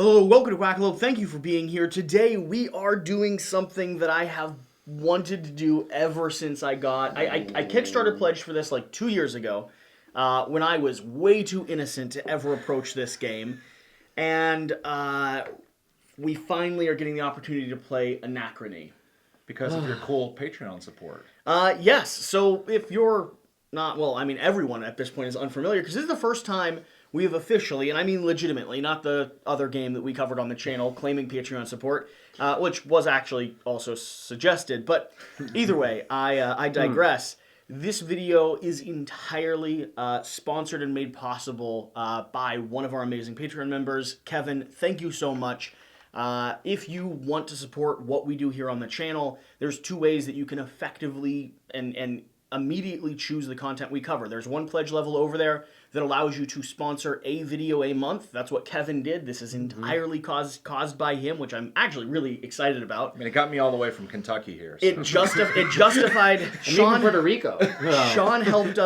Hello, welcome to Quackalope. Thank you for being here. Today we are doing something that I have wanted to do ever since I Kickstarter pledged for this like 2 years ago, when I was way too innocent to ever approach this game. And we finally are getting the opportunity to play Anachrony. Because of your cool Patreon support. Yes, so if you're not, well, I mean everyone at this point is unfamiliar, because this is the first time we have officially, and I mean legitimately, not the other game that we covered on the channel, claiming Patreon support, which was actually also suggested, but either way, I digress. This video is entirely sponsored and made possible by one of our amazing Patreon members. Kevin, thank you so much. If you want to support what we do here on the channel, there's two ways that you can effectively and immediately choose the content we cover. There's one pledge level over there that allows you to sponsor a video a month. That's what Kevin did. This is entirely caused by him, which I'm actually really excited about. I mean, it got me all the way from Kentucky here. So. It justified. Sean, Puerto Rico. Sean helped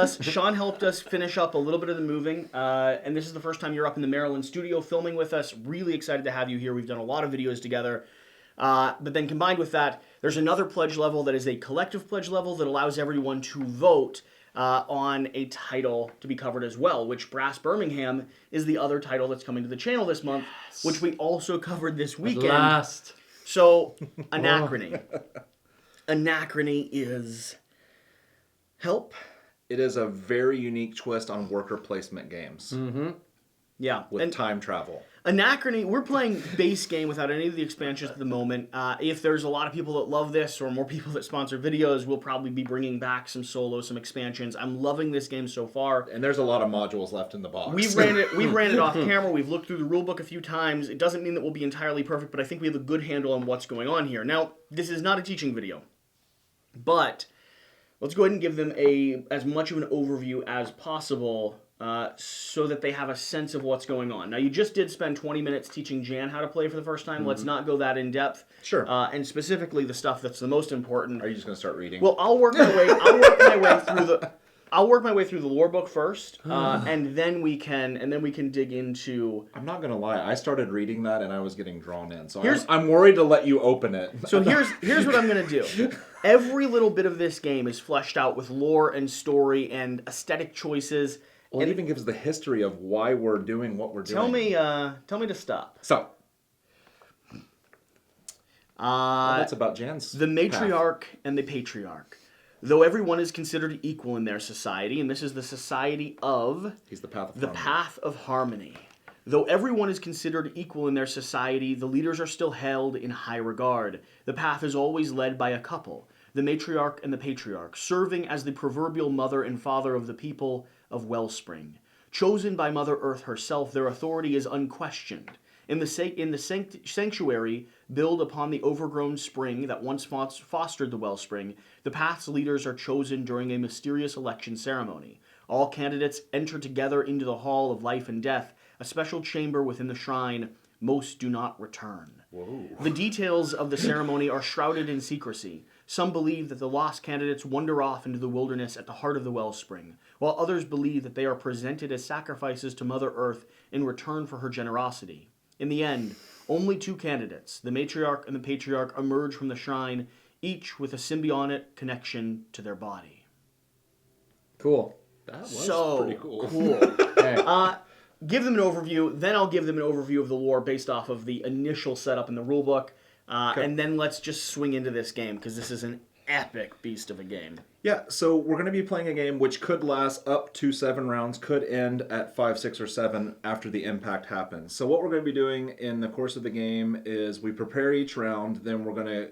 us finish up a little bit of the moving, and this is the first time you're up in the Maryland studio filming with us. Really excited to have you here. We've done a lot of videos together. But then combined with that, there's another pledge level that is a collective pledge level that allows everyone to vote on a title to be covered as well, which Brass Birmingham is the other title that's coming to the channel this month, which we also covered this weekend. At last. So, Anachrony. Anachrony is... Help? It is a very unique twist on worker placement games. Mm-hmm. Yeah. With time travel. Anachrony, we're playing base game without any of the expansions at the moment. If there's a lot of people that love this or more people that sponsor videos, we'll probably be bringing back some solos, some expansions. I'm loving this game so far. And there's a lot of modules left in the box. We've ran it off camera. We've looked through the rulebook a few times. It doesn't mean that we'll be entirely perfect, but I think we have a good handle on what's going on here. Now, this is not a teaching video, but let's go ahead and give them as much of an overview as possible so that they have a sense of what's going on. Now, you just did spend 20 minutes teaching Jan how to play for the first time. Mm-hmm. Let's not go that in depth. Sure. And specifically the stuff that's the most important. Are you just going to start reading? Well, I'll work my way through the lore book first, and then we can dig into. I'm not going to lie. I started reading that and I was getting drawn in. So I'm worried to let you open it. So here's what I'm going to do. Every little bit of this game is fleshed out with lore and story and aesthetic choices. Well, it even gives the history of why we're doing what we're doing. Tell me to stop. So, that's about Jan's the matriarch and the patriarch. Though everyone is considered equal in their society, and this is the society of... He's the path of harmony. The path of harmony. Though everyone is considered equal in their society, the leaders are still held in high regard. The path is always led by a couple, the matriarch and the patriarch, serving as the proverbial mother and father of the people of Wellspring. Chosen by Mother Earth herself, their authority is unquestioned. In the sanctuary, built upon the overgrown spring that once fostered the Wellspring, the path's leaders are chosen during a mysterious election ceremony. All candidates enter together into the hall of life and death, a special chamber within the shrine. Most do not return. Whoa. The details of the ceremony are shrouded in secrecy. Some believe that the lost candidates wander off into the wilderness at the heart of the Wellspring, while others believe that they are presented as sacrifices to Mother Earth in return for her generosity. In the end, only two candidates, the matriarch and the patriarch, emerge from the shrine, each with a symbiotic connection to their body. Cool. That was pretty cool. Okay. Give them an overview, then I'll give them an overview of the lore based off of the initial setup in the rulebook. And then let's just swing into this game, because this is an epic beast of a game. Yeah, so we're going to be playing a game which could last up to 7 rounds, could end at 5, 6, or 7 after the impact happens. So what we're going to be doing in the course of the game is we prepare each round, then we're going to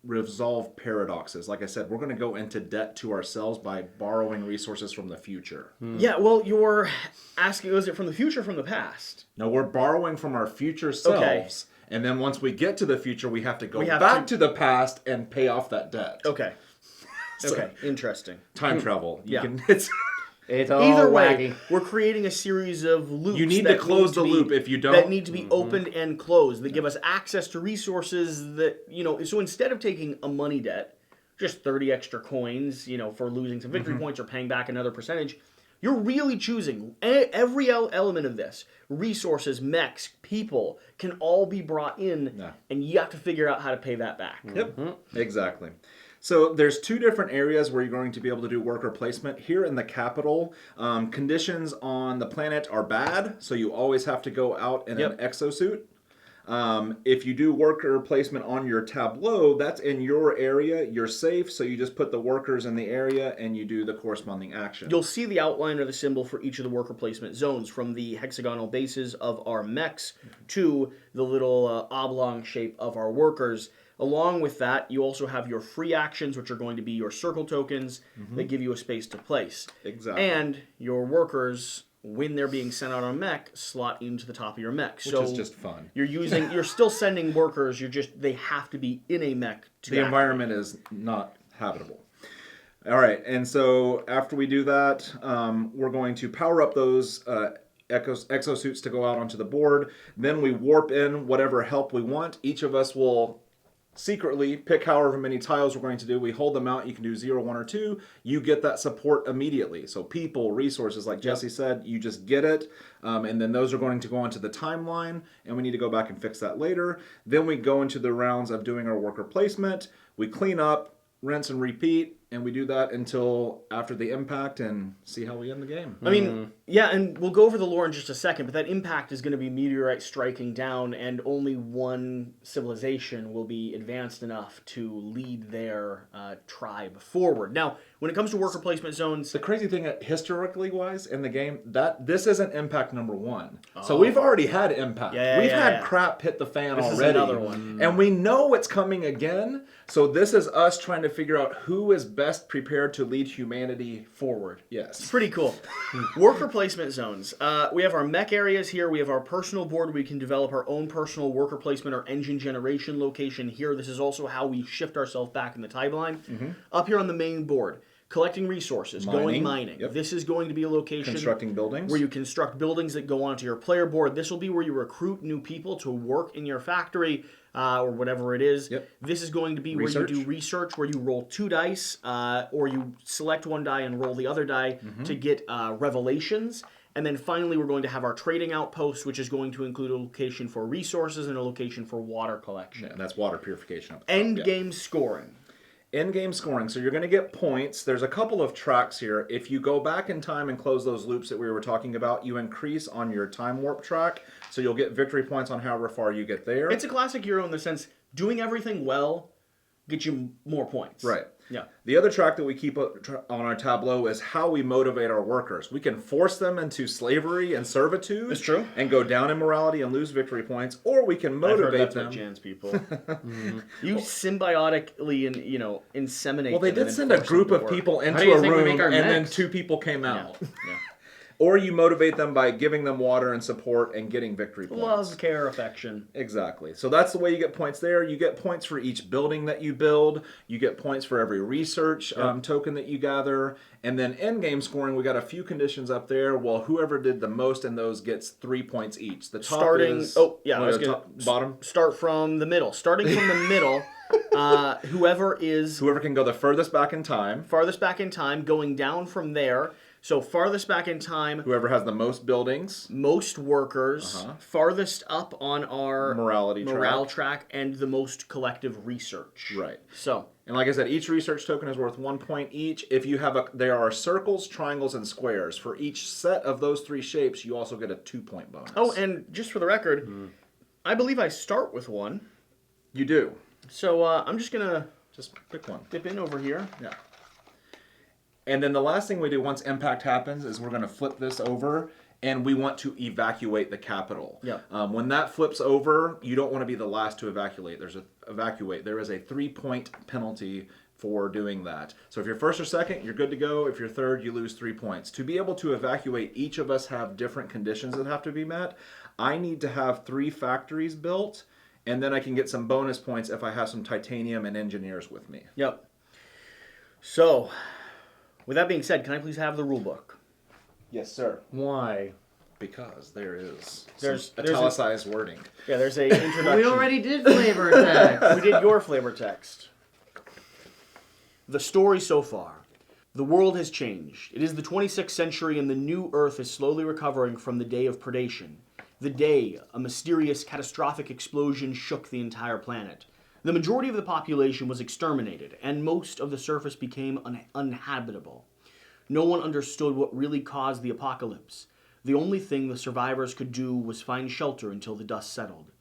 resolve paradoxes. Like I said, we're going to go into debt to ourselves by borrowing resources from the future. Yeah, well, you're asking, is it from the future or from the past? No, we're borrowing from our future selves. Okay. And then once we get to the future, we have to go back to the past and pay off that debt. Okay. So, okay, interesting. Time travel. It's all Either wacky. way, we're creating a series of loops. You need to close the loop if you don't. That need to be opened and closed. That give us access to resources that, so instead of taking a money debt, just 30 extra coins, for losing some victory points or paying back another percentage, You're really choosing every element of this. Resources, mechs, people can all be brought in, and you have to figure out how to pay that back. Yep, exactly. So there's two different areas where you're going to be able to do worker placement. Here in the capital, conditions on the planet are bad, so you always have to go out in an exosuit. If you do worker placement on your tableau, that's in your area. You're safe, so you just put the workers in the area and you do the corresponding action. You'll see the outline or the symbol for each of the worker placement zones, from the hexagonal bases of our mechs to the little oblong shape of our workers. Along with that, you also have your free actions, which are going to be your circle tokens that give you a space to place. Exactly. And your workers, when they're being sent out on a mech, slot into the top of your mech. Which is just fun. You're still sending workers, they have to be in a mech to The environment is not habitable. All right, and so after we do that, we're going to power up those exosuits to go out onto the board. Then we warp in whatever help we want. Each of us will secretly pick however many tiles we're going to do. We hold them out. You can do 0, 1, or 2. You get that support immediately. So people, resources, like Jesse said, you just get it. And then those are going to go onto the timeline, and we need to go back and fix that later. Then we go into the rounds of doing our worker placement. We clean up, rinse and repeat, and we do that until after the impact and see how we end the game. I mean, yeah, and we'll go over the lore in just a second, but that impact is going to be meteorite striking down, and only one civilization will be advanced enough to lead their tribe forward. Now, when it comes to worker placement zones... The crazy thing, historically wise, in the game, that this isn't impact number 1. So we've already had impact. We've had crap hit the fan this already. Is another one. And we know it's coming again. So this is us trying to figure out who is best prepared to lead humanity forward. It's Yes. pretty cool. Worker placement zones. We have our mech areas here. We have our personal board. We can develop our own personal worker placement or engine generation location here. This is also how we shift ourselves back in the timeline. Up here on the main board, collecting resources, going mining. Yep. This is going to be a location Constructing buildings. where you construct buildings that go onto your player board. This will be where you recruit new people to work in your factory or whatever it is. Yep. This is going to be where you do research, where you roll 2 dice, or you select 1 die and roll the other die to get revelations. And then finally, we're going to have our trading outpost, which is going to include a location for resources and a location for water collection. And that's water purification. Up End game scoring. End-game scoring. So you're going to get points. There's a couple of tracks here. If you go back in time and close those loops that we were talking about, you increase on your time warp track. So you'll get victory points on however far you get there. It's a classic Euro in the sense, doing everything well gets you more points. Right. Yeah. The other track that we keep on our tableau is how we motivate our workers. We can force them into slavery and servitude. That's true. And go down in morality and lose victory points, or we can motivate that's them. What Jan's people. You symbiotically inseminate. Well, they them did and send a force group them to of work. people do into you a think we room, make our and then mechs? 2 people came Yeah. out. Yeah. Or you motivate them by giving them water and support and getting victory points. Love, care, affection. Exactly. So that's the way you get points there. You get points for each building that you build. You get points for every research token that you gather. And then end-game scoring, we got a few conditions up there. Well, whoever did the most in those gets 3 points each. The top is... bottom? Start from the middle. Starting from the middle, Whoever can go the furthest back in time. farthest back in time, going down from there. So farthest back in time, Whoever has the most buildings. most workers, farthest up on our Morale track, and the most collective research. Right. So, And like I said, each research token is worth 1 point each. If you have there are circles, triangles, and squares. For each set of those 3 shapes, you also get a 2-point bonus. oh, and just for the record, I believe I start with 1. You do. So I'm just gonna Just pick one. dip in over here. Yeah. And then the last thing we do once impact happens is we're going to flip this over, and we want to evacuate the capital. Yeah. When that flips over, you don't want to be the last to evacuate. There is a 3-point penalty for doing that. So if you're first or second, you're good to go. If you're third, you lose 3 points. To be able to evacuate, each of us have different conditions that have to be met. I need to have 3 factories built, and then I can get some bonus points if I have some titanium and engineers with me. Yep. So, with that being said, can I please have the rule book? Yes, sir. Why? Because there's There's italicized wording. Yeah, there's a introduction. We already did flavor text. We did your flavor text. The story so far. The world has changed. It is the 26th century and the new Earth is slowly recovering from the day of predation. The day, a mysterious catastrophic explosion shook the entire planet. The majority of the population was exterminated, and most of the surface became uninhabitable. No one understood what really caused the apocalypse. The only thing the survivors could do was find shelter until the dust settled.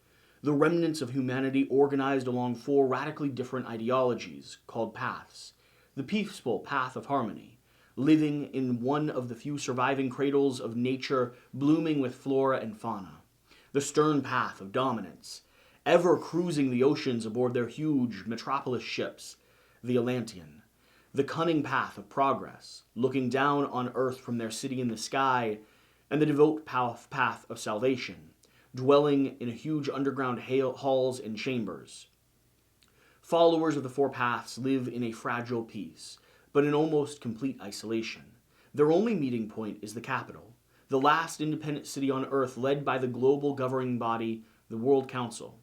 The remnants of humanity organized along 4 radically different ideologies, called paths. The peaceful path of harmony, living in one of the few surviving cradles of nature blooming with flora and fauna. The stern path of dominance, ever cruising the oceans aboard their huge metropolis ships, the Atlantean. The cunning path of progress, looking down on Earth from their city in the sky, and the devout path of salvation, dwelling in huge underground halls and chambers. Followers of the 4 paths live in a fragile peace, but in almost complete isolation. Their only meeting point is the capital, the last independent city on Earth led by the global governing body, the World Council.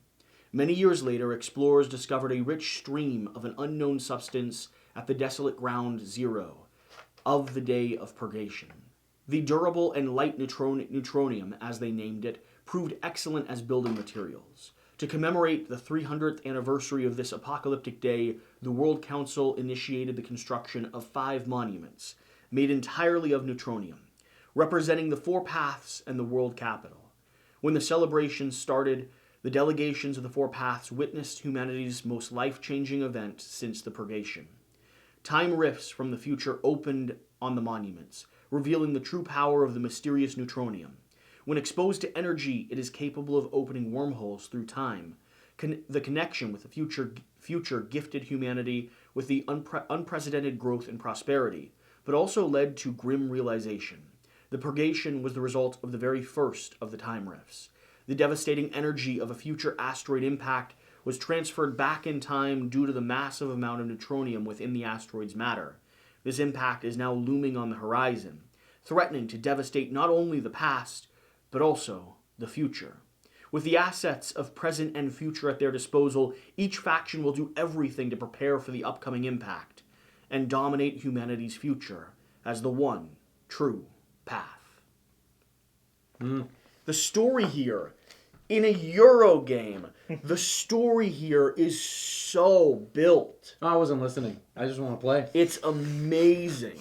Many years later, explorers discovered a rich stream of an unknown substance at the desolate ground zero of the day of purgation. The durable and light Neutronium, as they named it, proved excellent as building materials. To commemorate the 300th anniversary of this apocalyptic day, the World Council initiated the construction of 5 monuments, made entirely of Neutronium, representing the 4 paths and the world capital. When the celebrations started, the delegations of the 4 paths witnessed humanity's most life-changing event since the purgation. Time rifts from the future opened on the monuments, revealing the true power of the mysterious Neutronium. When exposed to energy, it is capable of opening wormholes through time. The connection with the future gifted humanity with the unprecedented growth and prosperity, but also led to grim realization. The purgation was the result of the very first of the time rifts. The devastating energy of a future asteroid impact was transferred back in time due to the massive amount of neutronium within the asteroid's matter. This impact is now looming on the horizon, threatening to devastate not only the past, but also the future. With the assets of present and future at their disposal, each faction will do everything to prepare for the upcoming impact and dominate humanity's future as the one true path. The story here, in a Euro game, the story here is so built. I wasn't listening. I just want to play. It's amazing.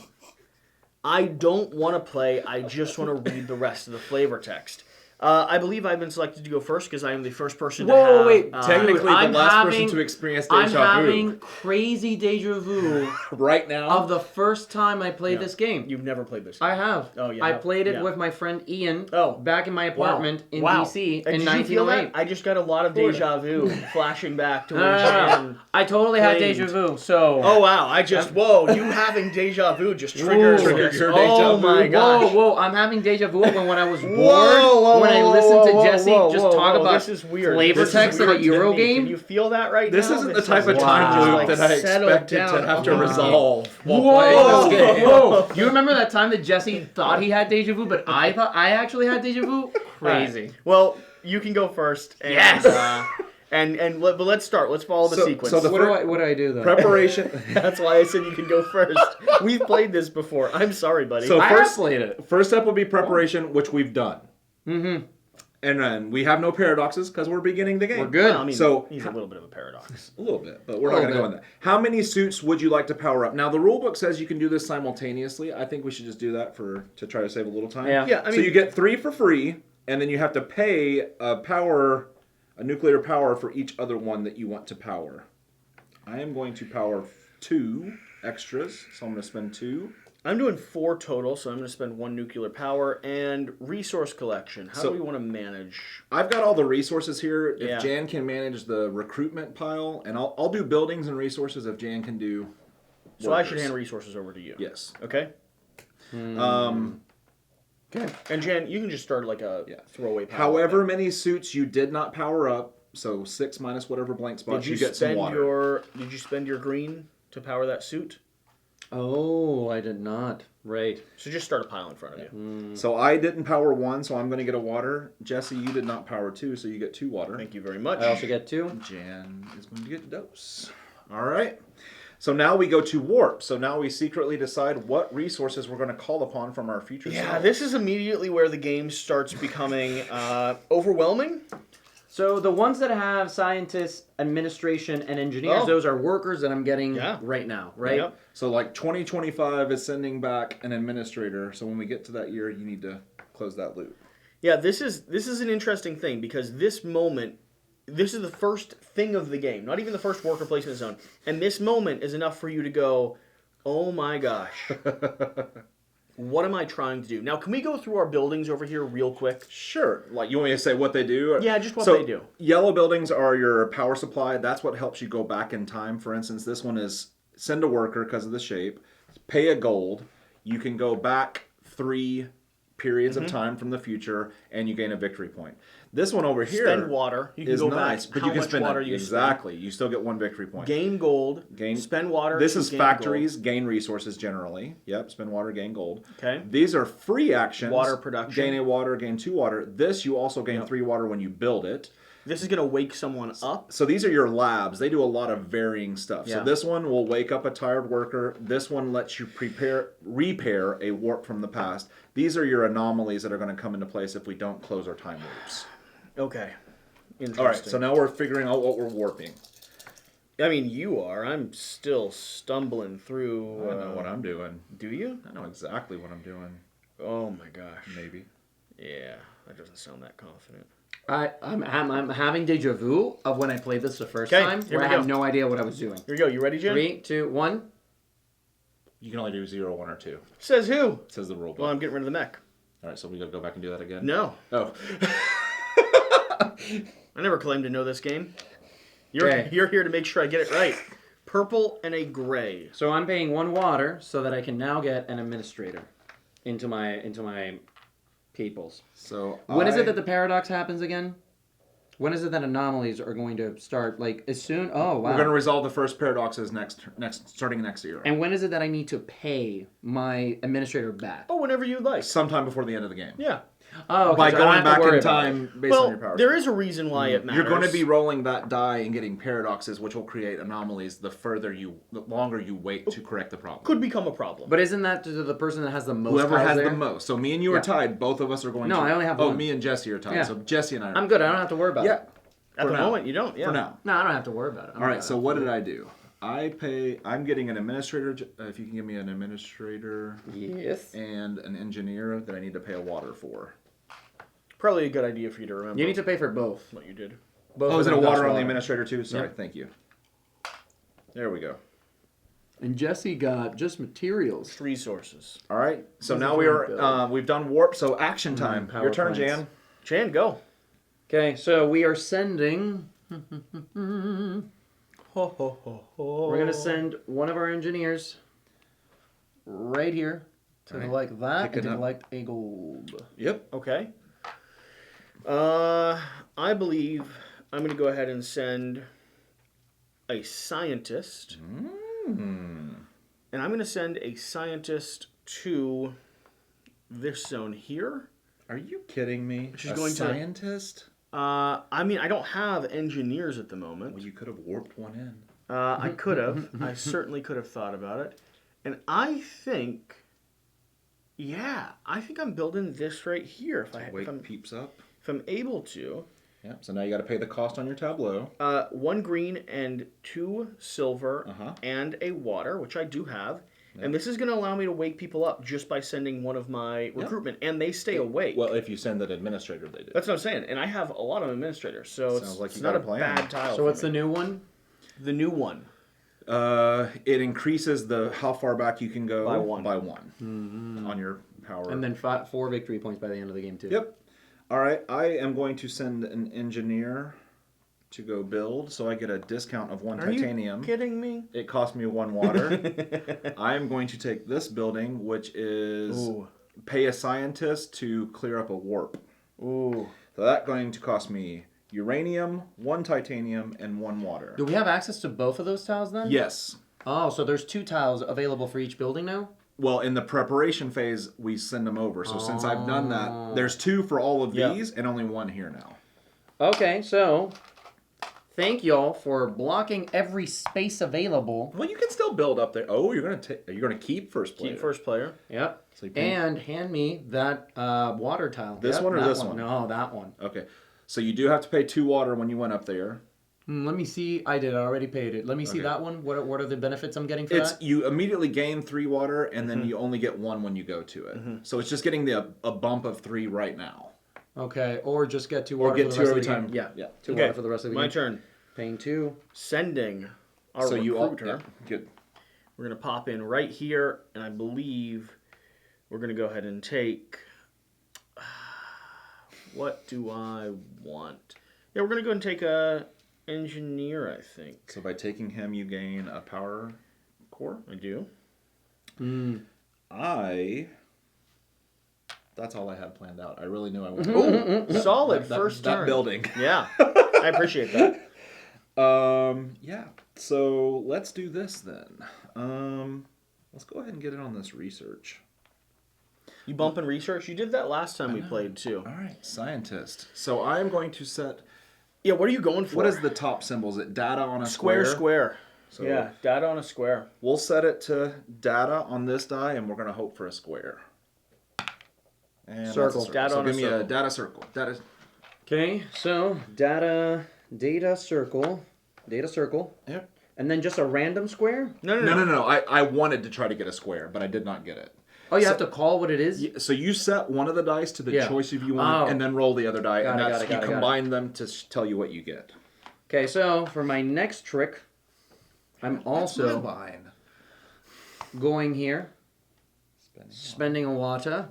I don't want to play, I just want to read the rest of the flavor text. I believe I've been selected to go first because I am the first person to have... Wait. Technically, the last person to experience deja vu. I'm having crazy deja vu right now of the first time I played this game. You've never played this game. I have. Oh, yeah. I played it with my friend Ian back in my apartment in DC in 1908. I just got a lot of deja vu flashing back to when Jan I totally had played. Deja vu, so... Oh, wow. You having deja vu just triggers Triggered this. your deja Oh, vu. my gosh. Whoa, I'm having deja vu when I was bored, when I listened to Jesse talk about this is weird. flavor text in a Euro game. Can you feel that right This now? isn't the It's type of like, time wow. loop that I Settle expected down. to have to Oh, my resolve while playing this game. Whoa! You remember that time that Jesse thought he had deja vu, but I thought I actually had deja vu? Crazy. Right. Well, you can go first. And, Yes! But let's start. Let's follow the sequence. So What do I do though? preparation. That's why I said you can go first. We've played this before. I'm sorry, buddy. So I first, have played it. First step will be preparation, which we've done. Mm-hmm. And then we have no paradoxes because we're beginning the game. We're good. Well, I mean, So- he's a little bit of a paradox. A little bit, but we're not going to go in that. How many suits would you like to power up? Now, the rulebook says you can do this simultaneously. I think we should just do that to try to save a little time. Yeah. Yeah, I So mean, you get 3 for free, and then you have to pay a nuclear power for each other one that you want to power. I am going to power 2 extras, so I'm going to spend 2. I'm doing 4 total, so I'm going to spend 1 nuclear power and resource collection. How do we want to manage? I've got all the resources here. Yeah. If Jan can manage the recruitment pile, and I'll do buildings and resources if Jan can do. So I workers. should hand resources over to you. Yes. Okay. Okay. And Jan, you can just start like a throwaway power. However many suits you did not power up, so 6 minus whatever blank spots, you get some water. Did you spend your green to power that suit? Oh, I did not. Right. So just start a pile in front of you. So I didn't power 1, so I'm going to get a water. Jesse, you did not power 2, so you get 2 water. Thank you very much. I also get 2. Jan is going to get dose. All right. So now we go to warp. So now we secretly decide what resources we're going to call upon from our future Yeah, selves. this is immediately where the game starts becoming overwhelming. So the ones that have scientists, administration, and engineers, Oh. those are workers that I'm getting Yeah. right now, right? Yep. So like 2025 is sending back an administrator. So when we get to that year, you need to close that loop. Yeah, this is an interesting thing because this moment, this is the first thing of the game, not even the first worker placement zone, and this moment is enough for you to go, oh my gosh, what am I trying to do? Now, can we go through our buildings over here real quick? Sure. Like you want me to say what they do? Yeah, just what So, they do. Yellow buildings are your power supply. That's what helps you go back in time. For instance, this one is send a worker because of the shape. Pay a gold. You can go back 3 periods Mm-hmm. of time from the future, and you gain a victory point. This one over here Spend water. You can is go nice, back but how you can much spend water it. you Exactly. You still get 1 victory point. Gain gold. Gain- Spend water. This to is gain factories, gain resources generally. Yep, spend water, gain gold. Okay. These are free actions. Water production. Gain a water, gain 2 water. This you also gain 3 water when you build it. gold. This is going to wake someone up. So these are your labs. They do a lot of varying stuff. Yeah. So this one will wake up a tired worker. This one lets you repair a warp from the past. These are your anomalies that are going to come into place if we don't close our time loops. Okay. Interesting. All right, so now we're figuring out what we're warping. I mean, you are. I'm still stumbling through. I know what I'm doing. Do you? I know exactly what I'm doing. Oh my gosh. Maybe. Yeah, that doesn't sound that confident. I'm having deja vu of when I played this the first 'Kay, time, here where we I had go. no idea what I was doing. Here we go. You ready, Jim? 3, 2, 1. You can only do 0, 1, or 2. Says who? Says the rule book. Well, I'm getting rid of the mech. All right, so we got to go back and do that again? No, Oh. I never claimed to know this game. You're Okay. you're here to make sure I get it right. Purple and a gray. So I'm paying 1 water so that I can now get an administrator into my peoples. So When is it that the paradox happens again? When is it that anomalies are going to start? Like as soon? Oh wow! We're going to resolve the first paradoxes starting next year. And when is it that I need to pay my administrator back? Oh, whenever you like. Sometime before the end of the game. Yeah. Oh, okay, By so I don't going have to back worry in about it. time based on your Well, power. there is a reason why it matters. You're going to be rolling that die and getting paradoxes, which will create anomalies the longer you wait to correct the problem. could become a problem. But isn't that to the person that has the most? Whoever tiles has there? the most. So me and you Yeah. are tied. Both of us are going to... No, I only have Oh, one. me and Jesse are tied. Yeah. So Jesse and I are... I'm good. I don't have to worry about Yeah. it. At for the now. moment, you don't. Yeah. For now. No, I don't have to worry about it. All right, so what did I do? I'm getting an administrator, if you can give me an administrator Yes. and an engineer that I need to pay a water for. Probably a good idea for you to remember. You need to pay for both. what you did. Both Oh, of is it a them cost water only administrator too? Sorry, Yep. thank you. There we go. And Jesse got just materials. Resources. All right, so These now are we doing are we've done warp. So action time. power Your turn, plants. Jan. Chan, go. Okay, so we are sending. Ho, ho, ho, ho. We're gonna send one of our engineers right here to Alright. collect that Pick it and to up. collect a gold. Yep. Okay. I believe I'm going to go ahead and send a scientist. Mm. And I'm going to send a scientist to this zone here. Are you kidding me? She's a going to- scientist? I mean, I don't have engineers at the moment. Well, you could have warped one in. I could have. I certainly could have thought about it. And I think, I think I'm building this right here. Wake peeps up. If I'm able to. Yep. So now you got to pay the cost on your tableau. 1 green and 2 silver Uh-huh. and a water, which I do have. And this is going to allow me to wake people up just by sending one of my recruitment, and they stay awake. Well, if you send an administrator, they do. That's what I'm saying. And I have a lot of administrators, so Sounds like it's you not got a a plan. bad tile. So what's for the me. new one? The new one? It increases the how far back you can go By one. on your power. And then 4 victory points by the end of the game too. Yep. All right. I am going to send an engineer to go build, so I get a discount of 1 Are titanium. you kidding me? It cost me 1 water. I am going to take this building, which is Ooh. pay a scientist to clear up a warp. Ooh. So that's going to cost me uranium, 1 titanium, and 1 water. Do we have access to both of those tiles then? Yes. Oh, so there's 2 tiles available for each building now? Well, in the preparation phase, we send them over. So since I've done that, there's 2 for all of Yeah. these and only 1 here now. Okay, so Thank y'all for blocking every space available. Well, you can still build up there. Oh, you're gonna keep first player. Keep first player. Yep. So you pay- And hand me that water tile. This Yep, one or that this one? No, that one. Okay, so you do have to pay 2 water when you went up there. Let me see. I did. I already paid it. Let me see Okay. that one. What are the benefits I'm getting for It's that? you immediately gain 3 water, and then you only get 1 when you go to it. So it's just getting a bump of 3 right now. Okay, or just get 2 Or water get for the 2 rest every of the time. game. Yeah, Yeah. 2 Okay, water for the rest of the my game. turn. Paying 2. Sending our So you all recruiter. good. We're going to pop in right here, and I believe we're going to go ahead and take... What do I want? Yeah, we're going to go and take a engineer, I think. So by taking him, you gain a power core. I do. That's all I had planned out. I really knew I wanted. Ooh, solid first that turn. building. Yeah, I appreciate that. Yeah. So let's do this then. Let's go ahead and get it on this research. You bump in research? You did that last time we played, too. All right, scientist. So I am going to set. Yeah, what are you going for? What is the top symbol? Is it data on a Square, square? square. So Yeah, data on a square. we'll set it to data on this die, and we're going to hope for a square. And that's a Circle. circle. Data So on a give me circle. a data circle. Data. Okay, so data circle, Yep. and then just a random square. No. I wanted to try to get a square, but I did not get it. Oh, you have to call what it is. So you set one of the dice to the Yeah. choice if you want, Oh. and then roll the other die, and Got it, you got it. combine them to tell you what you get. Okay, so for my next trick, I'm also mine. going here, spending a water,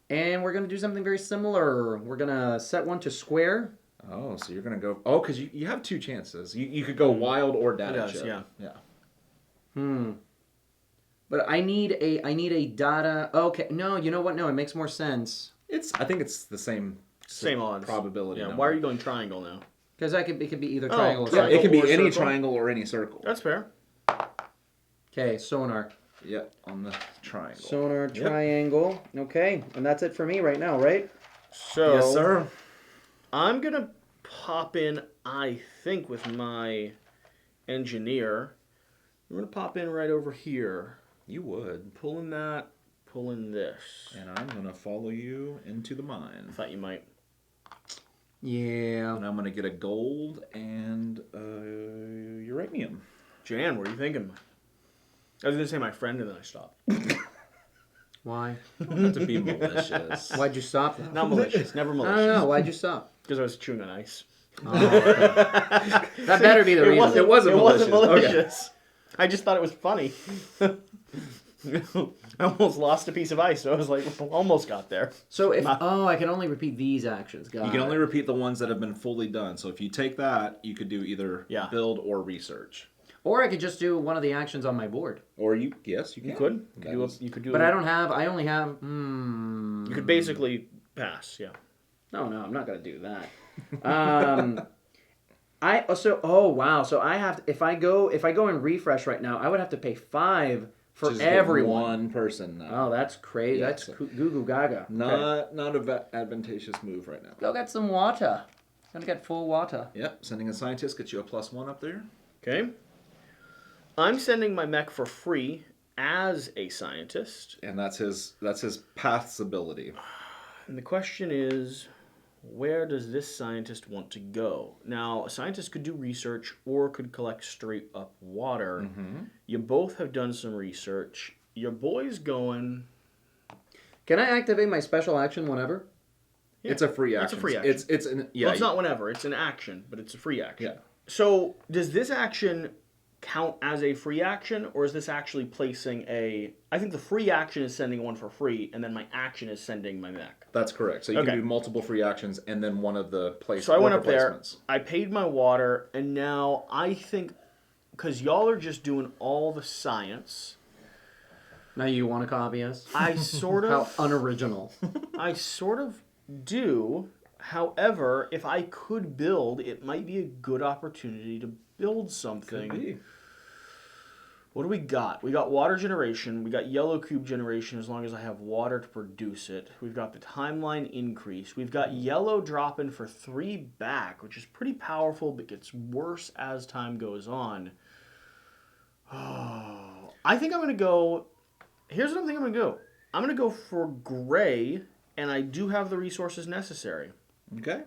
and we're gonna do something very similar. We're gonna set one to square. Oh, so you're gonna go? Oh, because you have 2 chances. You could go wild or data Yes, chip. yeah. But I need a data. Okay, no, you know what? No, it makes more sense I think it's the same odds. probability. Yeah. number. Why are you going triangle now? because it could be either triangle or Yeah, circle. it can be or any circle? triangle or any circle. That's fair. Okay, sonar. Yep, on the triangle. Sonar triangle. Okay, and that's it for me right now, right? So Yes, sir. I'm gonna pop in. I think with my engineer, we're gonna pop in right over here. You would. Pulling that. Pulling this. And I'm gonna follow you into the mine. I thought you might. Yeah. And I'm gonna get a gold and uranium. Jan, what are you thinking? I was gonna say my friend, and then I stopped. Why? Not to be malicious. Why'd you stop? That? Not malicious. Never I don't malicious. know. Why'd you stop? Because I was chewing on ice. That better be the reason. It wasn't malicious. malicious. I just thought it was funny. I almost lost a piece of ice, so I was like, almost got there. So if I can only repeat these actions. Got You can it. only repeat the ones that have been fully done. So if you take that, you could do either Yeah. build or research. Or I could just do one of the actions on my board. Or you can. You could. You could do. But I don't have. I only have. You could basically pass. Yeah. No, I'm not gonna do that. Wow. So I have. If I go and refresh right now, I would have to pay 5 for Just everyone. one person now. Oh, that's crazy. Yeah, That's so- goo goo gaga. Not a advantageous move right now. Go get some water. Gonna get full water. Yep, sending a scientist gets you a +1 up there. Okay. I'm sending my mech for free as a scientist, And that's his path's ability. and the question is, where does this scientist want to go? Now, a scientist could do research or could collect straight up water. Mm-hmm. You both have done some research. Your boy's going. Can I activate my special action whenever? Yeah, It's a free action. It's a free action. It's an yeah. Well, it's not whenever. It's an action, but it's a free action. Yeah. So, does this action count as a free action, or is this actually placing a... I think the free action is sending one for free, and then my action is sending my mech. That's correct. So you Okay. can do multiple free actions and then one of the place. So I went up there, placements. I paid my water, and now I think, because y'all are just doing all the science, Now you want to copy us? I sort How of... unoriginal. I sort of do. However, if I could build, it might be a good opportunity to build something. Could be. What do we got? We got water generation. We got yellow cube generation as long as I have water to produce it. We've got the timeline increase. We've got yellow dropping for 3 back, which is pretty powerful, but gets worse as time goes on. Oh, I think I'm going to go... Here's what I think I'm going to go. I'm going to go for gray, and I do have the resources necessary. Okay.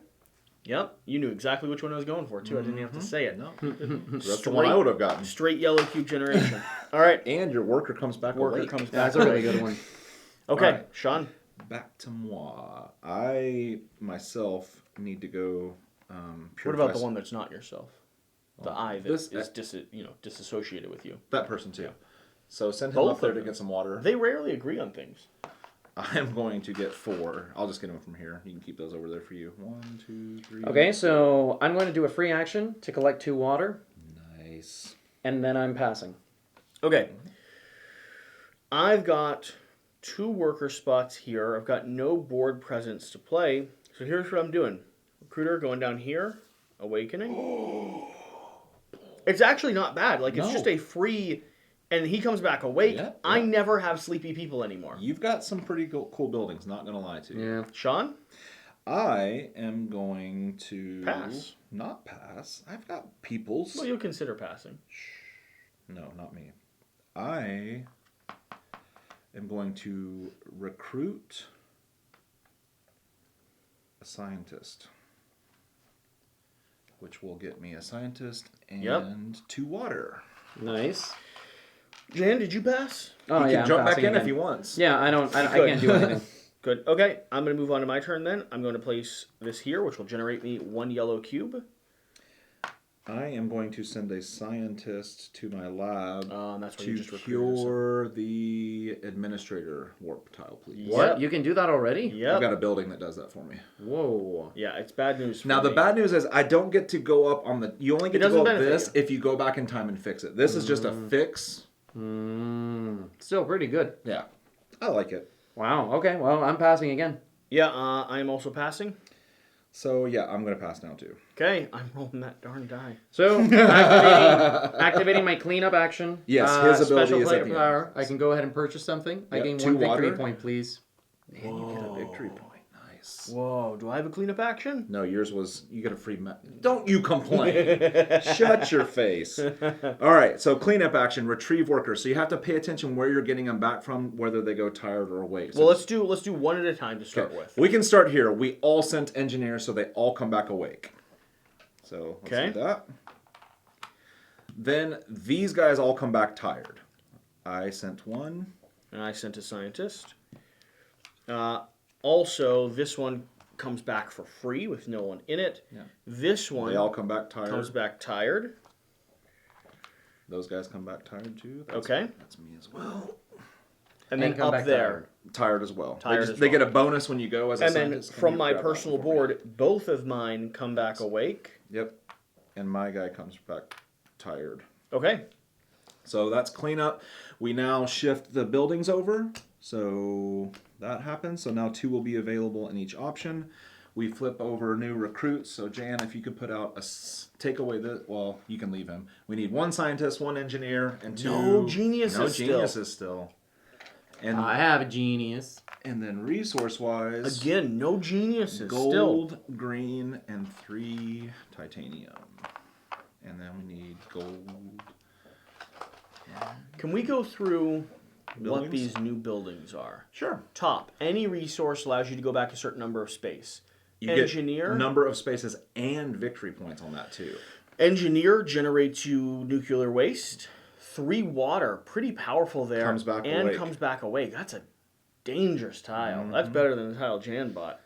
Yep, you knew exactly which one I was going for, too. I didn't have to say it. No. That's the one I would have gotten. Straight yellow cube generation. All right. And your worker comes back Worker awake. comes back. That's a really good one. Okay, Right. Sean. Back to moi. I, myself, need to go What about the one that's not yourself? The I that this- is disassociated with you. That person, too. Yeah. So send him Both up there of to them. get some water. They rarely agree on things. I'm going to get 4. I'll just get them from here. You can keep those over there for you. 1, 2, 3. Okay, so I'm going to do a free action to collect 2 water, Nice. and then I'm passing. Okay. I've got 2 worker spots here. I've got no board presence to play. So here's what I'm doing. Recruiter going down here. Awakening. It's actually not bad. Like, it's No. just a free... And he comes back awake. Yeah, I yeah. never have sleepy people anymore. You've got some pretty cool buildings, not going to lie to you. Yeah. Sean? I am going to... Pass. Not pass. I've got peoples. Well, you'll consider passing. No, not me. I am going to recruit a scientist, which will get me a scientist and Yep. 2 water. Nice. Jan, did you pass? Oh, He yeah, can I'm jump back passing in if again. he wants. Yeah, I could. can't do anything. Good. Okay, I'm going to move on to my turn then. I'm going to place this here, which will generate me 1 yellow cube. I am going to send a scientist to my lab That's what you to just recruited. cure the administrator warp tile, please. Yep. What? You can do that already? I've Yep. got a building that does that for me. Whoa. Yeah, it's bad news for Now, the me. bad news is I don't get to go up on the... You only get to doesn't go up benefit this you. if you go back in time and fix it. This is just a fix. Still pretty good. Yeah. I like it. Wow, okay, well, I'm passing again. Yeah, I am also passing. So, yeah, I'm going to pass now, too. Okay, I'm rolling that darn die. So, activating my cleanup action. Yes, his ability special is player at the power. I can go ahead and purchase something. I Yep, gain 2 1 victory water. point, please. And you get a victory point. Nice. Whoa, do I have a cleanup action? No, yours was... You get a free... Don't you complain. Shut your face. All right, so cleanup action, retrieve workers. So you have to pay attention where you're getting them back from, whether they go tired or awake. So Well, let's do one at a time to start with. we can start here. We all sent engineers, so they all come back awake. So let's Okay. do that. Then these guys all come back tired. I sent 1. And I sent a scientist. Also, this one comes back for free with no one in it. Yeah. This one They all come back tired. comes back tired. Those guys come back tired too. Okay. That's me as well. And then come up back there. Tired as well. Tired as they well. get a bonus when you go as a And then scientist. Can from you my grab that one personal for me? board, both of mine come back awake. Yep. And my guy comes back tired. Okay. So that's cleanup. We now shift the buildings over. So that happens. So now 2 will be available in each option. We flip over new recruits. So Jan, if you could put out take away the... Well, you can leave him. We need 1 scientist, 1 engineer, and 2... No geniuses No still. geniuses still. And, I have a genius. and then resource-wise... Again, no geniuses still. Gold, green, and 3 titanium. And then we need gold. Can we go through what Buildings? these new buildings are? Sure. Top. Any resource allows you to go back a certain number of space. You Engineer. get number of spaces and victory points on that too. Engineer generates you nuclear waste. 3 water. Pretty powerful there. Comes back and awake. comes back awake. That's a dangerous tile. Mm-hmm. That's better than the tile Jan bought.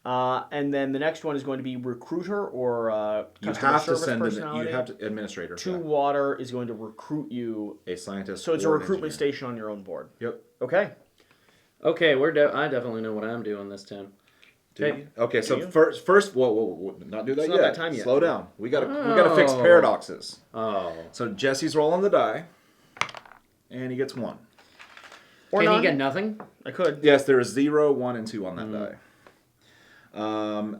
And then the next one is going to be recruiter or You customer have to service send personality. you have to administrator. 2 yeah. water is going to recruit you. A scientist. So it's a or an recruitment engineer. station on your own board. Yep. Okay. Okay, I definitely know what I'm doing this time. Do Okay. you? Okay, so you? first, whoa, not do that It's yet. not that time yet. Slow down. We gotta fix Oh. paradoxes. Oh. So Jesse's rolling the die, and he gets 1. Or Can none. he get nothing? I could. Yes, there is 0, 1, and 2 on that die.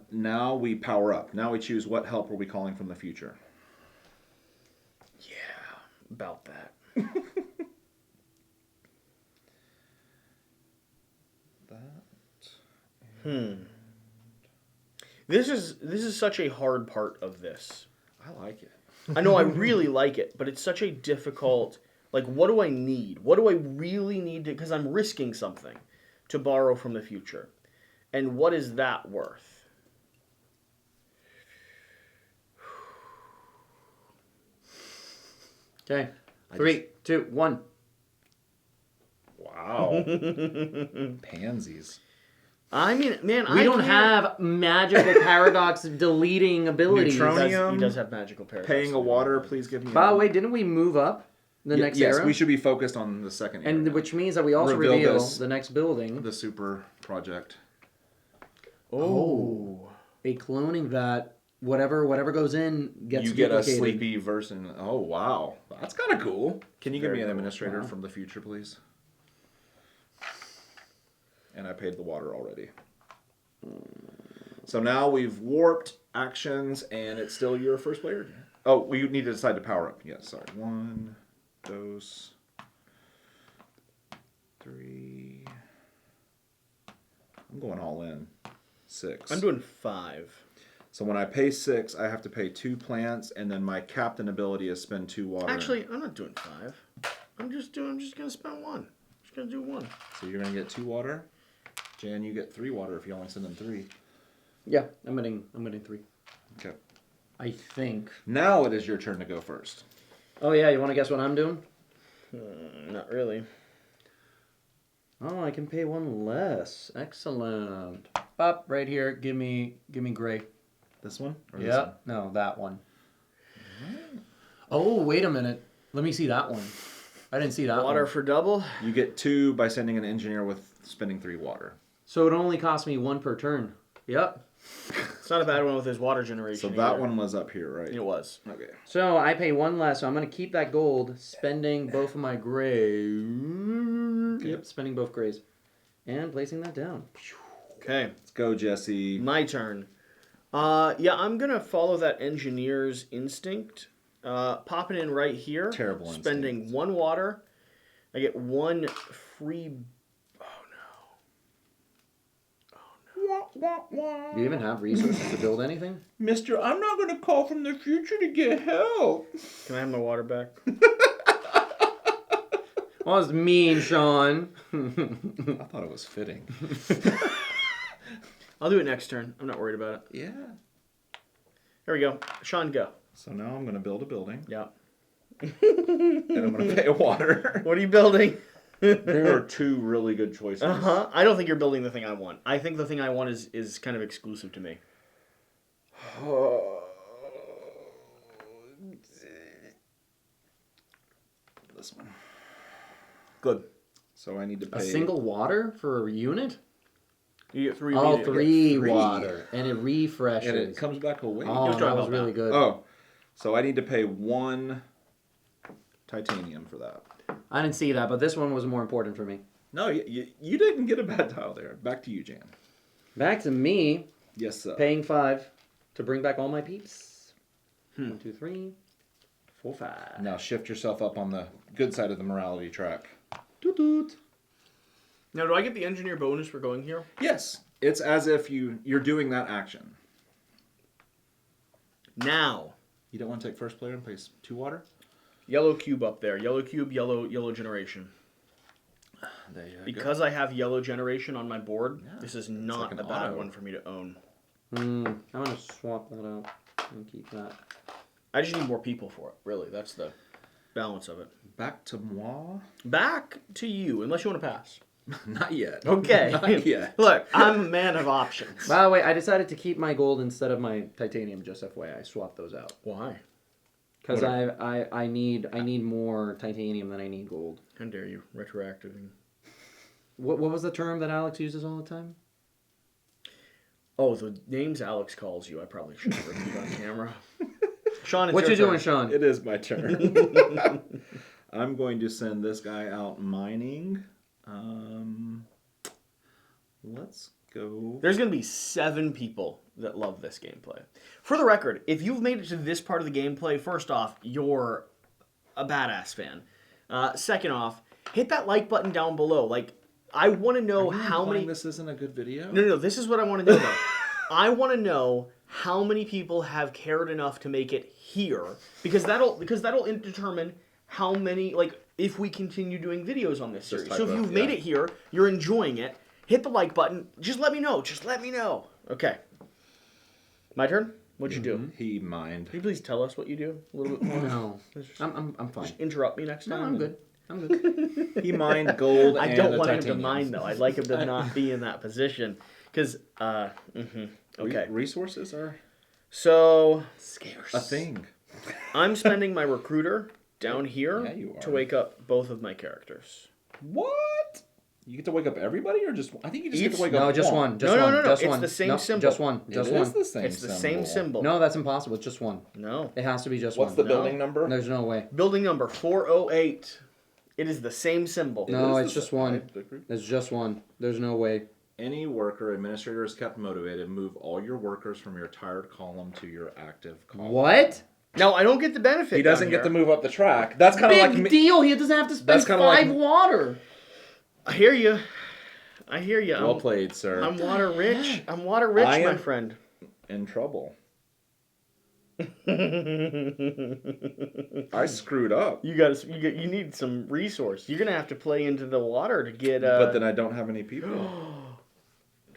Now we power up. Now we choose what help are we calling from the future. Yeah, about that. This is such a hard part of this. I like it. I know I really like it, but it's such a difficult. Like, what do I need? What do I really need to? Because I'm risking something to borrow from the future, and what is that worth? Okay. 3, 2, 1. Wow. Pansies. I mean, man, We I don't can't- have magical paradox deleting abilities. Neutronium. He does have magical paradox. Paying a water, please give me. By the way, didn't we move up the next yes, era? we should be focused on the second era. And now. which means that we also Reveal reveal this. the next building, The super project. Oh. a cloning vat. Whatever goes in gets You get a duplicated. sleepy version. Oh wow, that's kind of cool. Can you give Very me an cool. administrator Wow. from the future, please? And I paid the water already. So now we've warped actions, and it's still your first player. Oh, we need to decide to power up. Yes, sorry. 1, dose, 3. I'm going all in. 6. I'm doing 5. So when I pay 6, I have to pay 2 plants, and then my captain ability is spend 2 water. Actually, I'm not doing 5. I'm just gonna spend 1. Just gonna do 1. So you're gonna get 2 water. Jan, you get 3 water if you only send them 3. Yeah, I'm getting 3. Okay. I think. Now it is your turn to go first. Oh yeah, you want to guess what I'm doing? Not really. Oh, I can pay 1 less. Excellent. Up right here. Give me gray. This one? Or this Yeah. one? No, that one. Oh, wait a minute. Let me see that one. I didn't see that Water one. for double. You get 2 by sending an engineer with spending 3 water. So it only cost me 1 per turn. Yep. It's not a bad one with his water generation. So that either. one was up here, right? It was. Okay. So I pay 1 less, so I'm going to keep that gold, spending both of my gray. Yep, spending both grays. And placing that down. Okay. Let's go, Jesse. My turn. Yeah, I'm gonna follow that engineer's instinct. Popping in right here. Terrible Spending instinct. 1 water. I get 1 free. Do you even have resources to build anything? Mister, I'm not going to call from the future to get help. Can I have my water back? Well, it's mean, Sean. I thought it was fitting. I'll do it next turn. I'm not worried about it. Yeah. There we go. Sean, go. So now I'm going to build a building, Yeah. and I'm going to pay a water. What are you building? There are 2 really good choices. I don't think you're building the thing I want. I think the thing I want is kind of exclusive to me. This one. Good. So I need to pay A single water for a unit? You get 3 Oh, immediate. 3 3. water. And it refreshes. and it comes back away. Oh, Just that talking was about really that. good. Oh, so I need to pay 1 titanium for that. I didn't see that, but this one was more important for me. No, you didn't get a bad tile there. Back to you, Jan. Back to me, Yes, sir. paying 5 to bring back all my peeps. 1, 2, 3, 4, 5. Now shift yourself up on the good side of the morality track. Toot toot. Now, do I get the engineer bonus for going here? Yes, it's as if you're doing that action. Now. You don't want to take first player and place 2 water? Yellow cube up there. Yellow cube, yellow generation. There you go. Because I have yellow generation on my board, Yeah, this is like not an a bad auto. one for me to own. I'm going to swap that out and keep that. I just need more people for it, really. That's the balance of it. Back to moi? Back to you, unless you want to pass. Not yet. Okay. Not yet. Look, I'm a man of options. By the way, I decided to keep my gold instead of my titanium, just FYI. I swapped those out. Why? Because I need more titanium than I need gold. How dare you, retroactive. What was the term that Alex uses all the time? Oh, the names Alex calls you, I probably shouldn't repeat on camera. Sean, it's What your you turn. doing, Sean? It is my turn. I'm going to send this guy out mining. Let's go. There's going to be 7 people that love this gameplay. For the record, if you've made it to this part of the gameplay, first off, you're a badass fan. Second off, hit that like button down below. Like, I want to know Are you how many. implying this isn't a good video? No. This is what I want to know though. I want to know how many people have cared enough to make it here, because that'll determine how many, like, if we continue doing videos on this series. So if you've made it here, you're enjoying it, hit the like button. Just let me know. Okay. My turn. What'd you do? He mined. Can you please tell us what you do a little bit more? No, I'm fine. Just interrupt me next time. No, I'm good. He mined gold. I and don't a want him to titanium. mine though. I'd like him to not be in that position. Because, okay. Resources are So, a thing. I'm spending my recruiter down here Yeah, you to are. wake up both of my characters. What? You get to wake up everybody, or just? I think you just get to wake No, up just one. Just No, one. no. Just It's one. the same No, symbol. Just one. Just It one. is the same. It's the same symbol. No, that's impossible. It's just one. No. It has to be just What's one. the building number? There's no way. Building number 408. It is the same symbol. No, It is it's the just same. one. It's just one. There's no way. Any worker administrator is kept motivated. Move all your workers from your tired column to your active column. What? No, I don't get the benefit. He doesn't down get to here. move up the track. That's kind of Big like me. deal. He doesn't have to spend That's kinda like- 5 water. I hear you. Well played, sir. I'm water rich. My am- friend. in trouble. I screwed up. You need some resource. You're gonna have to play into the water to get. But then I don't have any people.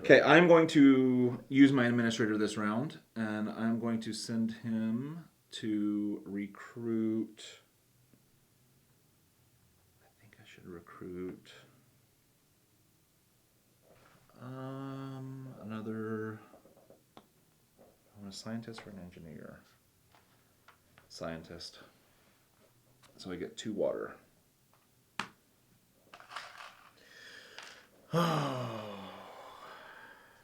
Okay, I'm going to use my administrator this round, and I'm going to send him to recruit. I think I should recruit another. I want a scientist or an engineer. Scientist. So I get 2 water.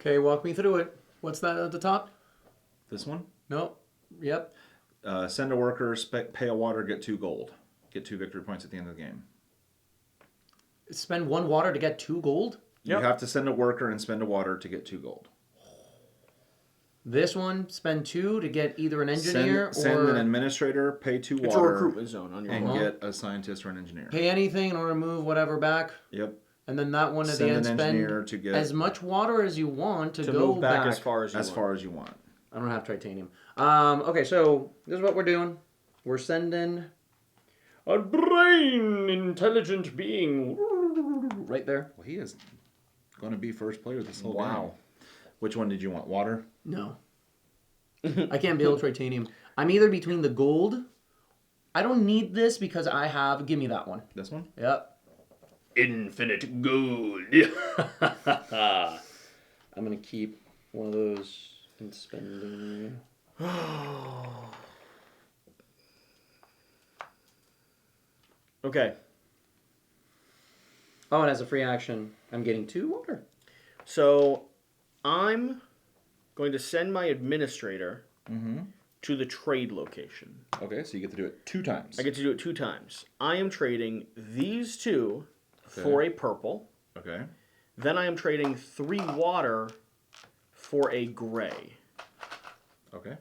Okay, walk me through it. What's that at the top? This one? No. Yep. Send a worker, pay a water, get 2 gold. Get 2 victory points at the end of the game. Spend 1 water to get 2 gold? Yep. You have to send a worker and spend a water to get 2 gold. This one, spend 2 to get either an engineer Send or an administrator, pay 2 It's a water, recruitment zone on your and own. get a scientist or an engineer. pay anything in order to move whatever back. Yep. And then that one at Send the end, an engineer spend to get as much water as you want to To go move back as far as you as want. far as you want. I don't have titanium. Okay, so this is what we're doing. We're sending a brain intelligent being right there. Well, he is going to be first player this whole game. Wow. Which one did you want? Water? No. I can't build titanium. I'm either between the gold. I don't need this because I have. Give me that one. This one? Yep. Infinite gold. I'm going to keep one of those and spending. Okay. Oh, and as a free action, I'm getting 2 water. So, I'm going to send my administrator to the trade location. Okay, so you get to do it 2 times. I get to do it 2 times. I am trading these 2 for a purple. Okay. Then I am trading 3 water for a gray. Okay.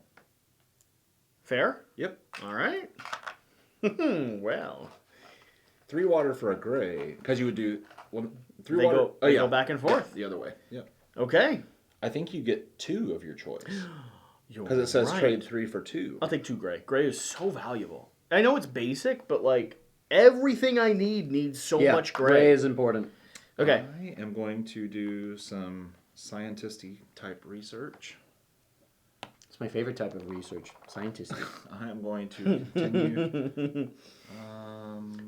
Fair? Yep. All right. Well, 3 water for a gray. Because you would do... Well, 3 they water... go. They go back and forth. The other way. Yep. Okay. I think you get 2 of your choice. You're Because it says right. trade 3 for 2. I'll take 2 gray. Gray is so valuable. I know it's basic, but like everything I need needs so much gray. is important. Okay. I am going to do some scientisty type research. It's my favorite type of research. Scientist. I am going to continue.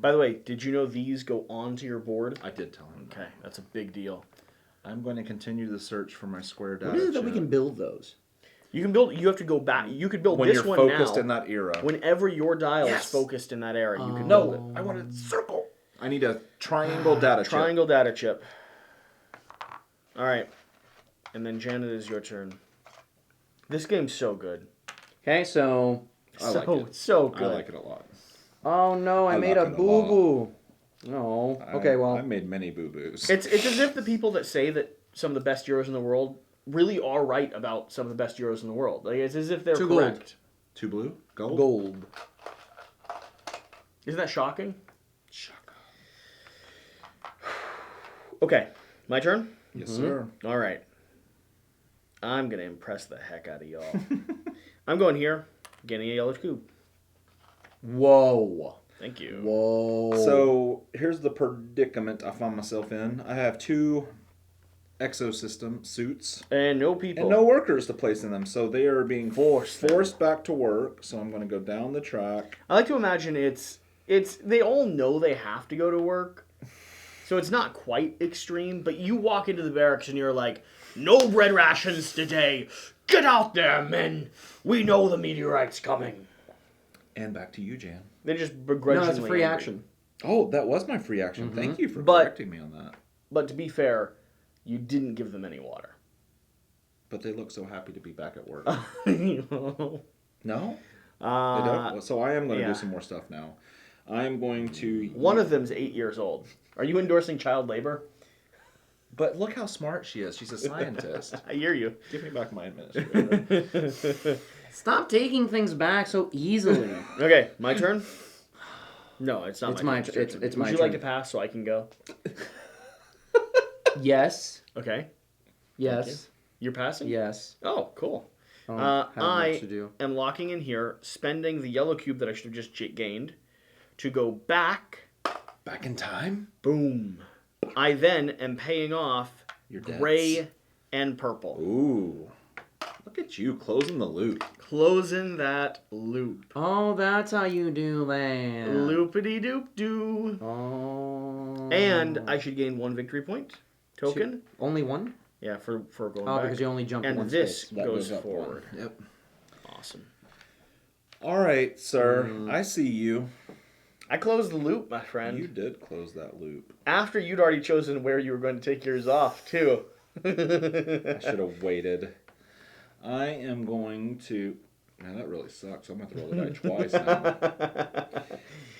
By the way, did you know these go onto your board? I did tell him. Okay, that's a big deal. I'm going to continue the search for my square data. What is it that we chip. can build those? You can build. You have to go back. You could build when this you're one focused now. in that era. Whenever your dial is Yes. focused in that area, you can No, build it. I want a circle. I need a triangle data chip. Triangle data chip. All right, and then Janet, is your turn. This game's so good. Okay, so. I like it. So good. I like it a lot. Oh no, I made a like it a lot. boo boo. No. Okay, well. I made many boo boos. It's as if the people that say that some of the best Euros in the world really are right about some of the best Euros in the world. Like it's as if they're 2 gold. correct. 2 blue, gold. Gold. Isn't that shocking? Shaka. Okay, my turn? Yes, sir. All right. I'm going to impress the heck out of y'all. I'm going here, getting a yellow cube. Whoa. Thank you. Whoa. So here's the predicament I found myself in. I have 2 exosystem suits And no people. and no workers to place in them, so they are being Forced. forced back to work. So I'm going to go down the track. I like to imagine it's they all know they have to go to work. So it's not quite extreme, but you walk into the barracks and you're like, "No bread rations today. Get out there, men. We know the meteorite's coming." And back to you, Jan. They just No, begrudgingly that's a free angry. action. Oh, that was my free action. Thank you for But- correcting me on that. But to be fair, you didn't give them any water. But they look so happy to be back at work. uh, No? They don't? So I am going to yeah. do some more stuff now. I am going to... One of them's 8 years old. Are you endorsing child labor? But look how smart she is. She's a scientist. I hear you. Give me back my administrator. Stop taking things back so easily. Okay, my turn? No, it's not It's my my turn. turn. It's Would my you like turn. to pass so I can go? Yes. Okay. Yes. You're passing? Yes. Oh, cool. I don't have I much to do. am locking in here, spending the yellow cube that I should have just gained to go back. Back in time? Boom. I then am paying off Your debts. gray and purple. Ooh. Look at you closing the loop. Closing that loop. Oh, that's how you do that. Loopity doop doo. Oh. And I should gain 1 victory point token. Only one? Yeah, for going Oh, back. because you only jump and one this space. That goes up one. forward. Yep. Awesome. All right, sir. I see you. I closed the loop, my friend. You did close that loop. After you'd already chosen where you were going to take yours off, too. I should have waited. I am going to... Man, that really sucks. I'm going to have to roll the die twice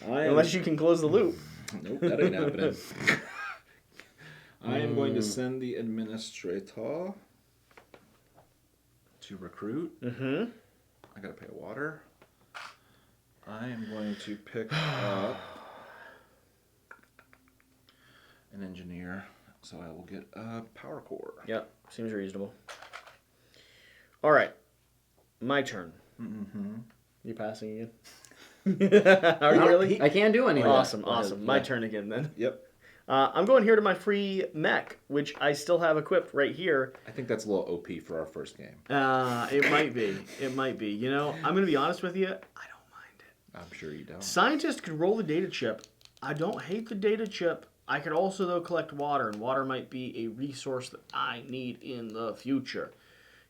now. Unless you can close the loop. Nope, that ain't happening. I am going to send the administrator to recruit. Mm-hmm. I gotta pay water. I am going to pick up an engineer, so I will get a power core. Yep, seems reasonable. All right, my turn. Mm-hmm. You passing again? Are you really? I can't do anything. Awesome, Go ahead. awesome. My Yeah. turn again then. Yep. I'm going here to my free mech, which I still have equipped right here. I think that's a little OP for our first game. It might be. It might be. You know, I'm going to be honest with you. I don't mind it. I'm sure you don't. Scientist could roll the data chip. I don't hate the data chip. I could also, though, collect water, and water might be a resource that I need in the future.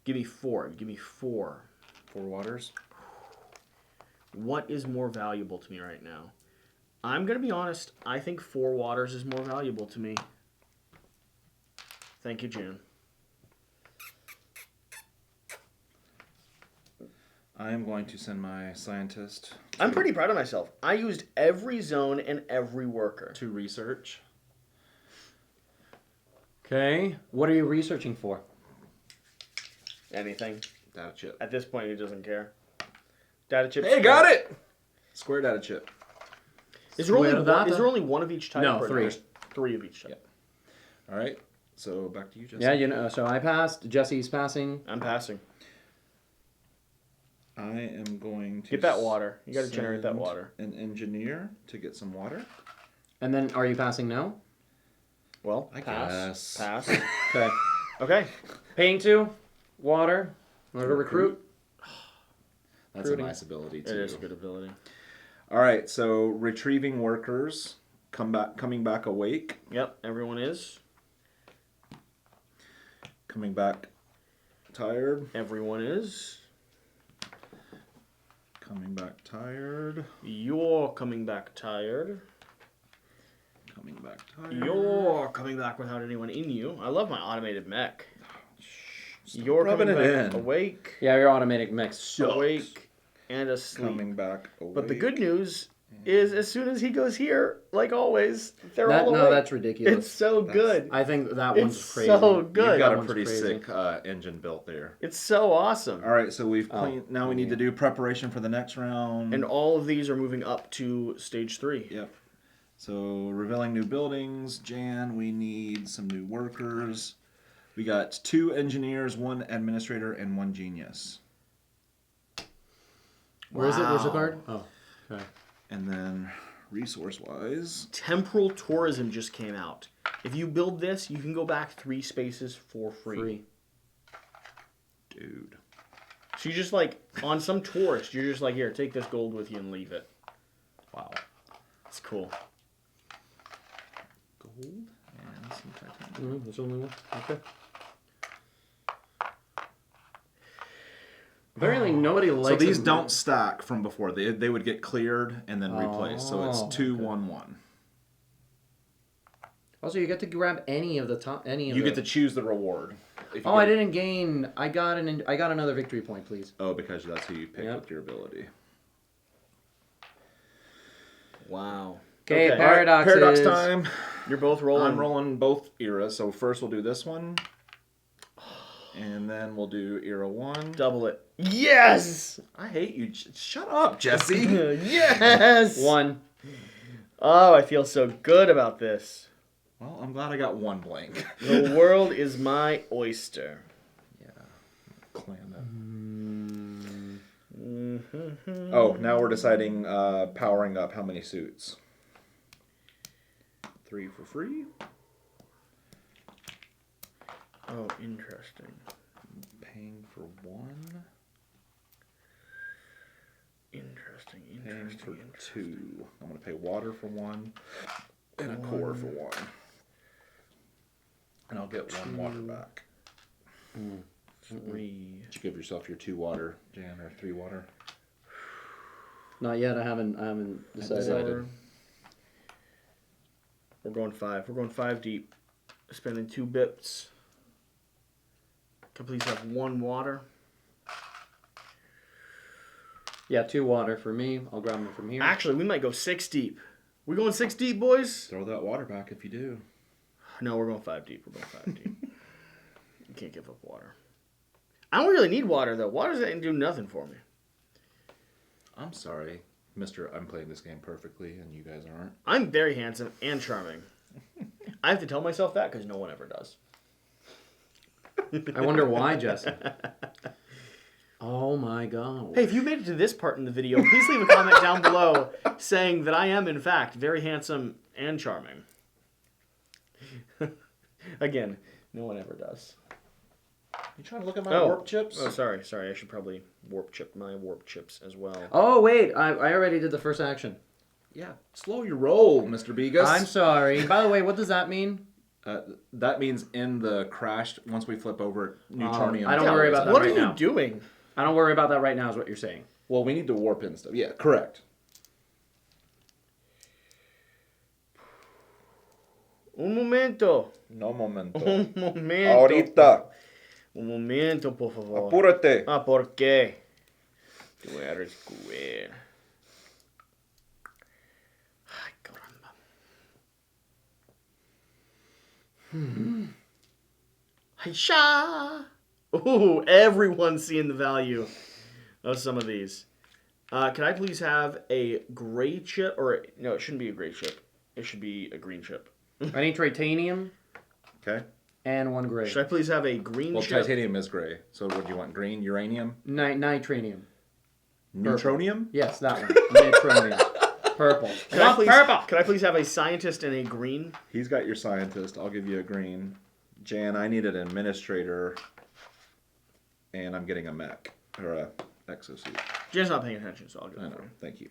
Give me 4. Give me 4. 4 waters. What is more valuable to me right now? I'm going to be honest. I think 4 waters is more valuable to me. Thank you, Jan. I am going to send my scientist I'm pretty proud of myself. I used every zone and every worker. to research. Okay. What are you researching for? Anything. Data chip. At this point, he doesn't care. Data chip. Hey, got it! Square data chip. Is there only Square one, data? is there only one of each type? No, or 3. there's 3 of each type. Yep. All right. So back to you, Jesse. Yeah, you know. So I passed. Jesse's passing. I'm passing. I am going to Get that water. You got to generate that send water. An engineer to get some water. And then, are you passing now? Well, I pass. guess. Pass. Okay. Okay. Paying 2. Water. Order to recruit. That's a Recruiting. nice ability It too. is a good ability. All right, so retrieving workers coming back awake, Yep, everyone is. coming back tired, Everyone is. coming back tired, You're coming back tired. coming back tired. You're coming back without anyone in you. I love my automated mech. Stop You're rubbing coming it back in. awake. Yeah, your automatic mix sucks. Awake and asleep. Coming back awake. But the good news is, as soon as he goes here, like always, they're all awake. No, that's ridiculous. It's so good. I think that It's one's crazy. so good. You've got That a one's pretty crazy. sick engine built there. It's so awesome. All right, so we've Oh. cleaned. Now we need to do preparation for the next round. And all of these are moving up to stage 3. Yep. So, revealing new buildings. Jan, we need some new workers. We got 2 engineers, 1 administrator, and 1 genius. Where is it? Where's the Wow. card? Oh, okay. And then, resource-wise... Temporal tourism just came out. If you build this, you can go back 3 spaces for free. Dude. So you just like, on some tourist, you're just like, here, take this gold with you and leave it. Wow. It's cool. Gold and some titanium. There's only one. Okay. Apparently nobody likes So these them. don't stack from before. They would get cleared and then replaced. So it's Oh, 2, okay. 1, 1. Also, you get to grab any of the top. You get to choose the reward. If you Oh, I get- didn't gain. I got another victory point, please. Oh, because that's who you pick Yep. with your ability. Wow. Okay, Okay. paradox. Paradox time. You're both rolling. I'm rolling both eras. So first we'll do this one. And then we'll do era 1. Double it. Yes! I hate you. Shut up, Jesse. Yes! 1. Oh, I feel so good about this. Well, I'm glad I got 1 blank. The world is my oyster. Clam that. Mm-hmm. Oh, now we're deciding powering up how many suits. 3 for free. Oh, interesting. Paying for 1. Interesting, Paying interesting, for interesting. 2. I'm going to pay water for 1. And a core for 1. And I'll get 1 water back. 3. Did you give yourself your 2 water, Jan, or 3 water? Not yet. I haven't decided. Decided. We're going 5. We're going 5 deep. Spending 2 bips. Can I please have 1 water? Yeah, 2 water for me. I'll grab them from here. Actually, we might go 6 deep. We going 6 deep, boys? Throw that water back if you do. No, we're going 5 deep. We're going 5 deep. You can't give up water. I don't really need water, though. Water doesn't do nothing for me. I'm sorry, Mr. I'm playing this game perfectly and you guys aren't. I'm very handsome and charming. I have to tell myself that because no one ever does. I wonder why, Jesse. Oh my god. Hey, if you made it to this part in the video, please leave a comment down below saying that I am, in fact, very handsome and charming. Again, no one ever does. You trying to look at my warp chips? Oh, sorry. I should probably warp chip my warp chips as well. Oh wait, I already did the first action. Yeah, slow your roll, Mr. Begus. I'm sorry. By the way, what does that mean? That means in the crash, once we flip over, Neutronium. I don't worry about that What right are now. you doing? I don't worry about that right now. Is what you're saying. Well, we need to warp in stuff. Yeah, correct. Un momento. No momento. Un momento. Ahorita. Un momento, por favor. Apúrate. Ah, ¿por qué? Tú eres cruel. Ay, caramba. Hi-sha! Ooh, everyone's seeing the value of some of these. Can I please have a gray chip? Or, no, it shouldn't be a gray chip. It should be a green chip. I need titanium Okay. and 1 gray. Should I please have a green Well, chip? titanium is gray. So what do you want? Green, uranium, Nitranium. neutronium? Yes, that one. Nitronium. Purple. Can I, please, Purple. can I please have a scientist and a green? He's got your scientist. I'll give you a green. Jan, I need an administrator, and I'm getting a mech or a exosuit. Jen's not paying attention, so I'll go I know. for it. Thank you.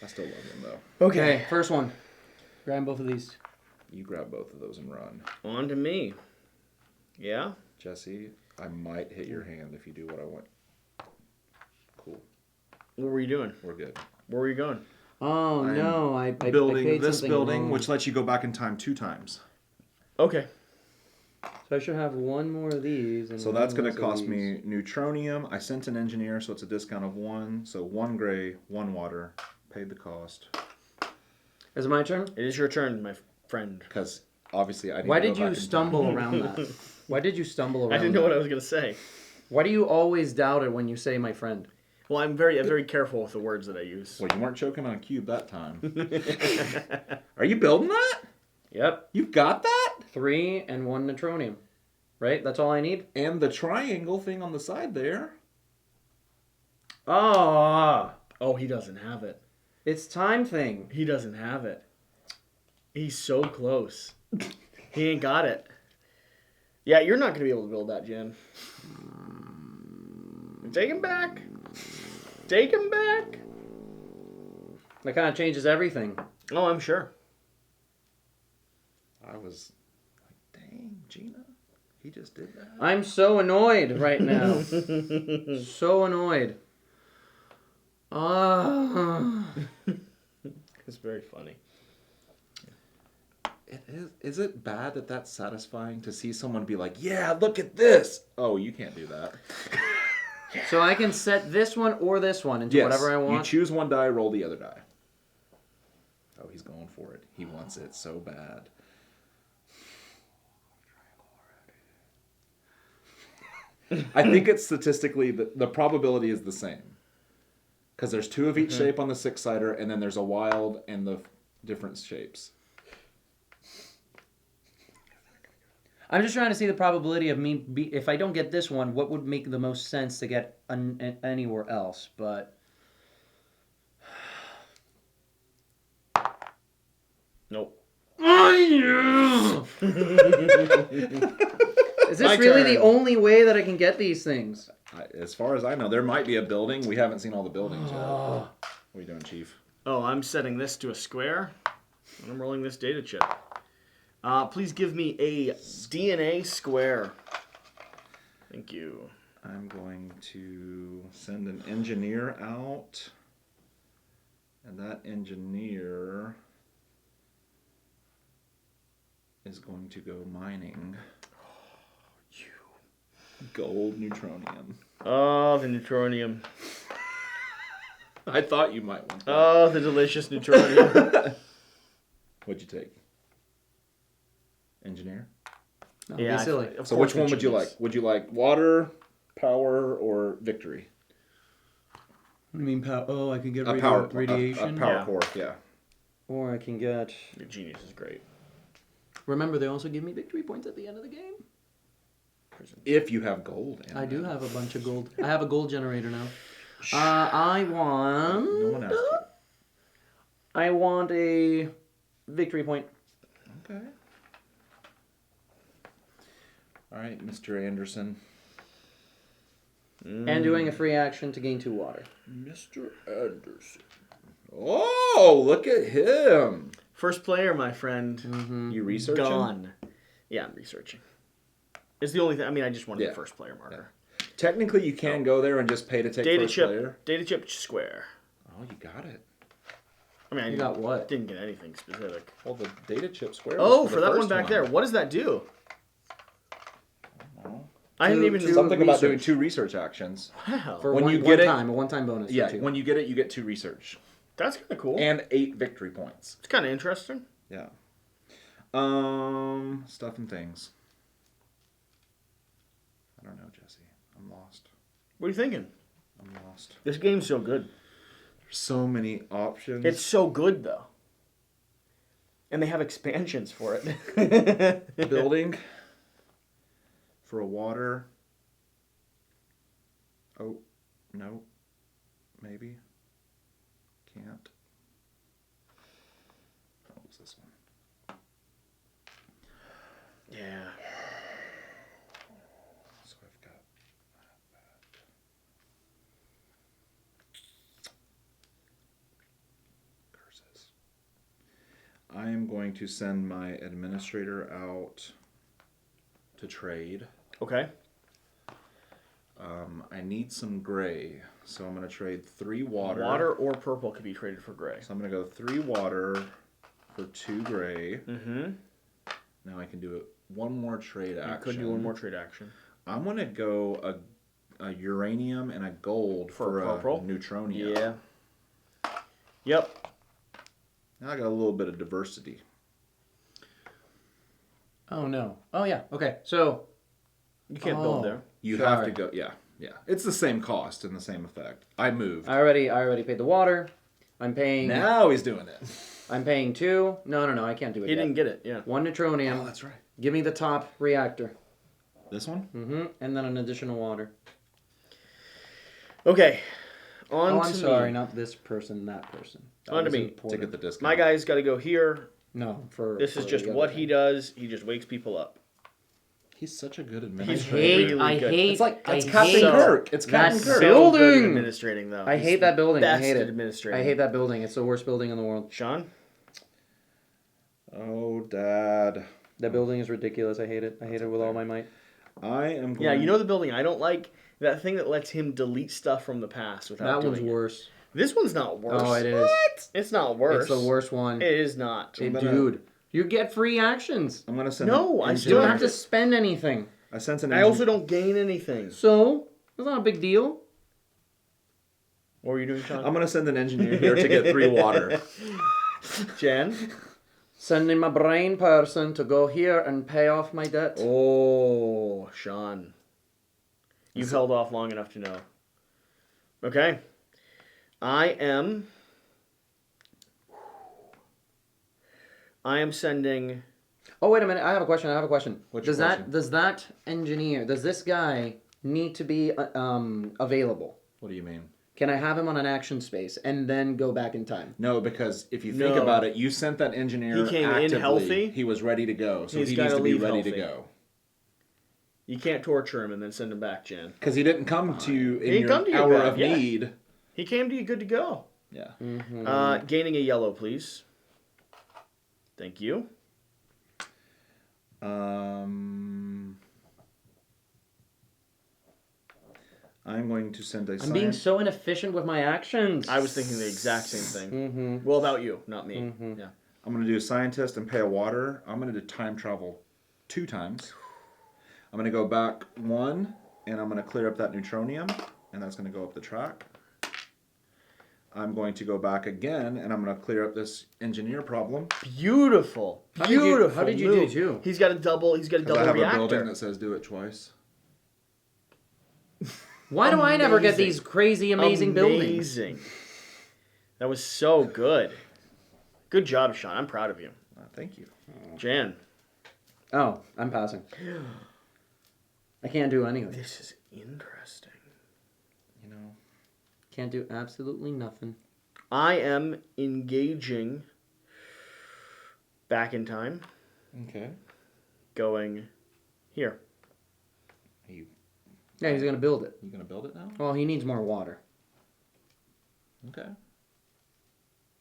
I still love him though. Okay, first one. Grab both of these. You grab both of those and run. On to me. Yeah? Jesse, I might hit your hand if you do what I want. Cool. What were you doing? We're good. Where were you going? Oh I'm no! I Building paid this something building, wrong. which lets you go back in time 2 times. Okay. So I should have 1 more of these. And So one that's going less to of cost these. me Neutronium. I sent an engineer, so it's a discount of 1. So 1 gray, 1 water. Paid the cost. Is it my turn? It is your turn, my friend. Because obviously I need Why to go did you back in stumble time. around that? Why did you stumble around I didn't know that? what I was going to say. Why do you always doubt it when you say my friend? Well, I'm very careful with the words that I use. Well, you weren't choking on a cube that time. Are you building that? Yep. You've got that? 3 and 1 Neutronium. Right? That's all I need? And the triangle thing on the side there. Ah! Oh, he doesn't have it. It's time thing. He doesn't have it. He's so close. He ain't got it. Yeah, you're not going to be able to build that, Jen. Take him back. Take him back. That kind of changes everything. Oh, I'm sure. I was like, dang, Gina, he just did that. I'm so annoyed right now. So annoyed. Ah. It's very funny. It is. Is it bad that that's satisfying to see someone be like, yeah, look at this? Oh, you can't do that. So I can set this one or this one into whatever I want? You choose one die, roll the other die. Oh, he's going for it. He wants it so bad. I think it's statistically, the probability is the same. Because there's 2 of each shape on the 6-sider, and then there's a wild and the different shapes. I'm just trying to see the probability of me, if I don't get this one, what would make the most sense to get anywhere else, but... Nope. Is this My really turn. the only way that I can get these things? As far as I know, there might be a building. We haven't seen all the buildings yet. What are you doing, Chief? Oh, I'm setting this to a square. And I'm rolling this data chip. Please give me a DNA square. Thank you. I'm going to send an engineer out. And that engineer is going to go mining. Gold Neutronium. Oh, the Neutronium. I thought you might want that. Oh, the delicious Neutronium. What'd you take? Engineer? No, Yeah, be silly. of So course which one we would you choose. like? Would you like water, power, or victory? What do you mean power? Oh, I can get A power radiation? A power Yeah. core, yeah. Or I can get... Your genius is great. Remember, they also give me victory points at the end of the game. If you have gold. In I do it. have a bunch of gold. I have a gold generator now. I want... No one asked you. I want a victory point. Okay. All right, Mr. Anderson. And doing a free action to gain 2 water. Mr. Anderson. Oh, look at him. First player, my friend. You researching? Gone. Yeah, I'm researching. It's the only thing. I mean, I just wanted Yeah. the first player marker. Technically, you can go there and just pay to take Data first chip. player. Data chip square. Oh, you got it. I mean, I You got what? didn't get anything specific. Well, the data chip square. Oh, was for the that one first back there. What does that do? Oh. I didn't even Something about doing research. 2 research actions. Wow. For When one, you get it- a one-time bonus. Yeah, for 2. when you get it, you get 2 research That's kind of cool. and 8 victory points. It's kind of interesting. Yeah. Stuff and things. I don't know, Jesse. I'm lost. What are you thinking? I'm lost. This game's so good. There's so many options. It's so good, though. And they have expansions for it. building for a water. Oh, no. Maybe. Can't. What was this one? Yeah. So I've got that. Curses. I am going to send my administrator out to trade. Okay. I need some gray, so I'm going to trade 3 water. Water or purple could be traded for gray. So I'm going to go 3 water for 2 gray. Mm-hmm. Now I can do one more trade action. You could do one more trade action. I'm going to go a uranium and a gold for purple? a Neutronium. Yeah. Yep. Now I got a little bit of diversity. Oh, no. Oh, yeah. Okay, so... You can't build there. You Sorry. have to go, yeah. Yeah, it's the same cost and the same effect. I moved. I already paid the water. I'm paying. Now he's doing it. I'm paying 2. No, I can't do it He yet. didn't get it. Yeah. 1 Neutronium. Oh, that's right. Give me the top reactor. This one? Mm-hmm. And then an additional water. Okay. On Oh, to I'm sorry, me. not this person, that person. That On to was me. important. To get the discount. My guy's got to go here. No, This is just what he does. He just wakes people up. He's such a good He's administrator. really good. It's like I it's Captain hate Kirk. It's that Captain Kirk. So good at building. administrating, though. I He's hate that building. I best hate at it. administrating. I hate that building. It's the worst building in the world. Sean? Oh, Dad. That building is ridiculous. I hate it. I hate it with all my might. I am going... Yeah, you know the building I don't like? That thing that lets him delete stuff from the past without That doing one's it. worse. This one's not worse. Oh, it is. What? It's not worse. It's the worst one. It is not. Dude, you get free actions. I'm going to send No, I You still don't have have to spend anything. I sent an I also don't gain anything. So, it's not a big deal. What were you doing, Sean? I'm going to send an engineer here to get 3 water. Jen? Sending my brain person to go here and pay off my debt. Oh, Sean. You've held off long enough to know. Okay. I am sending... Oh, wait a minute. I have a question. What's Does your that question? does that engineer, does this guy need to be available? What do you mean? Can I have him on an action space and then go back in time? No, because if you think No. about it, you sent that engineer He came in actively. healthy. He was ready to go, so He's he gotta needs to be leave ready to healthy. go. You can't torture him and then send him back, Jen. Because he didn't come to you in He your come to you hour back, of yeah. need. He came to you good to go. Yeah. Gaining a yellow, please. Thank you. I'm going to send a I'm being so inefficient with my actions. I was thinking the exact same thing. Mm-hmm. Well, about you, not me. Yeah. I'm going to do a scientist and pay a water. I'm going to do time travel 2 times. I'm going to go back 1, and I'm going to clear up that Neutronium, and that's going to go up the track. I'm going to go back again, and I'm going to clear up this engineer problem. Beautiful. Beautiful. How did you do move. too? He's got a double. He's got a 'Cause double I have reactor. a building that says do it twice. Why do I never get Amazing. these crazy, amazing buildings? Amazing. That was so good. Good job, Sean. I'm proud of you. Thank you. Jan. Oh, I'm passing. I can't do anything. This is interesting. You know, Can't do absolutely nothing. I am engaging back in time, okay. going here. You Yeah, he's going to build it. going to build it now? Well, he needs more water. Okay.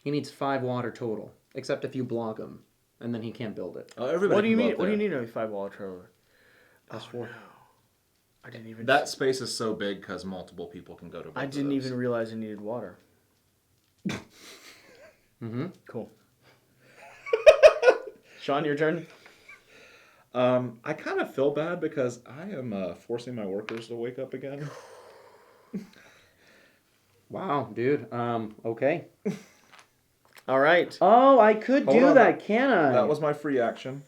He needs 5 water total, except if you block him, and then he can't build it. Oh, everybody. What do you can go mean? up What do you there. need a 5-wall trailer? That's Oh, no. I didn't even. That space is so big because multiple people can go to. Both I of didn't those. even realize I needed water. Mm-hmm. Cool. Sean, your turn. I kind of feel bad because I am forcing my workers to wake up again. Wow, dude. Okay. All right. Oh, I could Hold do on. that, can I? That was my free action.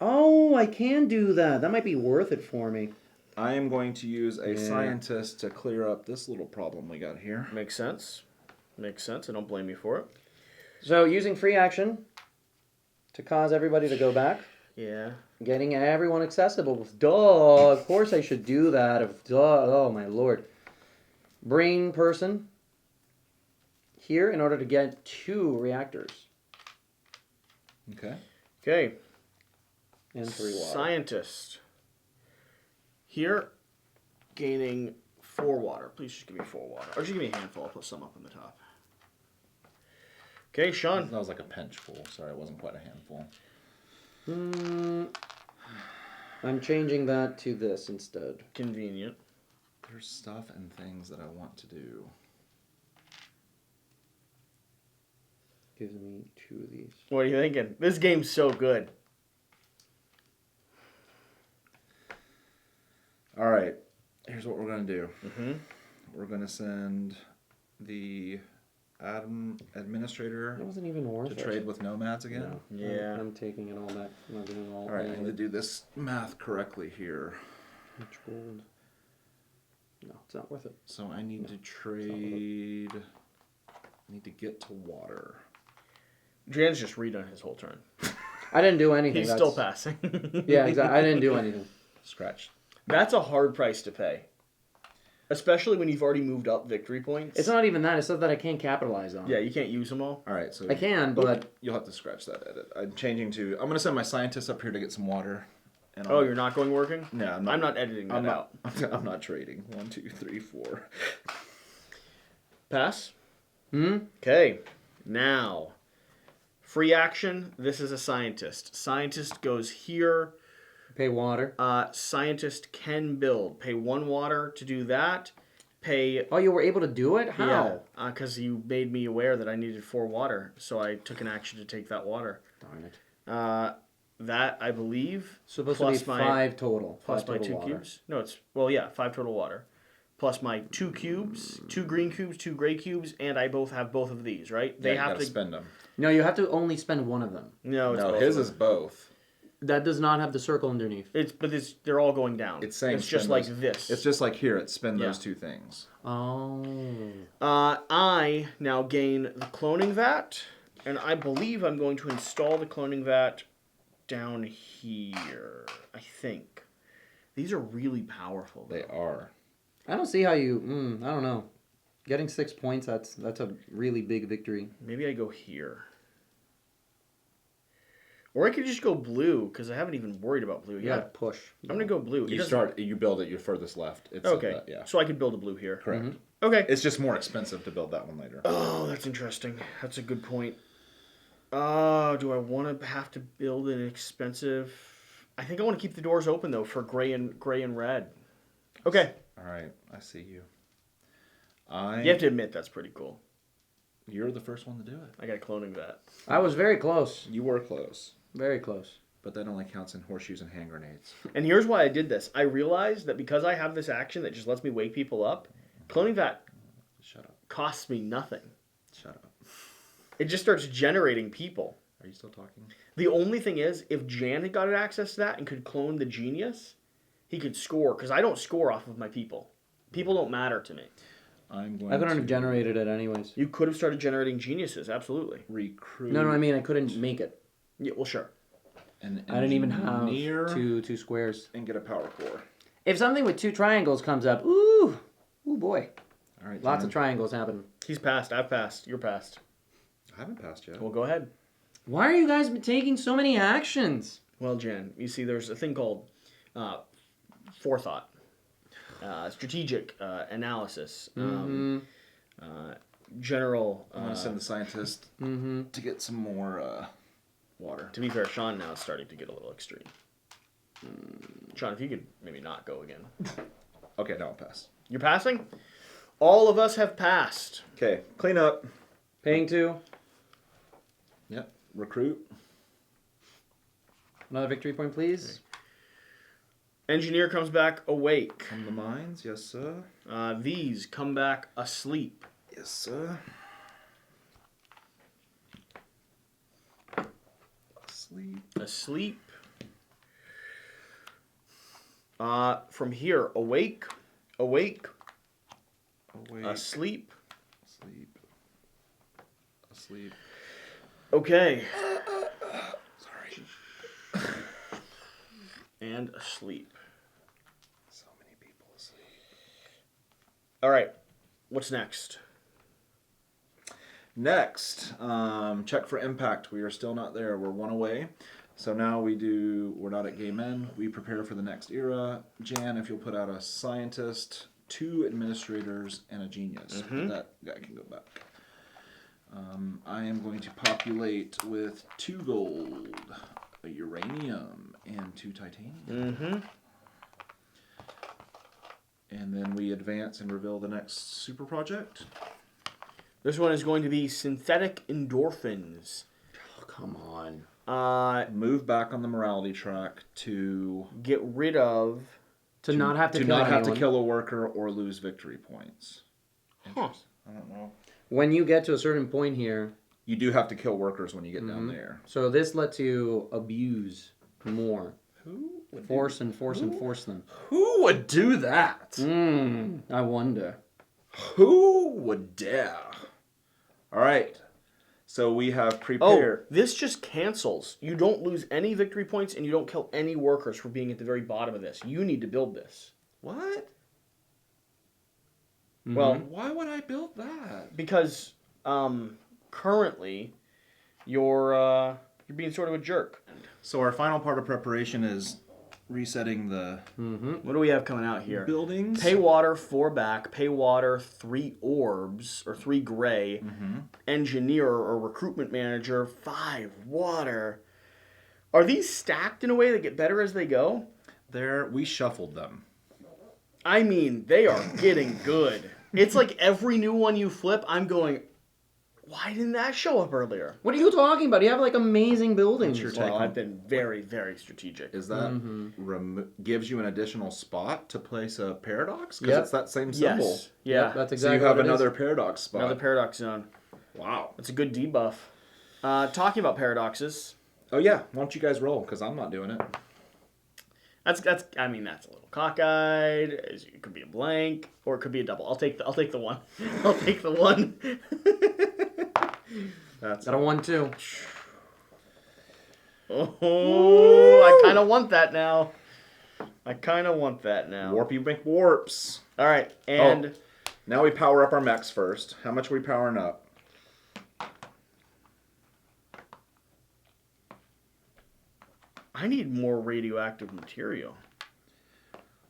Oh, I can do that. That might be worth it for me. I am going to use a Yeah. scientist to clear up this little problem we got here. Makes sense. Makes sense. I don't blame you for it. So, using free action to cause everybody to go back, Yeah. getting everyone accessible. Duh, of course I should do that. Oh, my lord. Brain person here in order to get 2 reactors Okay. Okay. and 3 water. Scientist. Here, gaining 4 water. Please just give me 4 water. Or just give me a handful. I'll put some up on the top. Okay, Sean. That was like a pinchful. Sorry, it wasn't quite a handful. I'm changing that to this instead. Convenient. There's stuff and things that I want to do. Gives me 2 of these. What are you thinking? This game's so good. All right. Here's what we're going to do. Mm-hmm. We're going to send the administrator That wasn't even worth to it. trade with nomads again. No. Yeah. I'm taking it all back. I'm not doing it all. All right, I need to do this math correctly here. Controlled. No, it's not worth it. So I need to trade. I need to get to water. Jan's just redone his whole turn. I didn't do anything. He's still passing. Yeah, exactly. I didn't do anything. Scratch. That's a hard price to pay. Especially when you've already moved up victory points. It's not even that. It's stuff that I can't capitalize on. Yeah, you can't use them all. All right, so I can, but you'll have to scratch that edit. I'm changing to. I'm gonna send my scientist up here to get some water. And Oh, you're not going working? No, I'm not editing that out. I'm not trading. 1, 2, 3, 4. Pass? Hmm? Okay. Now, free action. This is a scientist. Scientist goes here. pay water. Scientist can build. Pay 1 water to do that. Pay... Oh, you were able to do it? How? Yeah, because you made me aware that I needed 4 water, so I took an action to take that water. Darn it. That, I believe... Supposed plus to be my, 5 total. Plus 5 my total 2 water. cubes. No, it's... Well, yeah, 5 total water. Plus my 2 cubes, 2 green cubes, 2 gray cubes, and I both have both of these, right? They you have gotta to spend them. No, you have to only spend one of them. No, it's No, both his of is them. both. That does not have the circle underneath. They're all going down. It's saying it's just spend like those. this. It's just like here. It's spend Yeah. those 2 things. Oh. I now gain the cloning vat, and I believe I'm going to install the cloning vat down here. I think these are really powerful. They are. I don't see how you... I don't know. Getting 6 points, that's a really big victory. Maybe I go here. Or I could just go blue, because I haven't even worried about blue You yet. gotta push. I'm going to go blue. You build it. You're furthest left. It's Okay, that, yeah. so I could build a blue here. Correct. Okay. It's just more expensive to build that one later. Oh, that's interesting. That's a good point. Do I want to have to build an expensive... I think I want to keep the doors open, though, for gray and red. Okay. All right, I see you. You have to admit that's pretty cool. You're the first one to do it. I got a cloning vat. I was very close. You were close, Very close. but that only counts in horseshoes and hand grenades. And here's why I did this. I realized that because I have this action that just lets me wake people up, cloning vat Shut up. costs me nothing. Shut up. It just starts generating people. Are you still talking? The only thing is, if Jan had got access to that and could clone the genius, he could score, because I don't score off of my people. People don't matter to me. I'm going I couldn't to have generated it anyways. You could have started generating geniuses, absolutely. recruit. No, I mean I couldn't make it. Yeah, well, sure. An I didn't even have engineer two squares. and get a power core. If something with 2 triangles comes up, ooh boy. All right. Lots Jan. of triangles happen. He's passed. I've passed. You're passed. I haven't passed yet. Well, go ahead. Why are you guys taking so many actions? Well, Jan, you see, there's a thing called forethought, strategic analysis, general. I'm going to send the scientist to get some more water. To be fair, Sean now is starting to get a little extreme. Sean, if you could maybe not go again. Okay, now I'll pass. You're passing? All of us have passed. Okay, clean up. Paying 2. Yep. Recruit. Another victory point, please. Engineer comes back awake. From the mines. Yes, sir. These come back asleep. Yes, sir. Sleep. Asleep. From here, awake, Awake. asleep. Sleep. Asleep. Okay. Sorry. And asleep. So many people asleep. All right. What's next? Next, check for impact. We are still not there. We're 1 away. So now we're not at game end. We prepare for the next era. Jan, if you'll put out a scientist, 2 administrators, and a genius. That guy can go back. I am going to populate with 2 gold, a uranium, and 2 titanium. And then we advance and reveal the next super project. This one is going to be synthetic endorphins. Oh, come on. Move back on the morality track to Get rid of. To not have to do kill not have to anyone. kill a worker or lose victory points. Huh. I don't know. When you get to a certain point here, You do have to kill workers when you get down there. so this lets you abuse more. Who Force them. Who would do that? I wonder. Who would dare? All right. So we have prepared. This just cancels. You don't lose any victory points, and you don't kill any workers for being at the very bottom of this. You need to build this. What? Well, Why would I build that? because currently you're being sort of a jerk. So our final part of preparation is resetting the What do we have coming out here? buildings. Pay water 4 back, pay water 3 orbs or 3 gray, engineer or recruitment manager 5 water. Are these stacked in a way that get better as they go? We shuffled them. I mean, they are getting good. It's like every new one you flip, I'm going, why didn't that show up earlier? What are you talking about? You have like amazing buildings. What's your Well, take on- I've been very, very strategic. Is that gives you an additional spot to place a paradox? Because Yep. it's that same symbol. Yes. Yeah. Yep, that's So exactly you have what it is. another paradox spot. Another paradox zone. Wow. That's a good debuff. Talking about paradoxes. Oh yeah. Why don't you guys roll? Because I'm not doing it. That's a little cockeyed. It could be a blank, or it could be a double. I'll take the one. I'll take the one. That's Got a 1-2. Oh, I kind of want that now. Warpy McWarps. All right, and Now we power up our mechs first. How much are we powering up? I need more radioactive material.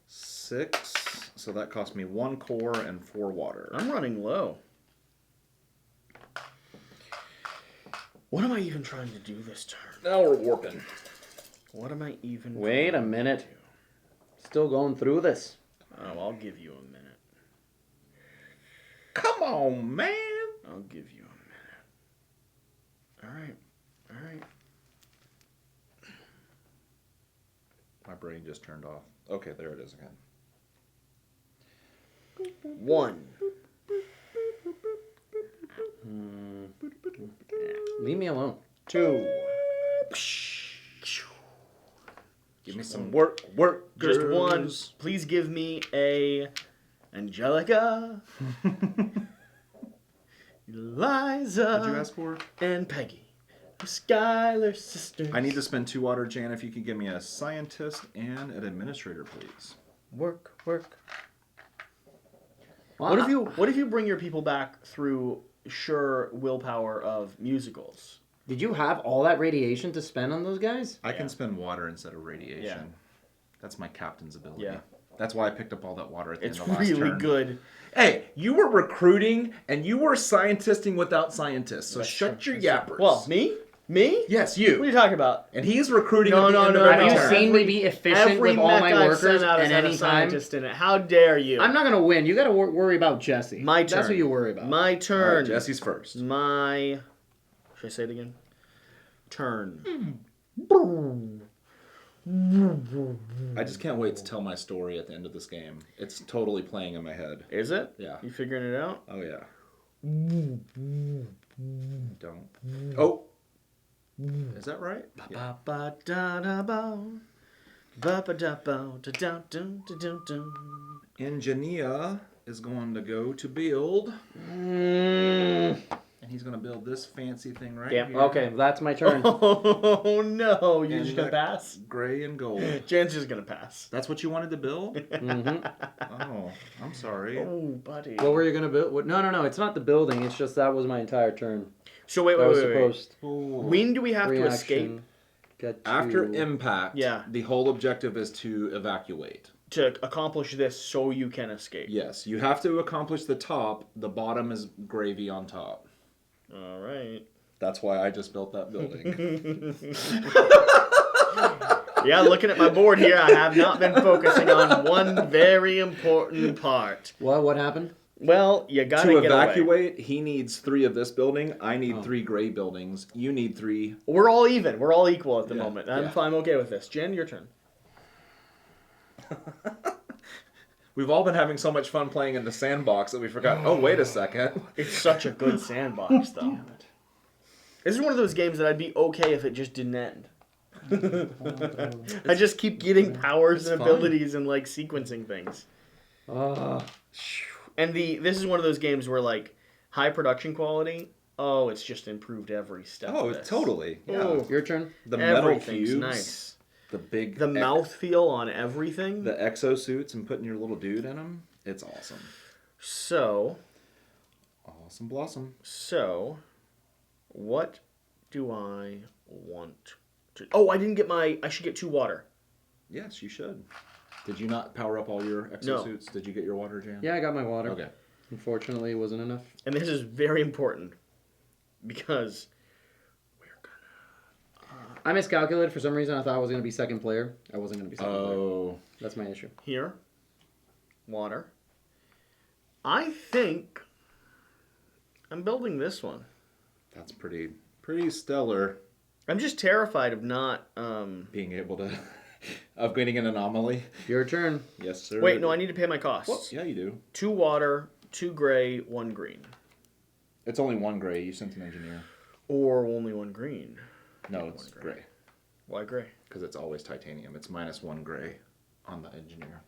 6. So that cost me 1 core and 4 water. I'm running low. What am I even trying to do this turn? Now we're warping. What am I even? Wait a trying to minute. do? Still going through this. Oh, I'll give you a minute. Come on, man. I'll give you a minute. All right. My brain just turned off. Okay, there it is again. 1. Leave me alone. 2. Give me some work. Just 1. Please give me a Angelica, Eliza, Did you ask for? and Peggy, the Skylar sisters. I need to spend 2 water, Jan. If you could give me a scientist and an administrator, please. work. Well, What if you bring your people back through sheer willpower of musicals? Did you have all that radiation to spend on those guys? I can spend water instead of radiation. Yeah. That's my captain's ability. Yeah. That's why I picked up all that water at the It's end of last really turn. good. Hey, you were recruiting and you were scientisting without scientists. So shut your yappers. Well, me? Yes, What are you. you talking about? And he's recruiting No, at the no, end no, of Have every you turn. seen me be efficient Every with all mech my I've workers sent out at has had any a time? scientist in it. How dare you? I'm not going to win. You got to worry about Jesse. My turn. That's what you worry about. My All turn. right, Jesse's first. Should I say it again? Turn. I just can't wait to tell my story at the end of this game. It's totally playing in my head. Is it? Yeah. You figuring it out? Oh, yeah. Don't. Oh. Is that right? Yeah. Engineer is going to go to build. And he's going to build this fancy thing right Yeah, here. okay, that's my turn. Oh no! You're And just gonna that pass? Gray and gold. Jan's just gonna pass. That's what you wanted to build? Mm-hmm. Oh, I'm sorry. Oh, buddy. What were you going to build? No, it's not the building. It's just that was my entire turn. So wait. I was supposed When do we have to escape reaction. Get to... After impact, Yeah. the whole objective is to evacuate. to accomplish this so you can escape? Yes, you have to accomplish the top. The bottom is gravy on top. All right. That's why I just built that building. Yeah, looking at my board here, I have not been focusing on one very important part. What happened? Well, you gotta To get away. evacuate, he needs 3 of this building. I need 3 gray buildings. You need 3. We're all even. We're all equal at the Yeah, moment. yeah. I'm okay with this. Jen, your turn. We've all been having so much fun playing in the sandbox that we forgot. Oh, wait a second. It's such a good sandbox, though. This is one of those games that I'd be okay if it just didn't end. I just keep getting powers and It's fun. abilities and like sequencing things. And this is one of those games where like high production quality. Oh, it's just improved every step. Oh, of this. totally. Yeah. Oh, Your turn. The metal everything's cubes. nice. The big. The mouthfeel on everything. The exosuits and putting your little dude in them. It's awesome. So, Awesome blossom. what do I want to... Oh, I didn't get my... I should get 2 water. Yes, you should. Did you not power up all your exosuits? Did you get your water, Jan? Yeah, I got my water. Okay. Unfortunately, it wasn't enough. And this is very important because we're gonna... I miscalculated. For some reason, I thought I was going to be second player. I wasn't going to be second player. Oh. That's my issue. Here. Water. I think I'm building this one. That's pretty stellar. I'm just terrified of not... Being able to... of getting an anomaly. Your turn. Yes, sir. Wait, no, I need to pay my costs. Well, yeah, you do. 2 water, 2 gray, 1 green. It's only 1 gray. You sent an engineer. Or only 1 green. No, it's gray. Why gray? Because it's always titanium. It's -1 gray on the engineer.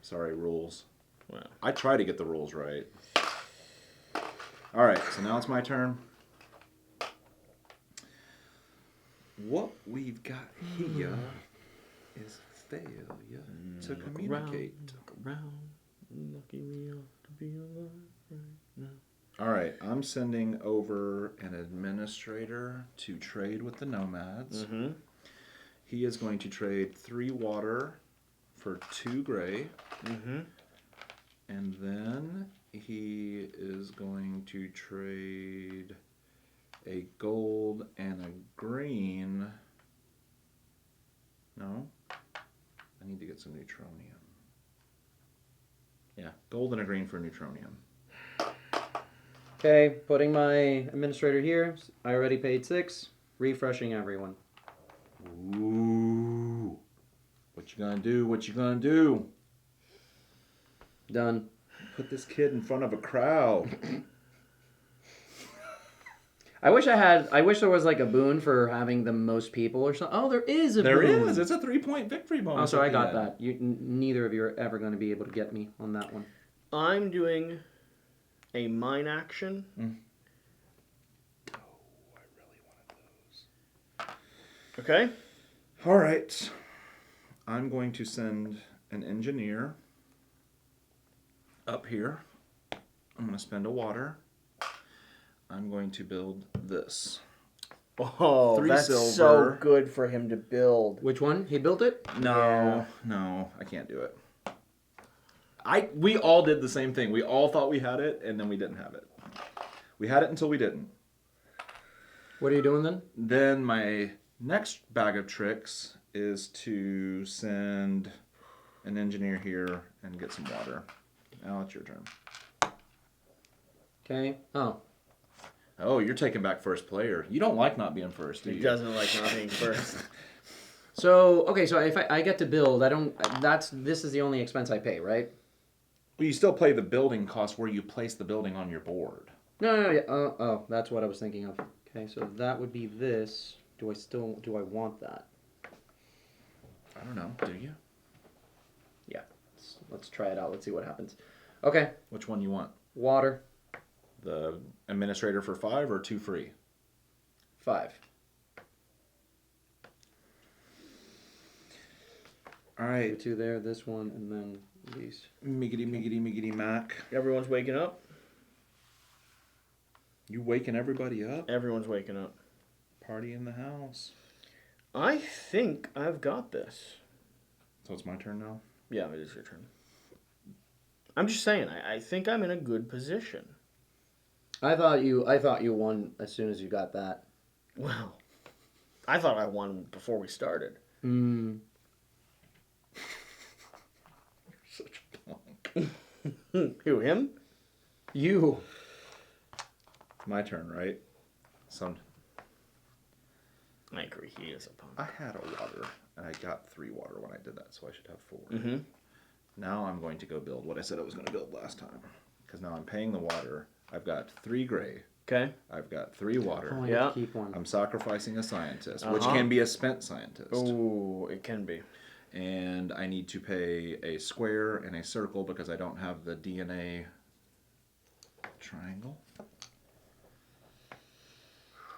Sorry, rules. Wow. I try to get the rules right. All right, so now it's my turn. What we've got here is failure to communicate. Look around. Lucky we ought to be alive right now. All right, I'm sending over an administrator to trade with the nomads. Mm-hmm. He is going to trade 3 water for 2 gray. Mm-hmm. And then he is going to trade a gold and a green. No. I need to get some Neutronium. Yeah, gold and a green for Neutronium. Okay, putting my administrator here. I already paid 6. Refreshing everyone. Ooh. What you gonna do? What you gonna do? Done. Put this kid in front of a crowd. I wish there was like a boon for having the most people or something. Oh, there is a There boon. is. It's a 3-point victory bonus. Oh, so at I the got end. that. Neither of you are ever going to be able to get me on that one. I'm doing a mine action. Oh, I really wanted those. Okay. All right. I'm going to send an engineer up here. I'm going to spend a water. I'm going to build this. Oh, 3 that's silver. so good for him to build. Which one? He built it? No, I can't do it. We all did the same thing. We all thought we had it, and then we didn't have it. We had it until we didn't. What are you doing then? Then my next bag of tricks is to send an engineer here and get some water. Now it's your turn. Okay. Oh, you're taking back first player. You don't like not being first, do He you? doesn't like not being first. So if I get to build, this is the only expense I pay, right? Well, you still pay the building cost where you place the building on your board. No, yeah. Oh, that's what I was thinking of. Okay, so that would be this. Do I want that? I don't know. Do you? Yeah. Let's try it out. Let's see what happens. Okay. Which one you want? Water. The administrator for 5 or 2 free? 5. All right. 2 there, this one, and then these. Miggity mac. Everyone's waking up. You waking everybody up? Everyone's waking up. Party in the house. I think I've got this. So it's my turn now? Yeah, it is your turn. I'm just saying, I think I'm in a good position. I thought you won as soon as you got that. Well, I thought I won before we started. Hmm. You're such a punk. Who, him? You. My turn, right? I agree, he is a punk. I had a water, and I got 3 water when I did that, so I should have 4. Mm-hmm. Now I'm going to go build what I said I was going to build last time. Because now I'm paying the water. I've got 3 gray. Okay. I've got 3 water. Oh, I Yeah. have to keep one. I'm sacrificing a scientist, which Uh-huh. can be a spent scientist. Oh, it can be. And I need to pay a square and a circle because I don't have the DNA triangle.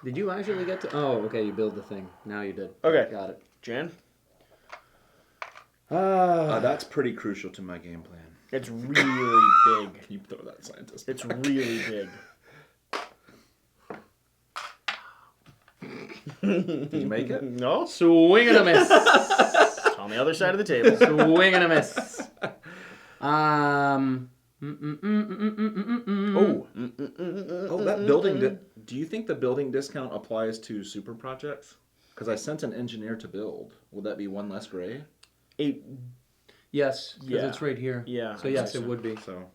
Did you actually get to... Oh, okay, you build the thing. Now you did. Okay. Got it. Jan? That's pretty crucial to my game plan. It's really big. You throw that scientist. It's really big. Did you make it? No? Swing and a miss. It's on the other side of the table. Swing and a miss. Oh. Oh, that building. Do you think the building discount applies to super projects? Because I sent an engineer to build. Would that be 1 less gray? Yes, because Yeah. it's right here. Yeah. So yes, it would be. So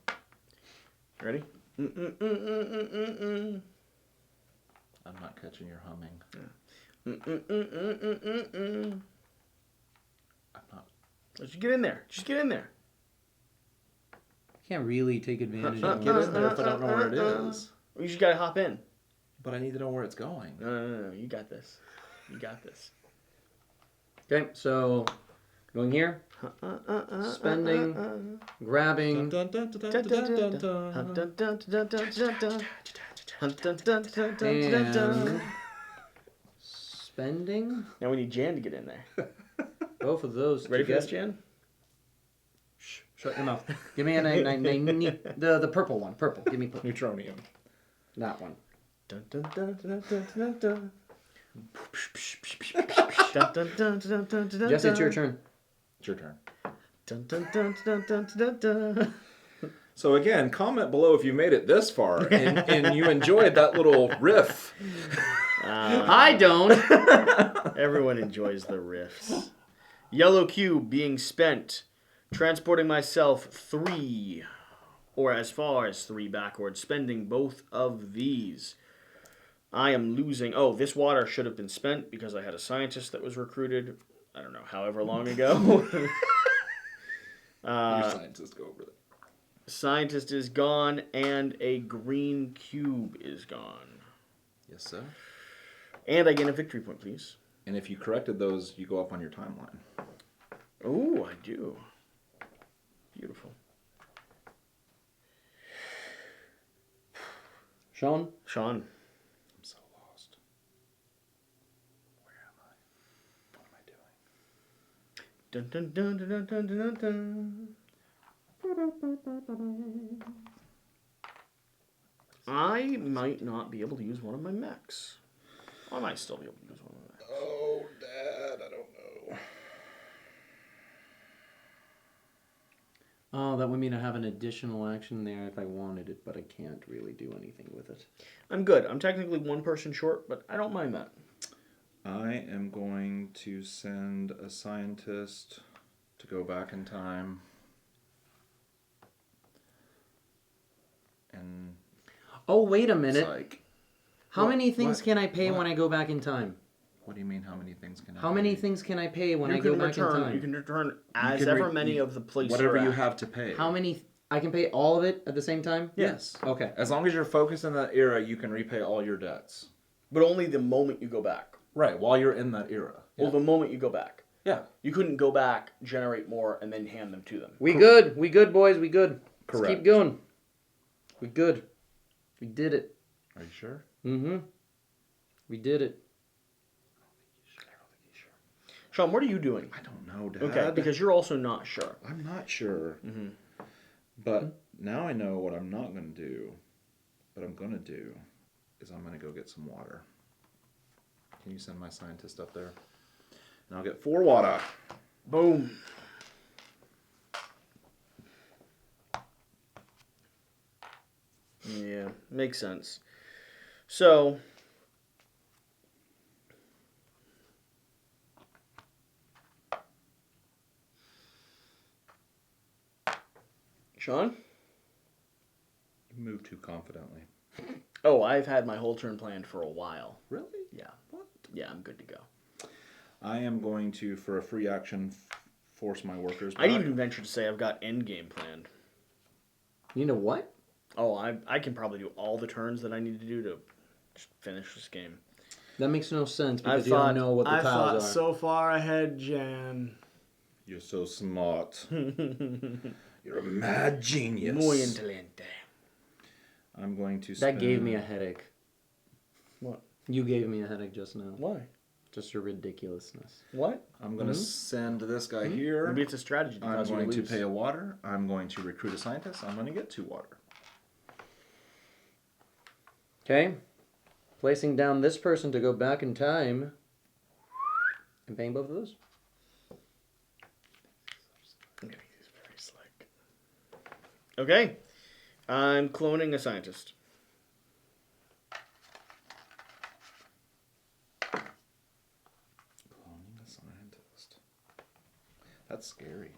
Ready? I'm not catching your humming. I'm not. Just get in there. Just get in there. Can't really take advantage Can't of get it. in there if I don't know where it is. You just gotta hop in. But I need to know where it's going. No. You got this. You got this. Okay, so going here, spending, grabbing, Dun, dun, dun, dun, dun, dun, dun. and spending. Now we need Jan to get in there. Both of those. Ready for this, together. Jan? Shh, shut your mouth. Give me the purple one. Purple. Give me purple. Neutronium. That one. Jesse, it's your turn. It's your turn. So again, comment below if you made it this far and you enjoyed that little riff. I don't. Everyone enjoys the riffs. Yellow cube being spent. Transporting myself 3, or as far as 3 backwards. Spending both of these. I am losing... Oh, this water should have been spent because I had a scientist that was recruited, I don't know, however long ago. Your scientists go over there. Scientist is gone, and a green cube is gone. Yes, sir. And I gain a victory point, please. And if you corrected those, you go up on your timeline. Oh, I do. Beautiful. Sean? Sean. I'm so lost. Where am I? What am I doing? Dun, dun, dun, dun, dun, dun, dun, dun. I might not be able to use one of my mechs. I might still be able to use one of my mechs. Oh, Dad, I don't know. Oh, that would mean I have an additional action there if I wanted it, but I can't really do anything with it. I'm good. I'm technically 1 person short, but I don't mind that. I am going to send a scientist to go back in time. And Oh, wait a minute. psych. How What? many things What? can I pay What? when I go back in time? What do you mean, how many things can I How many pay? things can I pay when I You go can back in return. time? You can return as can ever many of the places. Whatever you're you at. have to pay. How many... I can pay all of it at the same time? Yes. Okay. As long as you're focused in that era, you can repay all your debts. But only the moment you go back. Right, while you're in that era. Well, the moment you go back. Yeah. You couldn't go back, generate more, and then hand them to them. We good. We good, boys. We good. Let's Correct. keep going. We good. We did it. Are you sure? Mm-hmm. We did it. Sean, what are you doing? I don't know, Dad. Okay, because you're also not sure. I'm not sure. Mm-hmm. But now I know what I'm not going to do. What I'm going to do is I'm going to go get some water. Can you send my scientist up there? And I'll get 4 water. Boom. Yeah, makes sense. So, Sean? You move too confidently. Oh, I've had my whole turn planned for a while. Really? Yeah. What? Yeah, I'm good to go. I am going to, for a free action, force my workers back. I'd even venture to say I've got endgame planned. You know what? Oh, I can probably do all the turns that I need to do to just finish this game. That makes no sense because you don't know what the I tiles thought are. so far ahead, Jan. You're so smart. You're a mad genius. Muy inteligente. I'm going to That spend... gave me a headache. What? You gave me a headache just now. Why? Just your ridiculousness. What? I'm going to send this guy here. Maybe it's a strategy. I'm going to pay a water. I'm going to recruit a scientist. I'm going to get 2 water. Okay. Placing down this person to go back in time. And paying both of those. Okay, he's very slick. Okay. I'm cloning a scientist. Cloning a scientist. That's scary.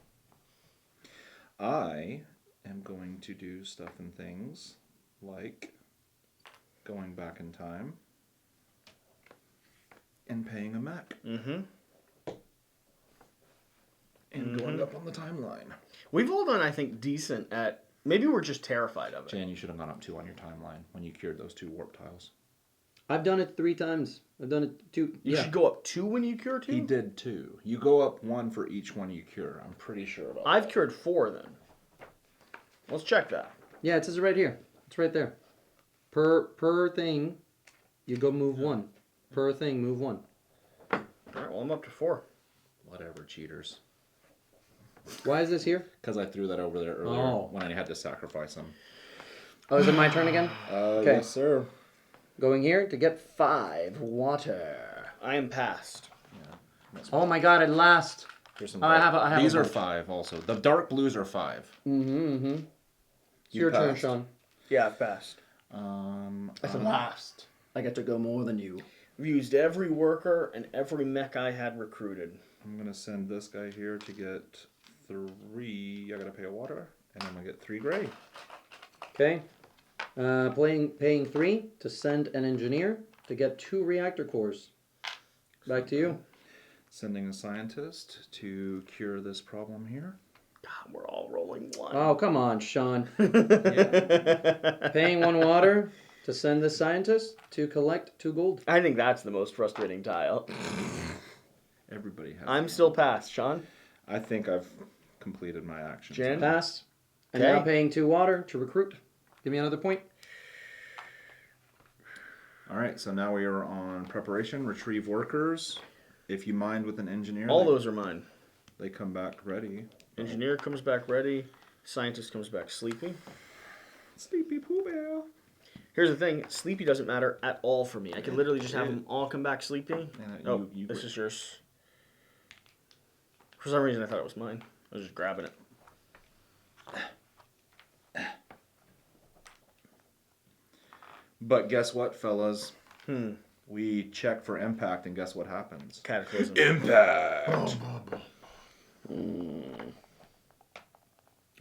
I am going to do stuff and things like going back in time and paying a mech. Mm-hmm. And going up on the timeline. We've all done, I think, decent at... Maybe we're just terrified of it. Jan, you should have gone up 2 on your timeline when you cured those 2 warp tiles. I've done it 3 times. I've done it 2. You should go up 2 when you cure 2? He did 2. You go up 1 for each one you cure. I'm pretty sure about I've that. cured 4 then. Let's check that. Yeah, it says it right here. It's right there. Per thing, you go move 1. Per thing, move 1. All right, well, I'm up to 4. Whatever, cheaters. Why is this here? Because I threw that over there earlier when I had to sacrifice him. Oh, is it my turn again? Okay. Yes, sir. Going here to get 5 water. I am passed. Yeah. Oh my god, at last. Here's some I have These a are bunch. 5 also. The dark blues are 5. It's You your turn, passed. Sean. Yeah, I've passed. At last. I get to go more than you. I've used every worker and every mech I had recruited. I'm going to send this guy here to get 3. I got to pay a water. And I'm going to get 3 gray. Okay. Paying 3 to send an engineer to get 2 reactor cores. Back to you. Sending a scientist to cure this problem here. God, we're all rolling 1. Oh, come on, Sean. Paying 1 water to send the scientist to collect 2 gold. I think that's the most frustrating tile. Everybody has. I'm still passed, Sean. I think I've completed my action. Jan? Passed. And Okay. now paying 2 water to recruit. Give me another point. All right, so now we are on preparation. Retrieve workers. If you mind with an engineer, All those are mine. they come back ready. Engineer comes back ready. Scientist comes back sleepy. Sleepy Pooh Bear. Here's the thing. Sleepy doesn't matter at all for me. I could literally just have them all come back sleepy. Yeah, you This is yours. For some reason, I thought it was mine. I was just grabbing it. But guess what, fellas? We check for impact, and guess what happens? Cataclysm. Impact!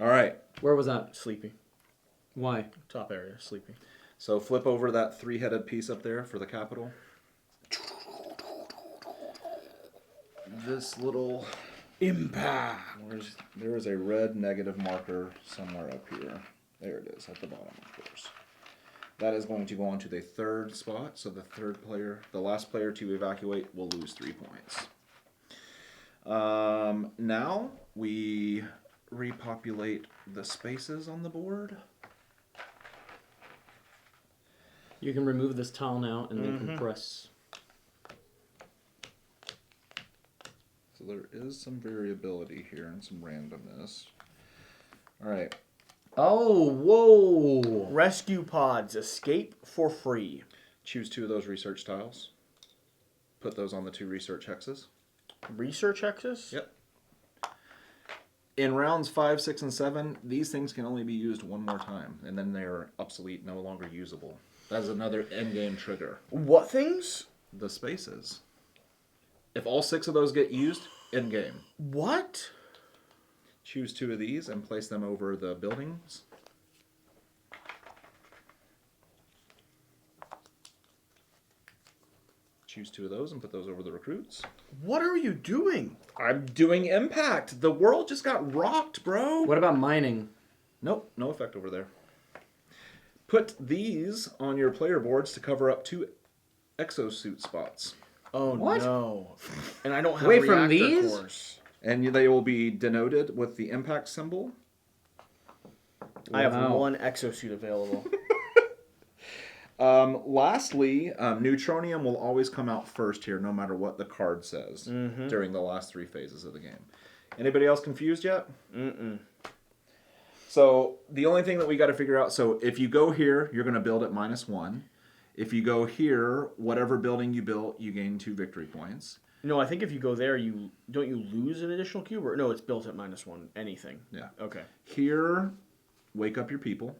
All right, Where was that? Sleepy. Why? Top area. Sleepy. so flip over that 3-headed piece up there for the capital. This little... Impact. There is a red negative marker somewhere up here. There it is, at the bottom, of course. That is going to go on to the 3rd spot, so the last player to evacuate will lose 3 points. Now we repopulate the spaces on the board. You can remove this tile now and then compress. So there is some variability here and some randomness. All right. Oh, whoa! Rescue pods. Escape for free. Choose 2 of those research tiles. Put those on the 2 research hexes. Research hexes? Yep. In rounds 5, 6, and 7, these things can only be used 1 more time, and then they're obsolete, no longer usable. That's another endgame trigger. What things? The spaces. If all 6 of those get used, endgame. What? Choose 2 of these and place them over the buildings. Choose 2 of those and put those over the recruits. What are you doing? I'm doing impact. The world just got rocked, bro. What about mining? Nope, no effect over there. Put these on your player boards to cover up 2 exosuit spots. Oh What? no! And I don't have Wait, reactor from these? cores. And they will be denoted with the impact symbol. I have Wow. 1 exosuit available. Lastly, Neutronium will always come out first here, no matter what the card says, during the last 3 phases of the game. Anybody else confused yet? Mm-mm. So the only thing that we got to figure out, so if you go here, you're going to build at -1. If you go here, whatever building you built, you gain 2 victory points. No, I think if you go there, you lose an additional cube, or no, it's built at -1. Anything. Yeah. Okay. Here, wake up your people.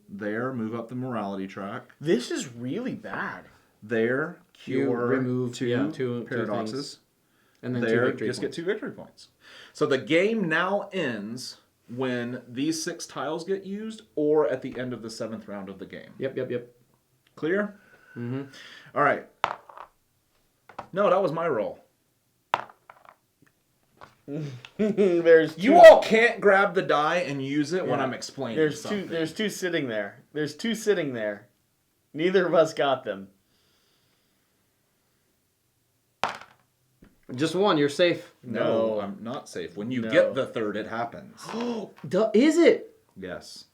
There, move up the morality track. This is really bad. There, You cure remove, two two paradoxes. things. And then There, 2 victory just points. get 2 victory points. So the game now ends when these 6 tiles get used, or at the end of the 7th round of the game. Yep. Clear? Mm-hmm. All right. No, that was my roll. There's You two- all can't grab the die and use it when Yeah. I'm explaining There's something. two. There's 2 sitting there. There's 2 sitting there. Neither of us got them. Just 1, you're safe. No, No. I'm not safe. When you No. get the 3rd, it happens. Is it? Yes.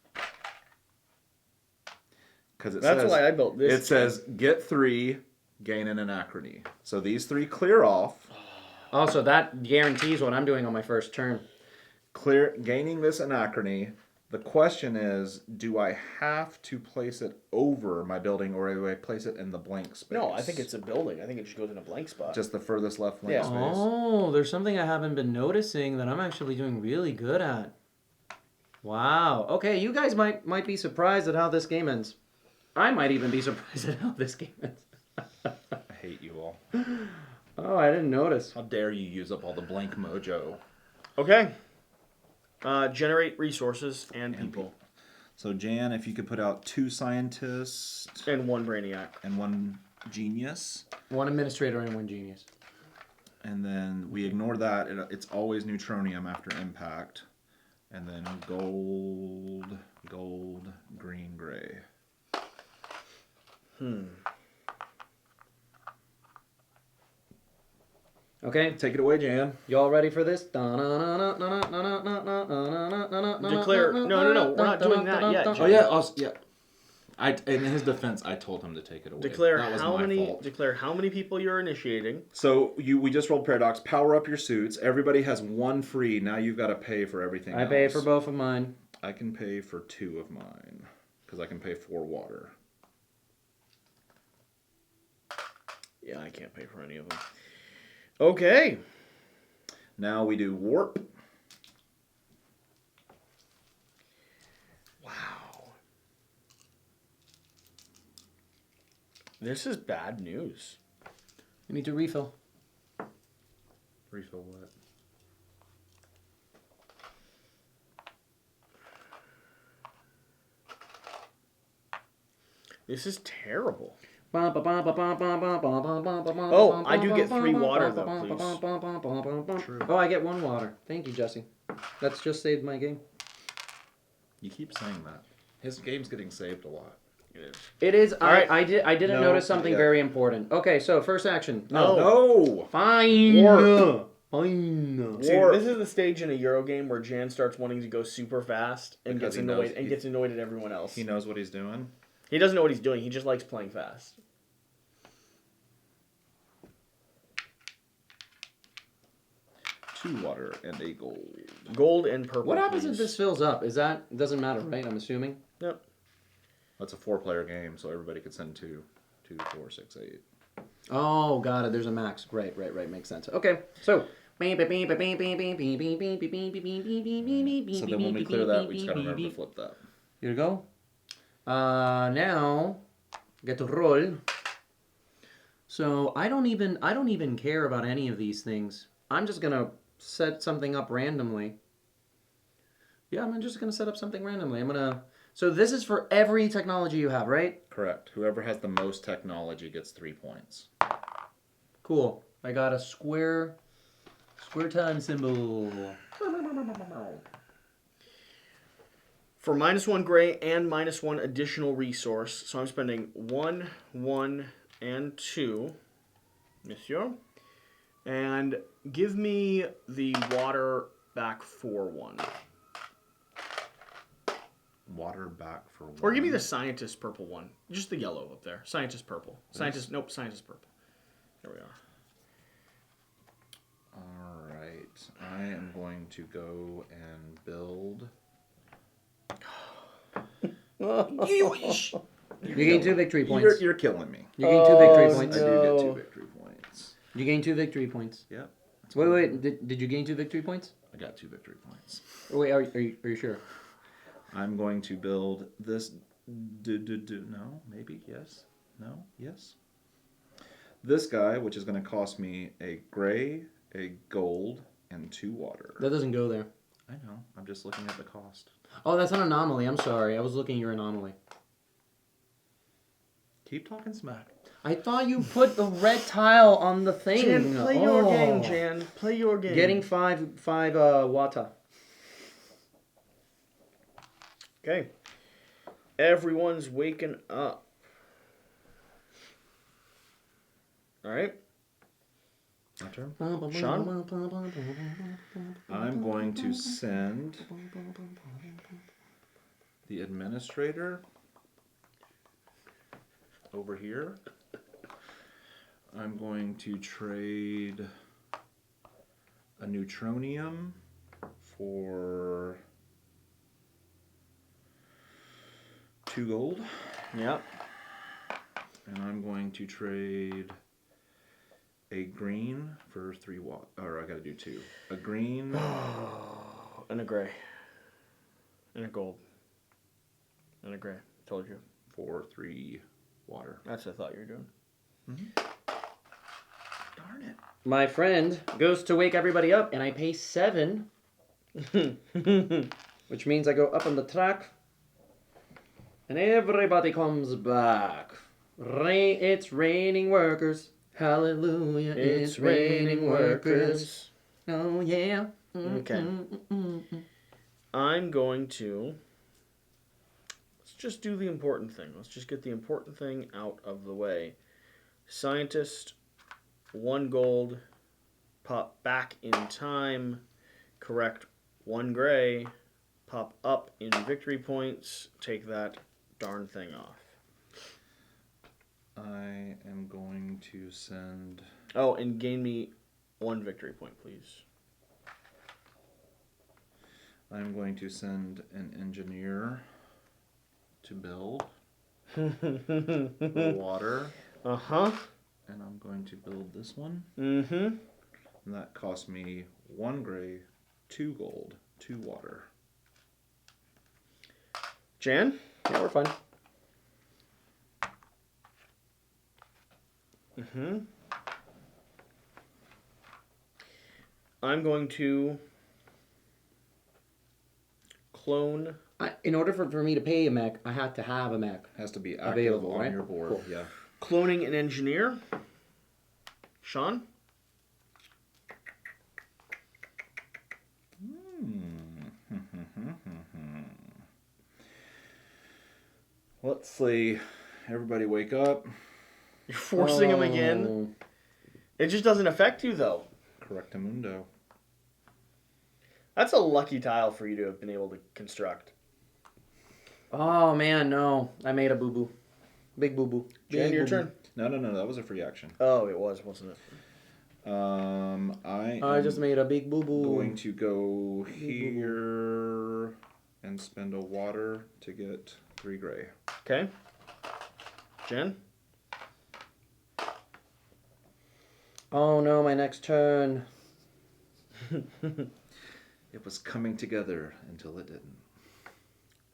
Because That's why I built this. It says get 3, gain an Anachrony. So these 3 clear off. Oh, so that guarantees what I'm doing on my first turn. Gaining this Anachrony. The question is, do I have to place it over my building, or do I place it in the blank space? No, I think it's a building. I think it just goes in a blank spot. just the furthest left blank Yeah. space. Oh, there's something I haven't been noticing that I'm actually doing really good at. Wow. Okay, you guys might be surprised at how this game ends. I might even be surprised at how this game ends. I hate you all. Oh, I didn't notice. How dare you use up all the blank mojo? Okay. Generate resources and people. So Jan, if you could put out 2 scientists And 1 brainiac. and 1 genius, 1 administrator and 1 genius. and then we ignore that. It's always Neutronium after impact, and then gold, green, gray. Okay, Take it away, Jan. y'all ready for this? Declare. No. We're not doing that yet, Oh Jan. yeah. In his defense, I told him to take it away. Declare that was how my many. fault. Declare how many people you're initiating. So we just rolled paradox. Power up your suits. Everybody has 1 free. Now you've got to pay for everything. I pay else. for both of mine. I can pay for 2 of mine because I can pay 4 water. Yeah, I can't pay for any of them. Okay. Now we do warp. Wow. This is bad news. You need to refill. Refill what? This is terrible. Oh, I do get 3 water, though, please. True. Oh, I get 1 water. Thank you, Jesse. That's just saved my game. You keep saying that. His game's getting saved a lot. It is. It is. All right. I didn't No, notice something yeah. very important. Okay, so first action. No. No. Fine. Warp. Fine. See, Warp. this is the stage in a Euro game where Jan starts wanting to go super fast and Because gets he annoyed knows and gets annoyed at everyone else. He knows what he's doing. He doesn't know what he's doing. He just likes playing fast. Two water and a gold. Gold and purple. What happens if please. this fills up? Is that doesn't matter, right? I'm assuming. Yep. That's a 4-player game, so everybody could send 2. 2, 4, 6, 8. Oh, got it. There's a max. Right. Makes sense. Okay, so. So then when we clear that, we just gotta remember to flip that. Here we go. Now get to roll. So I don't even care about any of these things. I'm just gonna set something up randomly. Yeah, I'm just gonna set up something randomly. So this is for every technology you have, right? Correct. Whoever has the most technology gets 3 points. Cool. I got a square time symbol. For -1 gray and -1 additional resource. So I'm spending 1, 1, and 2, monsieur. And give me the water back for 1. Water back for 1. Or give me the scientist purple one. Just the yellow up there. Scientist purple. Scientist, nope, scientist purple. There we are. All right. I am going to go and build. You gain 2 victory points. You're killing me. You gain 2 victory Oh, points. I do get 2 victory points. You gain 2 victory points. Yep. Wait. Did you gain 2 victory points? I got 2 victory points. Oh, wait, are you sure? I'm going to build this. No, maybe, yes. No, yes. This guy, which is going to cost me a gray, a gold, and 2 water. That doesn't go there. I know. I'm just looking at the cost. Oh, that's an anomaly. I'm sorry. I was looking at your anomaly. Keep talking smack. I thought you put the red tile on the thing. Jan, play your game, Jan. Play your game. Getting 5 wata. Okay. Everyone's waking up. All right. My turn. Sean? I'm going to send the administrator over here. I'm going to trade a Neutronium for 2 gold. Yep. And I'm going to trade a green for 3 watt. Or I gotta do 2. A green. And a gray. And a gold. And a gray. Told you. For 3 water. That's what I thought you were doing. Darn it. My friend goes to wake everybody up, and I pay 7. Which means I go up on the track. And everybody comes back. It's raining workers. Hallelujah, it's raining workers. Oh, yeah. Okay. I'm going to... Let's just do the important thing. Let's just get the important thing out of the way. Scientist, 1 gold, pop back in time, correct 1 gray, pop up in victory points, take that darn thing off. I am going to send... Oh, and gain me 1 victory point, please. I'm going to send an engineer to build the water. Uh-huh. And I'm going to build this one. Mm-hmm. And that cost me 1 gray, 2 gold, 2 water. Jan? Yeah, we're fine. Mm-hmm. I'm going to clone... In order for me to pay a mech, I have to have a mech. Has to be active Available, on right? your board. Cool. Yeah. Cloning an engineer. Sean? Let's see. Everybody wake up. You're forcing him again. It just doesn't affect you, though. Correctamundo. That's a lucky tile for you to have been able to construct. Oh, man, no. I made a boo-boo. Big boo-boo. Jan, Big your boo-boo. turn. No. That was a free action. Oh, it was, wasn't it? I just made a big boo-boo. Going to go here and spend a water to get 3 gray. Okay. Jen? Oh, no, my next turn. It was coming together until it didn't.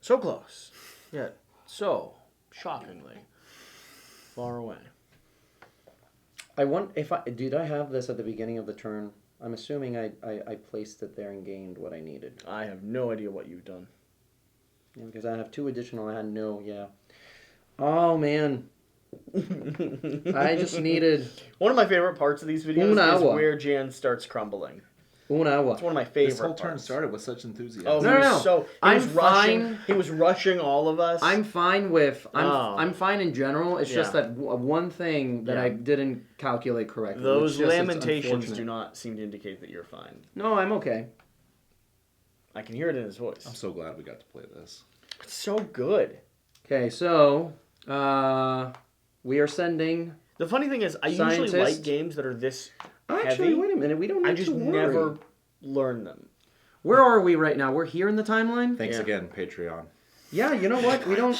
So close. Yet so shockingly far away. I want if did I have this at the beginning of the turn? I'm assuming I placed it there and gained what I needed. I have no idea what you've done. Yeah, because I have 2 additional. I had no. Yeah. Oh man. I just needed. One of my favorite parts of these videos is Unawa. where Jan starts crumbling. Unawa. It's one of my favorite This whole turn parts. started with such enthusiasm. Oh, No, he no, was no. so he I'm was rushing. fine. He was rushing all of us. I'm fine with. Oh. I'm fine in general. It's just Yeah. that one thing that Yeah. I didn't calculate correctly. Those which just is lamentations unfortunate. do not seem to indicate that you're fine. No, I'm okay. I can hear it in his voice. I'm so glad we got to play this. It's so good. Okay, so we are sending. The funny thing is, I usually Scientist. like games that are this Actually, heavy. wait a minute. We don't need I just to worry. never learn them. Where are we right now? We're here in the timeline. Thanks Yeah. again, Patreon. Yeah, you know what? We don't.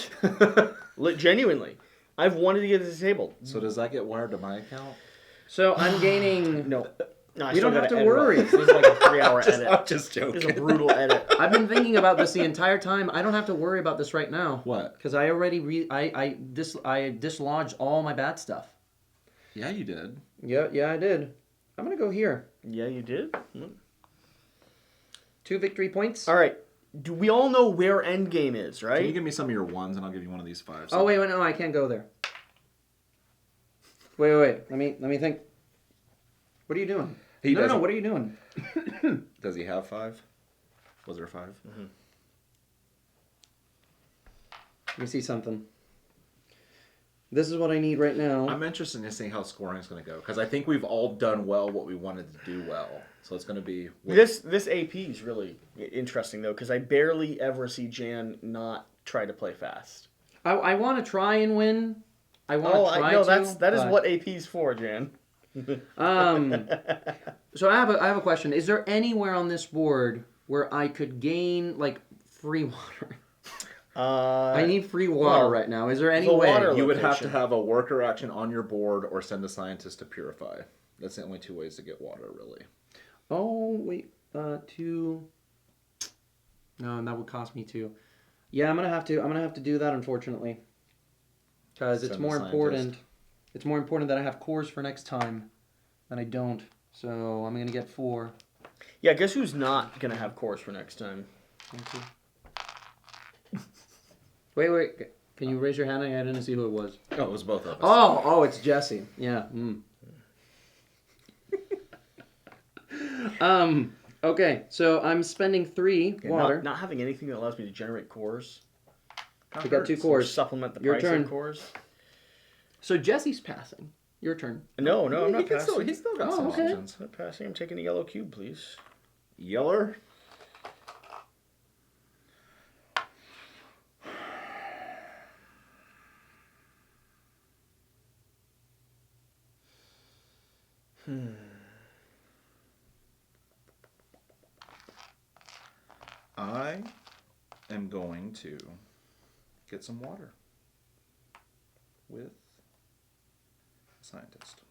Genuinely, I've wanted to get to this table. So does that get wired to my account? So I'm gaining. No, I You still don't have gotta to edit all worry. this. This is like a 3-hour edit. I'm just This is a joking. brutal edit. I've been thinking about this the entire time. I don't have to worry about this right now. What? Because I already I dislodged all my bad stuff. Yeah, you did. Yeah, I did. I'm gonna go here. Yeah, you did. 2 victory points. All right. Do we all know where Endgame is, Can right? you give me some of your ones and I'll give you one of these 5s? Oh wait, no, I can't go there. Wait. Let me think. What are you doing? He no, doesn't. what are you doing? Does he have 5? Was there 5? Let me see something. This is what I need right now. I'm interested in seeing how scoring is going to go because I think we've all done well what we wanted to do well. So it's going to be This AP is really interesting though, because I barely ever see Jan not try to play fast. I want to try and win. I want to try no, to. that is but- what AP's for, Jan. So I have a question. Is there anywhere on this board where I could gain like free water? I need free water well, right now. Is there any the way? water- You would have to location. have a worker action on your board or send a scientist to purify. That's the only 2 ways to get water, really. Oh wait, 2. No, that would cost me 2. Yeah, I'm gonna have to do that unfortunately, because it's Send a more scientist. important. It's more important that I have cores for next time than I don't. So I'm gonna get 4. Yeah, guess who's not gonna have course for next time? Thank you. Wait. Can you raise your hand? I didn't see who it was. Oh, it was both of us. Oh, it's Jesse. Yeah. Okay, so I'm spending 3 Yeah, water. Not having anything that allows me to generate cores. We got 2 Or cores. supplement the Your price turn. of cores. So Jesse's passing. Your turn. No, I'm not he can passing. He's still got Oh, some okay. options. I'm not passing. I'm taking a yellow cube, please. Yeller. I am going to get some water with a scientist.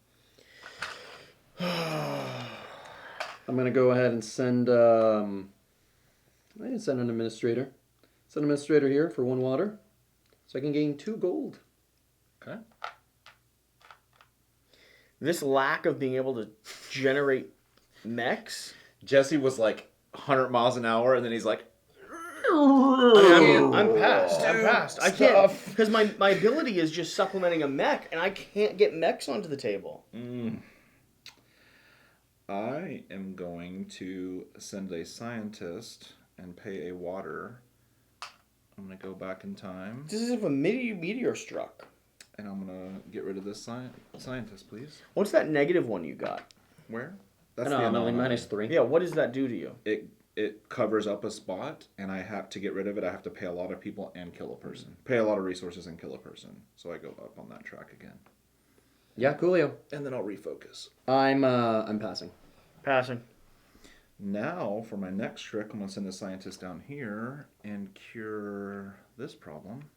I'm gonna go ahead and send. I didn't send an administrator. Send an administrator here for 1 water, so I can gain 2 gold. Okay. This lack of being able to generate mechs. Jesse was like 100 miles an hour, and then he's like, I'm past. I can't because my ability is just supplementing a mech, and I can't get mechs onto the table. I am going to send a scientist and pay a water. I'm going to go back in time, This is if a meteor struck. and I'm going to get rid of this scientist, please. What's that negative one you got? Where? That's No, I'm only anomaly. -3. Yeah, what does that do to you? It covers up a spot, and I have to get rid of it. I have to pay a lot of people and kill a person. Pay a lot of resources and kill a person. So I go up on that track again. Yeah, coolio. And then I'll refocus. I'm passing. Passing. Now, for my next trick, I'm going to send the scientist down here and cure this problem.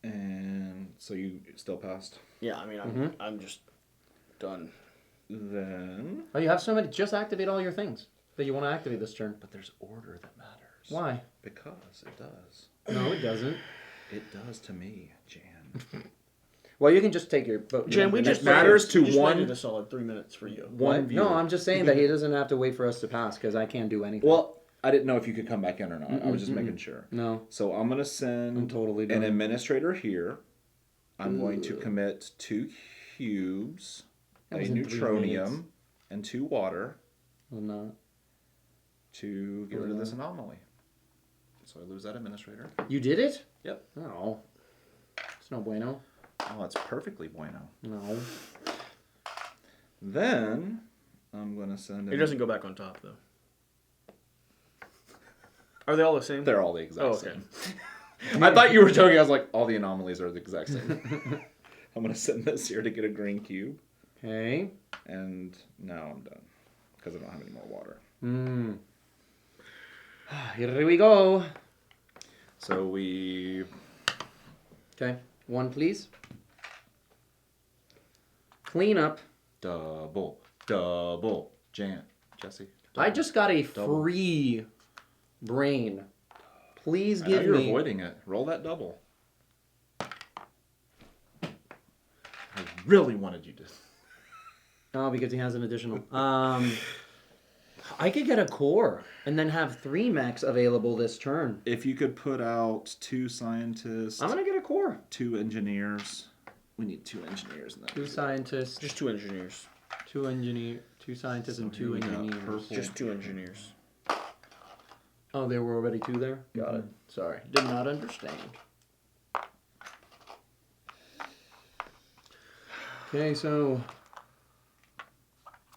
And so you still passed. Yeah, I mean, I'm just done. Then, Oh, you have so many. Just activate all your things that you want to activate this turn. but there's order that matters. Why? Because it does. No, it doesn't. It does to me, Jan. Well, you can just take your. Jan, we just matters to we just one- waited a solid 3 minutes for you. One viewer. No, I'm just saying that he doesn't have to wait for us to pass because I can't do anything. Well, I didn't know if you could come back in or not. I was just making sure. No. So I'm going to send I'm totally an done. administrator here. I'm going to commit 2 cubes. That a was in 3 minutes. neutronium, and 2 water Well, not. to get rid of this anomaly. So I lose that administrator. You did it? Yep. No. It's no bueno. Oh, that's perfectly bueno. No. Then I'm going to send It doesn't go back on top, though. Are they all the same? They're all the exact Oh, okay. same. I thought you were joking. I was like, all the anomalies are the exact same. I'm going to send this here to get a green cube. Okay. And now I'm done. Because I don't have any more water. Here we go. So we... Okay. 1, please. Clean up. Double. Jesse. I just got a Double. free brain. Please I know give you're me. avoiding it. Roll that double. I really wanted you to... Oh, because he has an additional. I could get a core and then have 3 mechs available this turn. If you could put out 2 scientists, I'm gonna get a core. 2 engineers. We need 2 engineers. In that 2 scientists, Just 2 engineers. 2 scientists, and 2 we got engineers. purple. Just 2 engineers. Oh, there were already 2 there. Got it. Sorry, did not understand. Okay, so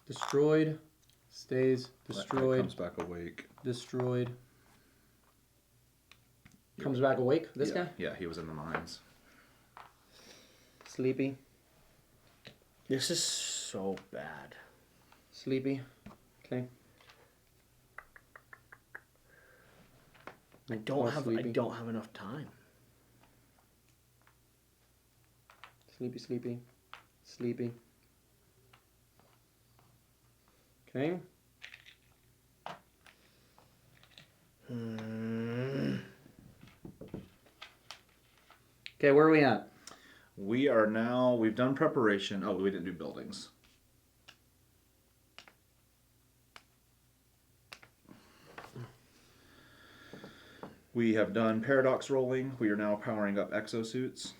destroyed, stays, destroyed, Comes back awake. destroyed. Comes back awake. This yeah. guy. Yeah, he was in the mines. Sleepy. This is so bad. Sleepy. Okay. I don't have enough time. Sleepy, sleepy, sleepy. Okay. Okay, where are we at? We are now, we've done preparation. Oh, we didn't do buildings. We have done paradox rolling. We are now powering up exosuits.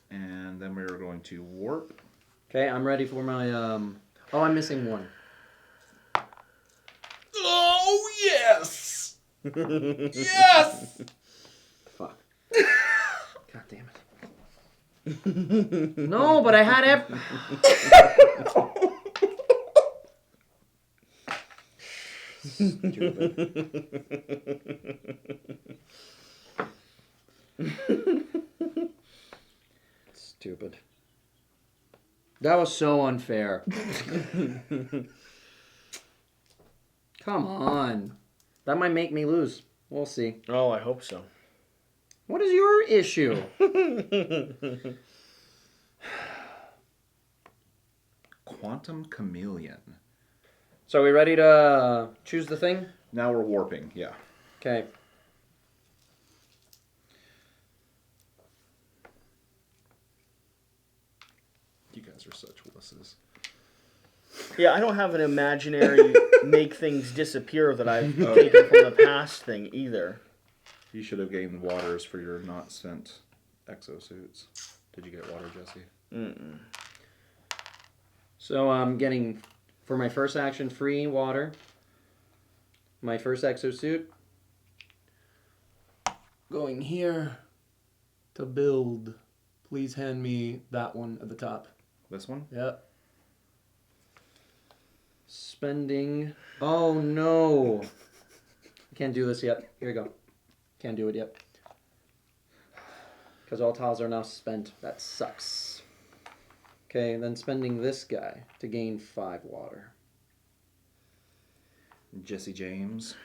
And then we are going to warp. Okay, I'm ready for my Oh, I'm missing 1. Oh, yes! Yes! Fuck. God damn it. No, but I had Stupid. That was so unfair. Come on. That might make me lose. We'll see. Oh, I hope so. What is your issue? Quantum chameleon. So are we ready to choose the thing? Now we're warping, yeah. Okay. You guys are such wusses. Yeah, I don't have an imaginary make things disappear that I've taken from the past thing either. You should have gained waters for your not spent exosuits. Did you get water, Jesse? Mm-mm. So I'm getting, for my first action, free water. My first exosuit. Going here to build. Please hand me that one at the top. This one? Yep. Spending. Oh no. I can't do this yet. Here we go. Can't do it yet. Because all tiles are now spent. That sucks. Okay, then spending this guy to gain 5 water. Jesse James.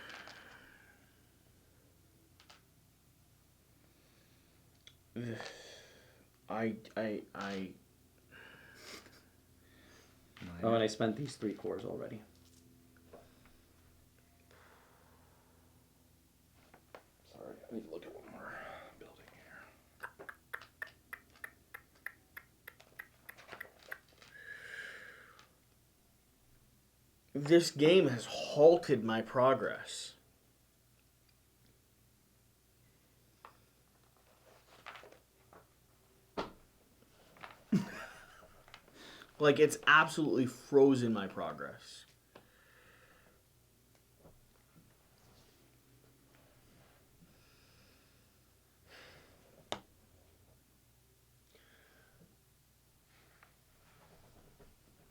Oh, and I spent these 3 cores already. Sorry, I need to look at one more building here. This game has halted my progress. Like, it's absolutely frozen my progress.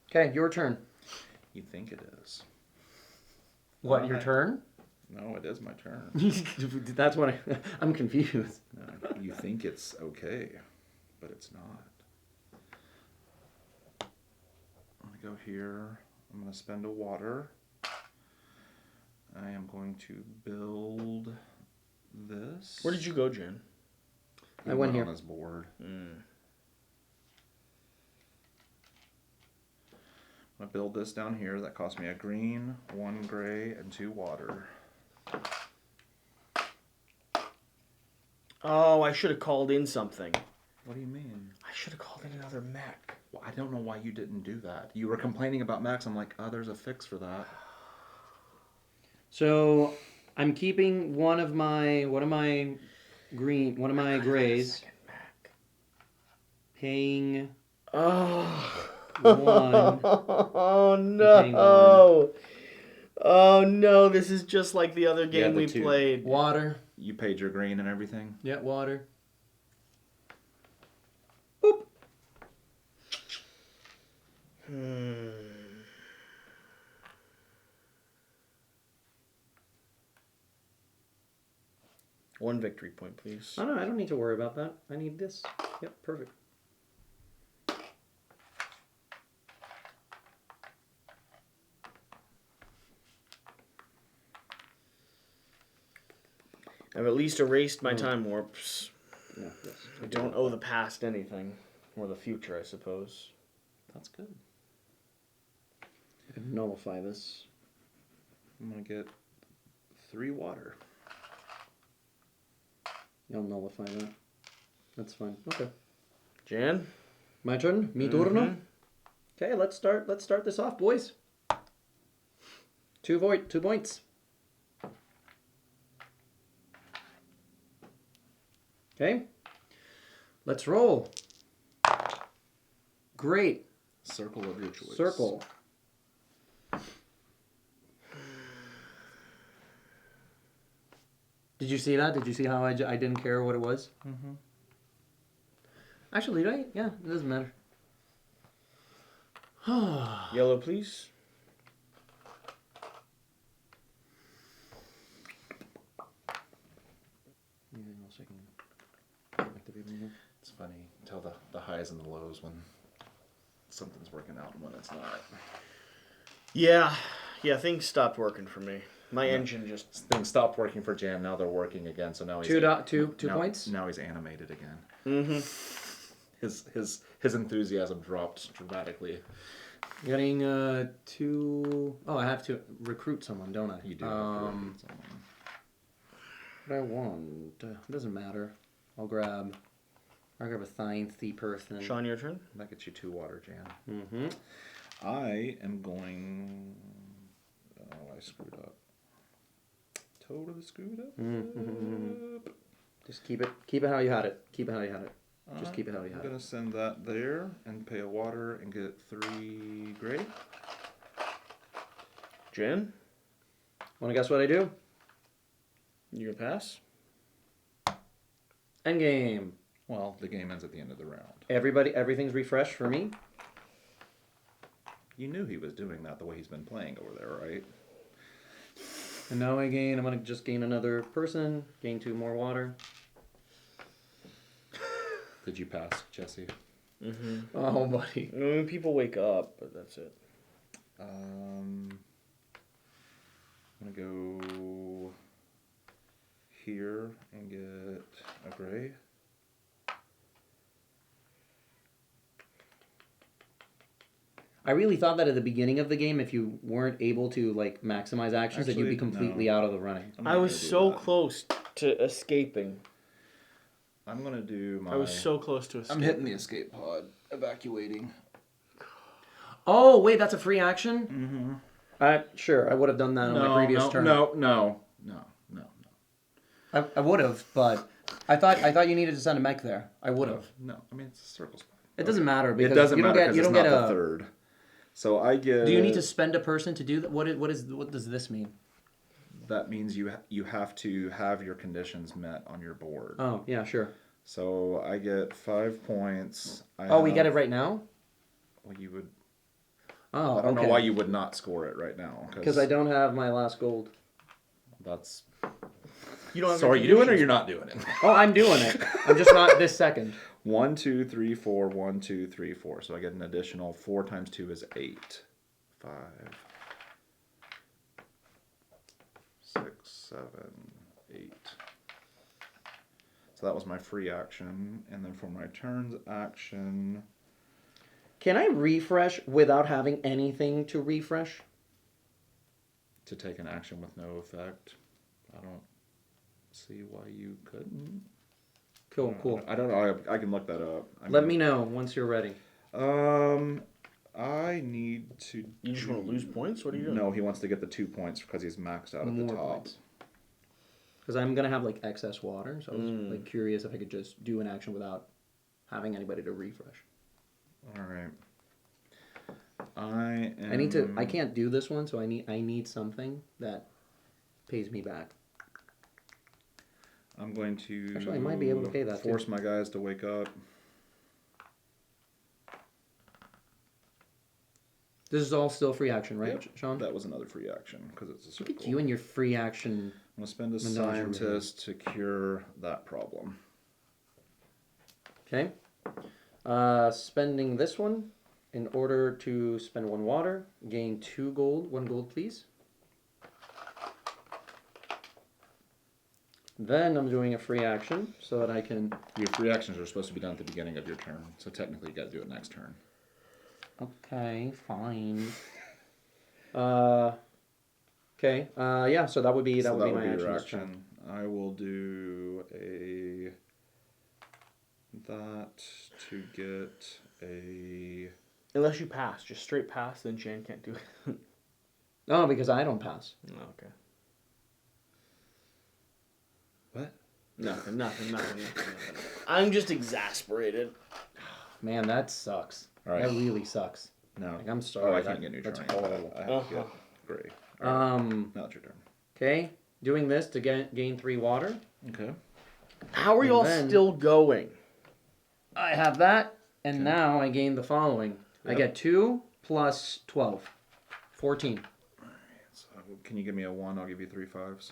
Okay, your turn. You think it is. What, your Alright. turn? No, it is my turn. That's what I'm confused. No, you think it's okay, but it's not. I'm going to go here. I'm going to spend a water. I am going to build this. Where did you go, Jen? He I went here. on his board. Mm. I'm going to build this down here. That cost me a green, 1 gray, and 2 water. Oh, I should have called in something. What do you mean? I should have called in another mech. Well, I don't know why you didn't do that. You were complaining about Max. I'm like, oh, there's a fix for that. So I'm keeping one of my grays, Second mech. paying Oh. one. Oh Hang no! Oh no! This is just like the other game the we 2. played. Water. You paid your green and everything? Yeah, water. Hmm. One victory point, please. Oh no, I don't need to worry about that. I need this. Yep, perfect. I've at least erased my time warps. Yeah, yes. I don't owe the past anything. Or the future, I suppose. That's good. I can nullify this. I'm going to get 3 water. I'll nullify that. That's fine. Okay. Jan? My turn. Mi turno. Okay, let's start this off, boys. 2 points. Okay. Let's roll. Great. Circle of your choice. Circle. Did you see that? Did you see how I didn't care what it was? Mm-hmm. Actually, right? Yeah, it doesn't matter. Yellow, please. Anything else I can activate in here? It's funny. Tell the highs and the lows when something's working out and when it's not. Yeah. Yeah, things stopped working for me. My engine just... Things stopped working for Jan. Now they're working again. So now he's Two now, points. Now he's animated again. Mm-hmm. His enthusiasm dropped dramatically. Getting 2. Oh, I have to recruit someone, don't I? You do. Have to recruit someone. What I want? It doesn't matter. I'll grab a ninth person. Sean, your turn. That gets you 2 water, Jan. Mm-hmm. I am going. Oh, I screwed up. Totally screwed up. Just keep it how you had it. Keep it how you had it. Just keep it how you I'm had gonna it. send that there and pay a water and get 3 gray. Jan, Want to guess what I do? you gonna pass? Endgame. Well, the game ends at the end of the round. Everything's refreshed for me. You knew he was doing that the way he's been playing over there, right? And now I'm gonna just gain another person, gain 2 more water. Did you pass, Jesse? Mm-hmm. Oh, buddy. I mean, people wake up, but that's it. I'm gonna go here and get a gray. I really thought that at the beginning of the game, if you weren't able to like maximize actions, that you'd be Actually, completely no. out of the running. I'm I not was gonna do so that. close to escaping. I'm gonna do my. I was so close to escaping. I'm hitting the escape pod, evacuating. Oh wait, that's a free action. Mm-hmm. Sure, I would have done that on my previous turn. No. I would have, but I thought you needed to send a mech there. I would have. No, I mean it's a circle spot. It doesn't matter because It doesn't you don't matter get because you it's don't not get the a. third. So I get. Do you need to spend a person to do that? What does this mean? That means you have to have your conditions met on your board. Oh yeah, sure. So I get 5 points. We get it right now. Well, you would. Oh, I don't know why you would not score it right now. Because I don't have my last gold. That's. You don't have So are you doing it or you're not doing it? Oh, I'm doing it. I'm just not this second. 1, 2, 3, 4. 1, 2, 3, 4. So I get an additional 4 times 2 is 8. 5, 6, 7, 8. So that was my free action, and then for my turn's action. Can I refresh without having anything to refresh? To take an action with no effect. I don't see why you couldn't. Cool. I don't know. I can look that up. Let me know once you're ready. I need to. You just want to lose points? What are you doing? No, he wants to get the 2 points because he's maxed out at the top. Because I'm gonna have like excess water, so I was like curious if I could just do an action without having anybody to refresh. All right. I can't do this one, so I need something that pays me back. I'm going to. Actually, I might be able to pay that force my guys to wake up. This is all still free action, right, Yep. Sean? That was another free action because it's a circle. Look at you and your free action. I'm going to spend a menagerie. scientist to cure that problem. Okay. Spending this one in order to spend 1 water, gain 2 gold. 1 gold, please. Then I'm doing a free action so that I can. Your free actions are supposed to be done at the beginning of your turn, so technically you got to do it next turn. Okay, fine. Okay. Yeah. So that would be my action. Your this turn. action. I will do that to get a. Unless you pass. Just straight pass, then Jan can't do it. Oh, because I don't pass. Oh, okay. What? Nothing. I'm just exasperated. Man, that sucks. All right. That really sucks. No. Like, I'm sorry. I can't get Neutronium. That's horrible. I have to get gray. All right. Now it's your turn. Okay. Doing this to gain 3 water. Okay. How are y'all still going? I have that, and now I gain the following. Yep. I get 2 plus 12. 14. All right. So can you give me a 1? I'll give you 3 5s.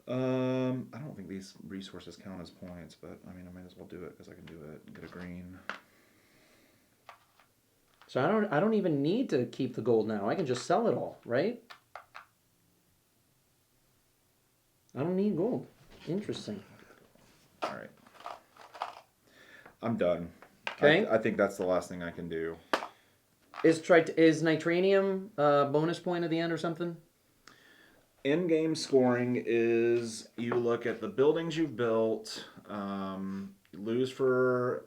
I don't think these resources count as points, but I mean, I might as well do it because I can do it and get a green. So I don't even need to keep the gold now. I can just sell it all, right? I don't need gold. Interesting. All right. I'm done. Okay. I think that's the last thing I can do. Is Neutronium bonus point at the end or something? In-game scoring is you look at the buildings you've built, lose for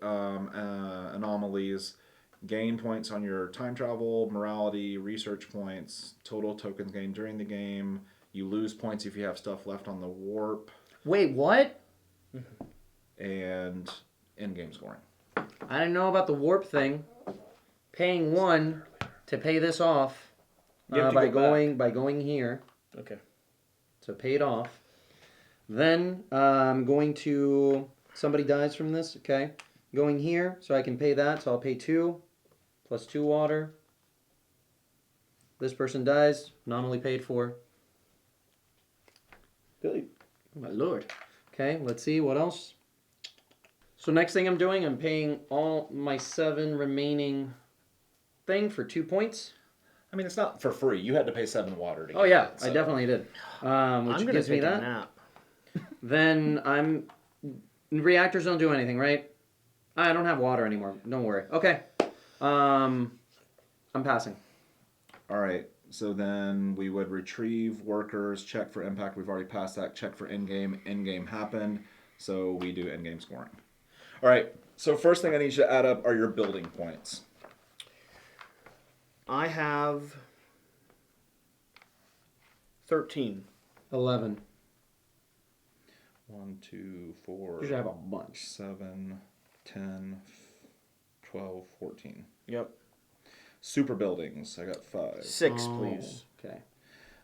anomalies, gain points on your time travel, morality, research points, total tokens gained during the game. You lose points if you have stuff left on the warp. Wait, what? And in-game scoring. I didn't know about the warp thing. Paying 1 to pay this off by going here. Okay. So pay it off. Then I'm going to. Somebody dies from this. Okay. Going here, so I can pay that. So I'll pay 2 plus 2 water. This person dies. Nominally paid for. Good. Oh my lord. Okay. Let's see what else. So next thing I'm doing, I'm paying all my 7 remaining thing for 2 points. I mean, it's not for free. You had to pay 7 water to get Oh yeah, it, so. I definitely did. Which gives me that. Nap. Then reactors don't do anything, right? I don't have water anymore. Don't worry. Okay. I'm passing. All right. So then we would retrieve workers, check for impact. We've already passed that. Check for in-game. In-game happened. So we do in-game scoring. All right. So first thing I need you to add up are your building points. I have 13. 11. 1, 2, 4. You should have a bunch. 7, 10, 12, 14. Yep. Super buildings, I got 5. 6, please. Okay.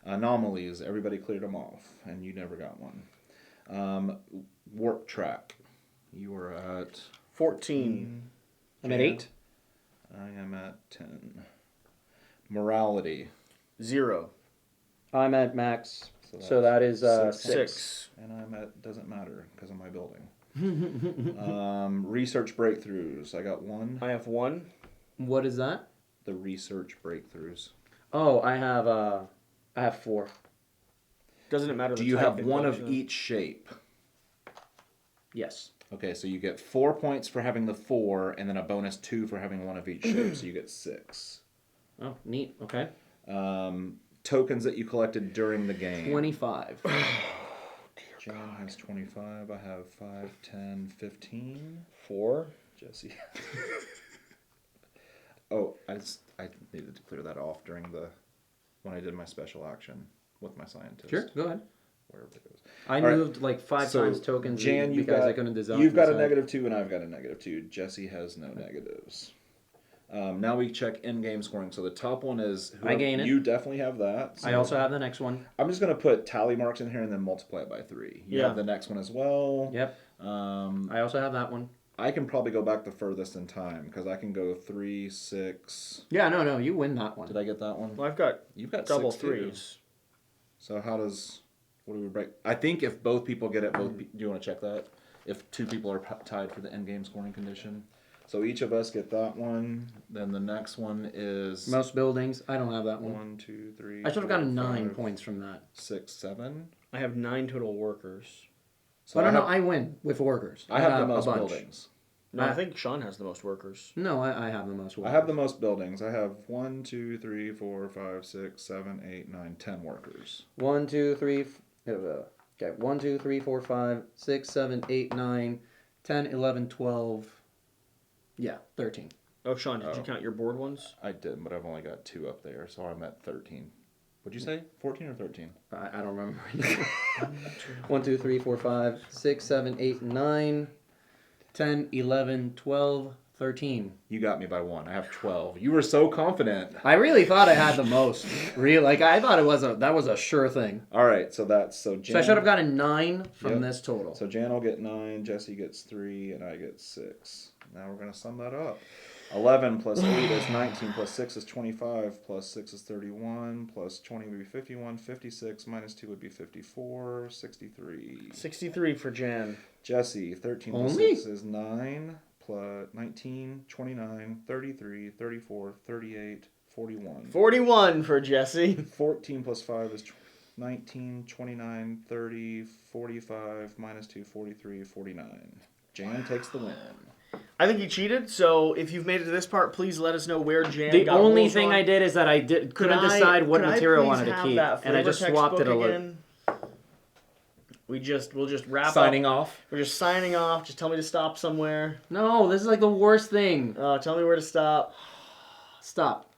Anomalies, everybody cleared them off, and you never got one. Warp track, you were at 14. I'm at 8. I am at 10. Morality. 0. I'm at max. So So that is 6. 6. And I'm at, doesn't matter because of my building. Research breakthroughs. I got 1. I have 1. What is that? The research breakthroughs. Oh, I have 4. Doesn't it matter? Do the you type have it one goes of in? each shape? Yes. Okay, so you get 4 points for having the 4, and then a bonus 2 for having one of each shape, so you get 6. Oh, neat. Okay. Tokens that you collected during the game. 25. John has 25. I have 5, 10, 15. 4. Jesse. Oh, I needed to clear that off when I did my special action with my scientist. Sure, go ahead. Wherever it goes. I All right. moved like 5 So, times tokens Jan, because I couldn't design. You've got a -2 and I've got a -2. Jesse has no negatives. Now we check in-game scoring. So the top one is I gain it. You definitely have that. So I also have the next one. I'm just going to put tally marks in here and then multiply it by 3. You Yeah. have the next one as well. Yep. I also have that one. I can probably go back the furthest in time because I can go 3, 6. Yeah, no, you win that one. Did I get that one? Well, I've got You've got double 6 too. 3s. So what do we break? I think if both people get it, do you want to check that? If 2 people are tied for the end game scoring condition. So each of us get that one. Then the next one is Most buildings. I don't have that one. 1, 2, 3. I should have 4, gotten 9 5, points from that. 6, 7. I have 9 total workers. So But I win with workers. I have the a most bunch. buildings. No, I think Sean has the most workers. No, I have the most workers. I have the most buildings. I have 1, 2, 3, 4, 5, 6, 7, 8, 9, 10 workers. 1, 2, 3. Okay, 1, 2, 3, 4, 5, 6, 7, 8, 9, 10, 11, 12. Yeah, 13. Oh, Sean, did you count your board ones? I did, but I've only got 2 up there, so I'm at 13. What'd you say? 14 or 13? I don't remember. 1, 2, 3, 4, 5, 6, 7, 8, 9, 10, 11, 12, 13. You got me by 1. I have 12. You were so confident. I really thought I had the most. I thought that was a sure thing. All right, so Jan, So I should have gotten 9 from this total. So Jan will get 9, Jesse gets 3, and I get 6. Now we're going to sum that up. 11 plus 8 is 19, plus 6 is 25, plus 6 is 31, plus 20 would be 51, 56, minus 2 would be 54, 63. 63 for Jan. Jesse, 13 plus Only? 6 is 9, plus 19, 29, 33, 34, 38, 41. 41 for Jesse. 14 plus 5 is 19, 29, 30, 45, minus 2, 43, 49. Jan takes the win. I think he cheated, so if you've made it to this part, please let us know where Jan The got only holes thing on. I did is that I couldn't decide what material I wanted to keep, and I just swapped it a little. We'll just wrap Signing up. off. We're just signing off. Just tell me to stop somewhere. No, this is like the worst thing. Tell me where to stop. Stop.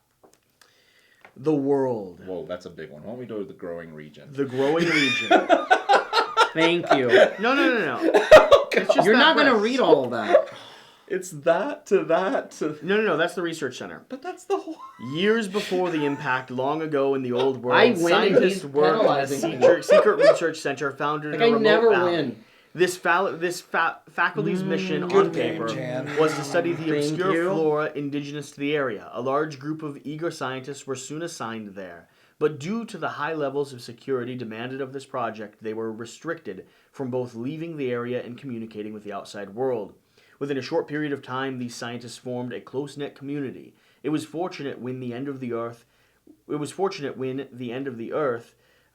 The world. Whoa, that's a big one. Why don't we go to the growing region? The growing region. Thank you. No. It's just You're that not going to breath. read all of that. It's that to that to... No. That's the research center. But that's the whole... Years before the impact, long ago in the old world, I win and scientists he's worked at a penalizing me. secret research center founded in a I remote never valley. win. This faculty's mission on Good game, paper Jan. was to study the Thank obscure you. flora indigenous to the area. A large group of eager scientists were soon assigned there. But due to the high levels of security demanded of this project, they were restricted from both leaving the area and communicating with the outside world. Within a short period of time, these scientists formed a close-knit community. It was fortunate when the end of the Earth,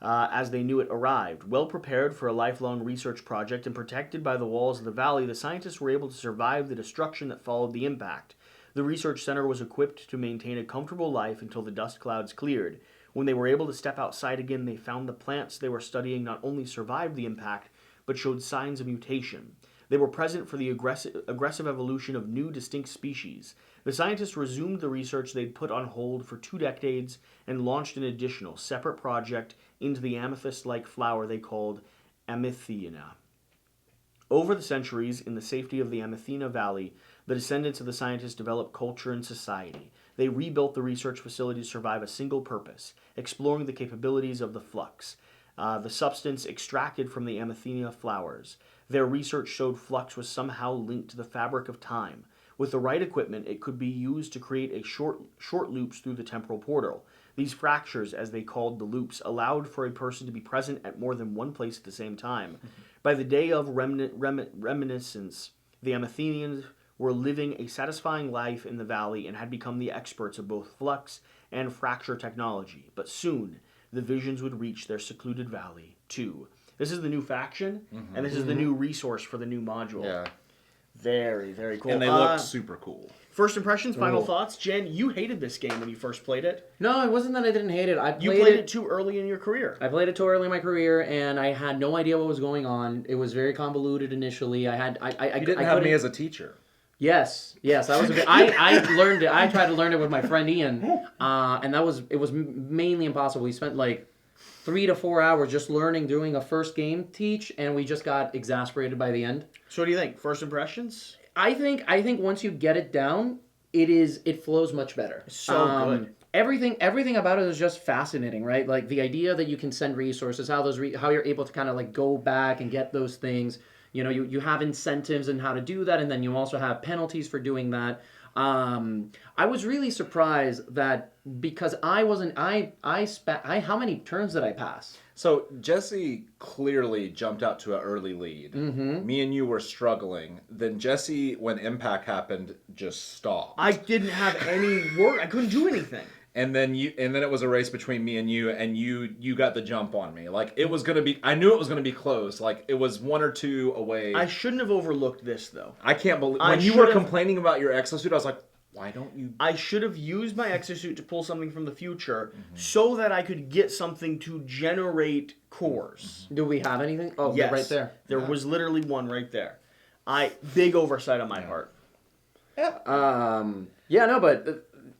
as they knew it, arrived. Well prepared for a lifelong research project and protected by the walls of the valley, the scientists were able to survive the destruction that followed the impact. The research center was equipped to maintain a comfortable life until the dust clouds cleared. When they were able to step outside again, they found the plants they were studying not only survived the impact, but showed signs of mutation. They were present for the aggressive evolution of new distinct species. The scientists resumed the research they'd put on hold for 2 decades and launched an additional, separate project into the amethyst-like flower they called Amethina. Over the centuries, in the safety of the Amethina Valley, the descendants of the scientists developed culture and society. They rebuilt the research facility to survive a single purpose, exploring the capabilities of the flux, the substance extracted from the Amethina flowers. Their research showed flux was somehow linked to the fabric of time. With the right equipment, it could be used to create a short loops through the temporal portal. These fractures, as they called the loops, allowed for a person to be present at more than one place at the same time. By the day of reminiscence, the Amethinians were living a satisfying life in the valley and had become the experts of both flux and fracture technology. But soon, the visions would reach their secluded valley, too. This is the new faction, and this is the new resource for the new module. Yeah. Very, very cool. And they look super cool. First impressions, final thoughts. Jen, you hated this game when you first played it. No, it wasn't that I didn't hate it. You played it too early in your career. I played it too early in my career, and I had no idea what was going on. It was very convoluted initially. You didn't have me as a teacher. Yes, that was a bit. I learned it. I tried to learn it with my friend Ian, and it was mainly impossible. We spent like 3 to 4 hours just learning, doing a first game teach, and we just got exasperated by the end. So what do you think? First impressions? I think once you get it down, it flows much better. So good. Everything about it is just fascinating, right? Like the idea that you can send resources, how you're able to kind of like go back and get those things. You know, you have incentives and how to do that, and then you also have penalties for doing that. I was really surprised that because how many turns did I pass? So Jesse clearly jumped out to an early lead. Mm-hmm. Me and you were struggling. Then Jesse, when impact happened, just stopped. I didn't have any work. I couldn't do anything. And then it was a race between me and you got the jump on me. Like it was gonna be. I knew it was gonna be close. Like it was 1 or 2 away. I shouldn't have overlooked this though. I can't believe when you were complaining about your exosuit. I was like, why don't you? I should have used my exosuit to pull something from the future so that I could get something to generate cores. Do we have anything? Oh, yes, right there. There was literally one right there. Big oversight on my part. But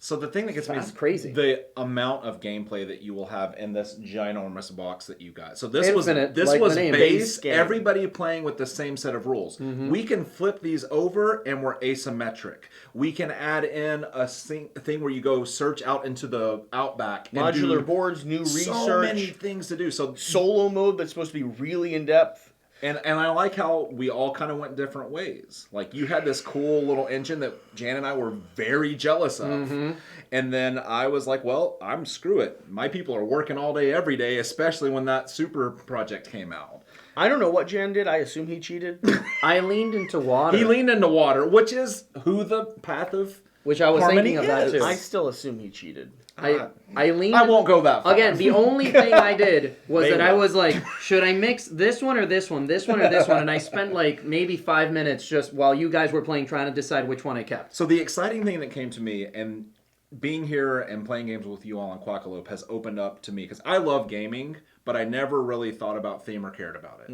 So the thing that gets me is crazy. The amount of gameplay that you will have in this ginormous box that you got. So this Infinite, was like was the name. base Game. everybody playing with the same set of rules. We can flip these over and we're asymmetric. We can add in a thing where you go search out into the outback. And Modular boards, new research. So many things to do. So solo mode that's supposed to be really in depth. And I like how we all kind of went different ways. Like, you had this cool little engine that Jan and I were very jealous of. And then I was like, well, screw it. My people are working all day, every day, especially when that super project came out. I don't know what Jan did. I assume he cheated. I leaned into water. He leaned into water, which is who the path of which I was harmony thinking of that is. too. I still assume he cheated. I leaned. I won't go that far. Again, the only thing I did was that I was like, should I mix this one or this one, this one or this one? And I spent like maybe 5 minutes just while you guys were playing trying to decide which one I kept. So the exciting thing that came to me, and being here and playing games with you all on Quackalope has opened up to me, because I love gaming, but I never really thought about theme or cared about it.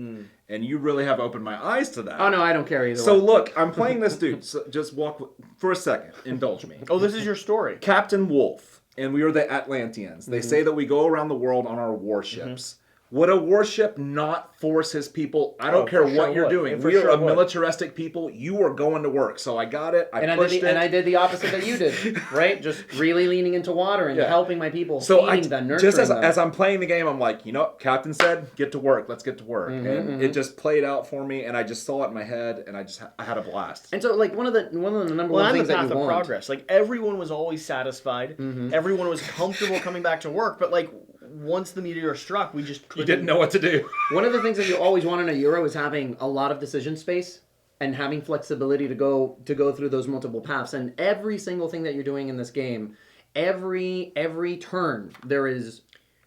And you really have opened my eyes to that. Oh no, I don't care either So way. look, I'm playing this dude. So just walk for a second. Indulge me. Oh, this is your story. Captain Wolf, and we are the Atlanteans. They say that we go around the world on our warships. Would a warship not force his people? I don't care what you're doing. We are a militaristic people. You are going to work. So I got it. I pushed it. And I did the opposite that you did, right? Just really leaning into water and helping my people, feeding them, nurturing just them. as I'm playing the game, I'm like, you know what? Captain said, get to work. Let's get to work. And it just played out for me, and I just saw it in my head, and I had a blast. And so, like, one of the number one I'm things the that path you of want. progress. Like, everyone was always satisfied. Everyone was comfortable coming back to work. But, like, once the meteor struck, we just couldn't. You didn't know what to do. One of the things that you always want in a Euro is having a lot of decision space and having flexibility to go through those multiple paths. And every single thing that you're doing in this game, every turn, there is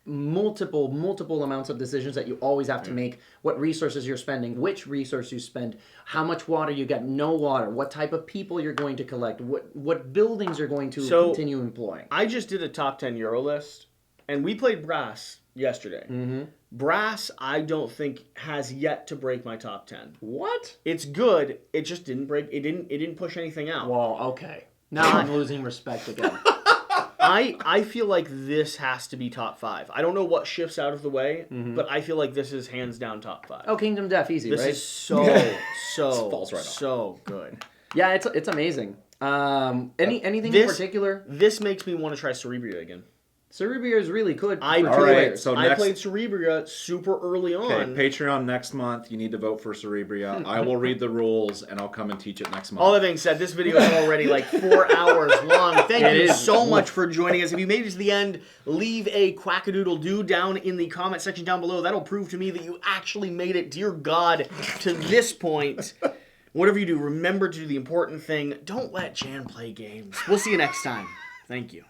multiple amounts of decisions that you always have to make. What resources you're spending, which resource you spend, how much water you get, no water, what type of people you're going to collect, what buildings you're going to continue employing. I just did a top 10 Euro list, and we played brass yesterday. Mm-hmm. Brass, I don't think has yet to break my top 10. What? It's good. It just didn't break. It didn't push anything out. Well, okay. Now I'm losing respect again. I feel like this has to be top 5. I don't know what shifts out of the way, but I feel like this is hands down top 5. Oh, Kingdom Death, easy, This right? is so falls right off. so good. Yeah, it's amazing. Anything in This- particular? This makes me want to try Cerebria again. Cerebria is really good. I for All two right, players. so I next- played Cerebria super early Okay, on. Patreon next month. You need to vote for Cerebria. I will read the rules and I'll come and teach it next month. All that being said, this video is already like 4 hours long. Thank It you is. so much for joining us. If you made it to the end, leave a quackadoodle-doo down in the comment section down below. That'll prove to me that you actually made it, dear God, to this point. Whatever you do, remember to do the important thing. Don't let Jan play games. We'll see you next time. Thank you.